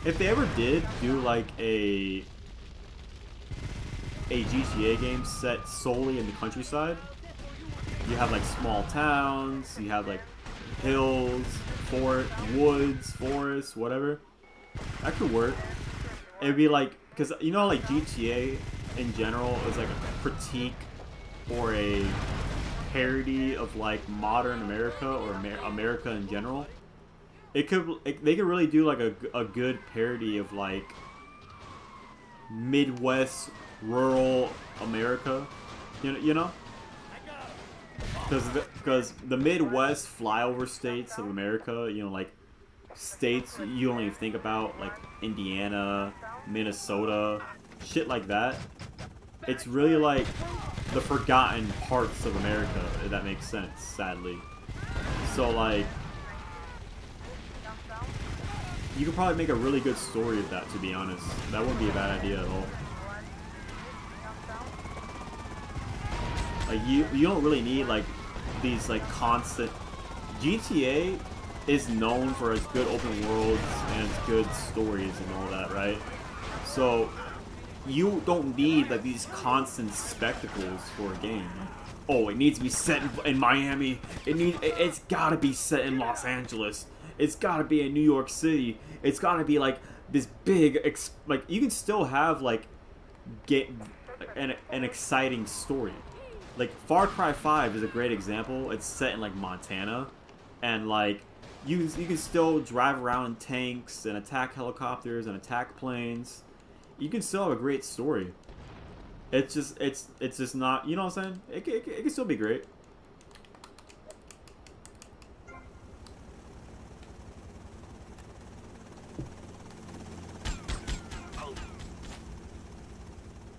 If they ever did do like a GTA game set solely in the countryside, you have like small towns, you have like hills, woods, forests, whatever. That could work. It'd be like, because you know, like GTA in general is like a critique or a parody of like modern America or America in general. They could really do like a good parody of like Midwest rural America, you know, because the Midwest flyover states of America, you know, like states you don't even think about, like Indiana, Minnesota, shit like that. It's really like the forgotten parts of America, if that makes sense, sadly. So like, you could probably make a really good story of that, to be honest. That wouldn't be a bad idea at all. Like, you don't really need like these like constant. GTA is known for its good open worlds and its good stories and all that, right? So you don't need like these constant spectacles for a game. Oh, it needs to be set in Miami. It's gotta be set in Los Angeles. It's gotta be in New York City. It's gotta be like this big, like you can still have like get an exciting story. Like Far Cry 5 is a great example. It's set in like Montana, and like you can still drive around in tanks and attack helicopters and attack planes. You can still have a great story. It's just not, you know what I'm saying? It can still be great.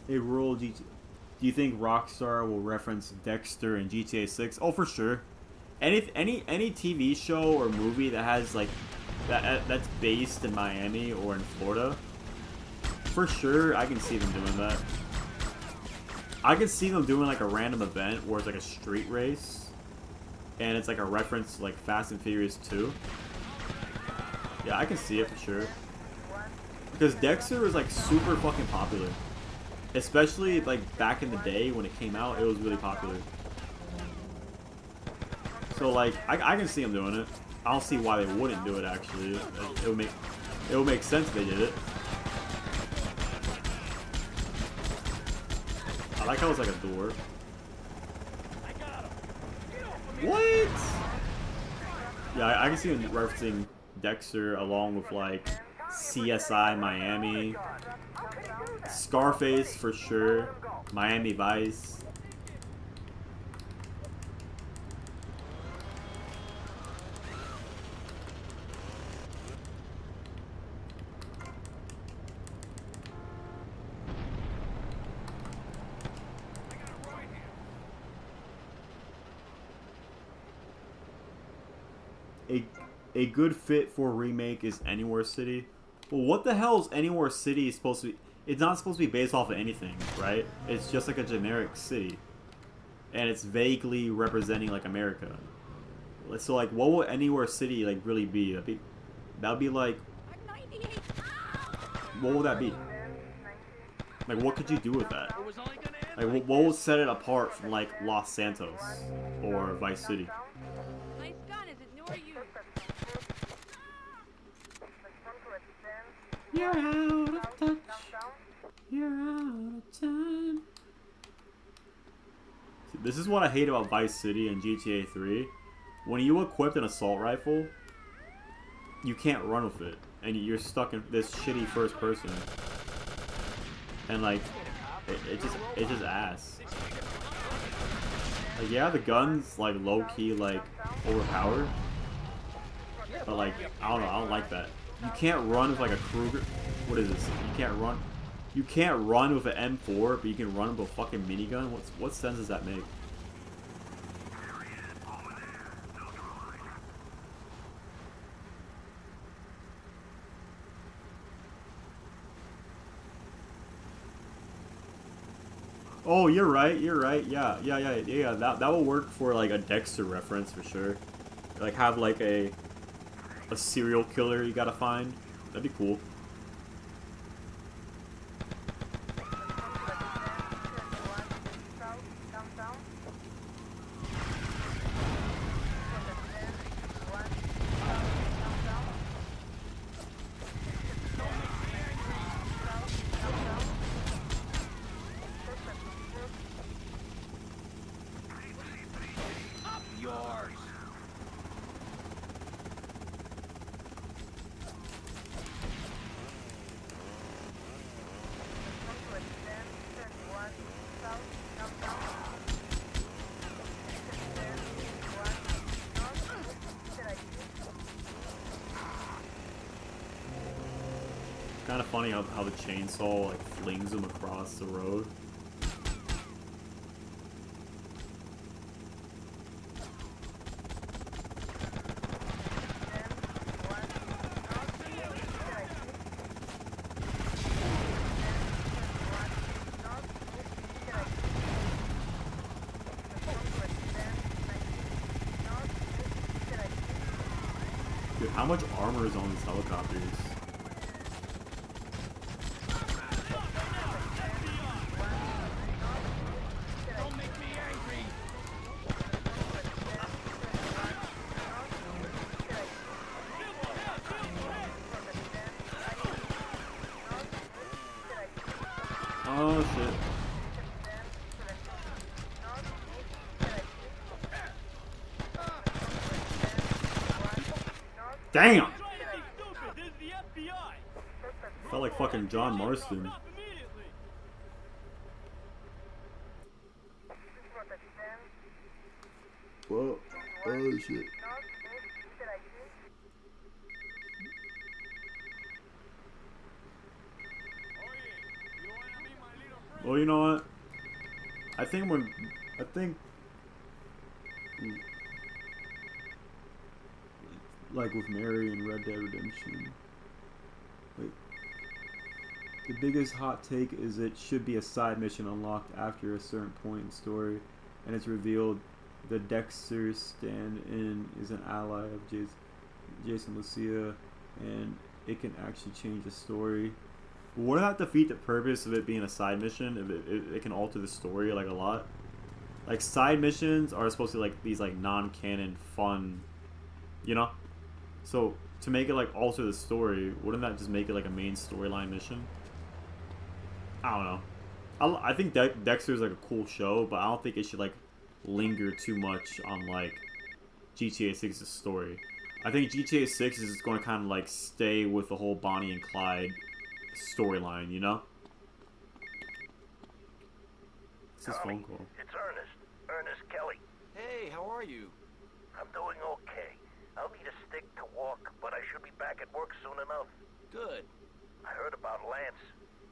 A rural GTA. Do you think Rockstar will reference Dexter in GTA 6? Oh, for sure. Any TV show or movie that has like that's based in Miami or in Florida, for sure I can see them doing that. I can see them doing like a random event where it's like a street race, and it's like a reference to like Fast and Furious 2. Yeah, I can see it for sure. Because Dexter was like super fucking popular. Especially like back in the day when it came out, it was really popular. So like, I can see them doing it. I don't see why they wouldn't do it actually. It would make sense if they did it. I like how it's like a door. What? Yeah, I can see them referencing Dexter along with like CSI Miami, Scarface for sure, Miami Vice. A good fit for a remake is Anywhere City. Well, what the hell is Anywhere City supposed to be? It's not supposed to be based off of anything, right? It's just like a generic city. And it's vaguely representing like America. So like, what would Anywhere City like really be? That'd be like, what would that be? Like, what could you do with that? Like, what would set it apart from like Los Santos or Vice City? Nice gun, is it new or used? You're out of touch. You're out of time. This is what I hate about Vice City and GTA 3. When you equip an assault rifle, you can't run with it, and you're stuck in this shitty first person. And like, it's just ass. Like, yeah, the gun's like low key like overpowered, but like I don't know, I don't like that. You can't run with like a Kruger. What is this? You can't run. You can't run with an M4, but you can run with a fucking minigun. What sense does that make? Oh, you're right. You're right. Yeah. That will work for like a Dexter reference for sure. Like have like a serial killer you gotta find. That'd be cool. Kind of funny how the chainsaw like flings him across the road. Dude, how much armor is on these helicopters? Oh shit. Damn! Felt like fucking John Marston. Whoa. Oh shit. Well, you know what? I think like with Mary and Red Dead Redemption, like the biggest hot take is it should be a side mission unlocked after a certain point in story, and it's revealed the Dexter stand-in is an ally of Jason Lucia, and it can actually change the story. Wouldn't that defeat the purpose of it being a side mission if it can alter the story like a lot? Like side missions are supposed to be like these like non-canon fun, you know? So to make it like alter the story, wouldn't that just make it like a main storyline mission? I don't know. I think Dexter's like a cool show, but I don't think it should like linger too much on like GTA 6's story. I think GTA 6 is going to kind of like stay with the whole Bonnie and Clyde storyline, you know? It's his phone call. It's Ernest. Ernest Kelly. Hey, how are you? I'm doing okay. I'll need a stick to walk, but I should be back at work soon enough. Good. I heard about Lance.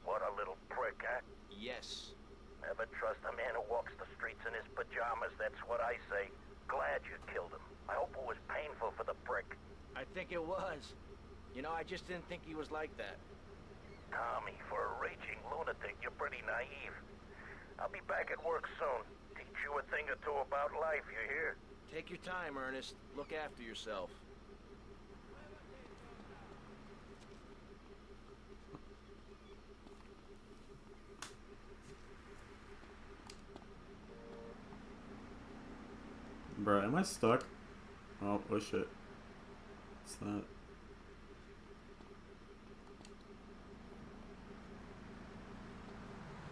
What a little prick, huh? Yes. Never trust a man who walks the streets in his pajamas, that's what I say. Glad you killed him. I hope it was painful for the prick. I think it was. You know, I just didn't think he was like that. Tommy, for a raging lunatic, you're pretty naive. I'll be back at work soon. Teach you a thing or two about life, you hear? Take your time, Ernest. Look after yourself. Bruh, am I stuck? Oh shit. What's that?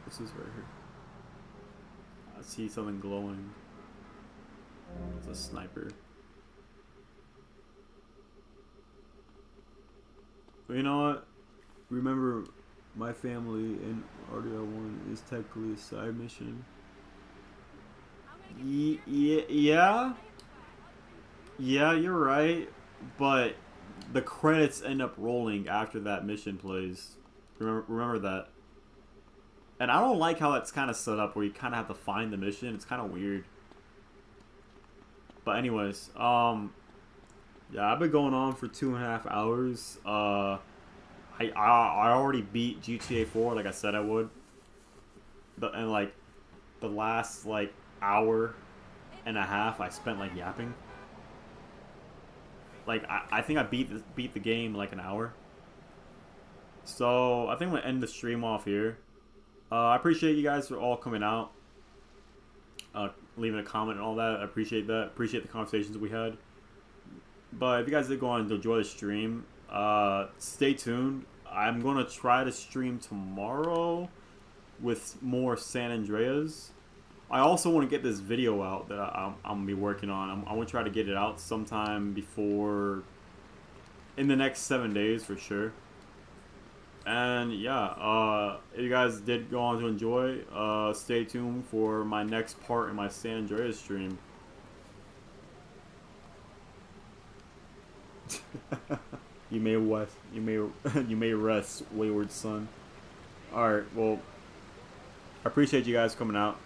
This is right here. I see something glowing. It's a sniper. But you know what? Remember, my family in RDR1 is technically a side mission. Yeah, you're right, but the credits end up rolling after that mission plays. Remember that. And I don't like how that's kind of set up, where you kind of have to find the mission. It's kind of weird. But anyways, yeah, I've been going on for 2.5 hours. I already beat GTA 4 like I said I would. And like the last like hour and a half I spent like yapping. Like I think I beat the game in like an hour. So I think I'm gonna end the stream off here. I appreciate you guys for all coming out, leaving a comment and all that. I appreciate that. Appreciate the conversations we had. But if you guys did go on to enjoy the stream, stay tuned. I'm gonna try to stream tomorrow with more San Andreas. I also want to get this video out that I'm gonna be working on. I want to try to get it out sometime in the next 7 days for sure. And yeah, if you guys did go on to enjoy, stay tuned for my next part in my San Andreas stream. You may rest, wayward son. All right, well, I appreciate you guys coming out.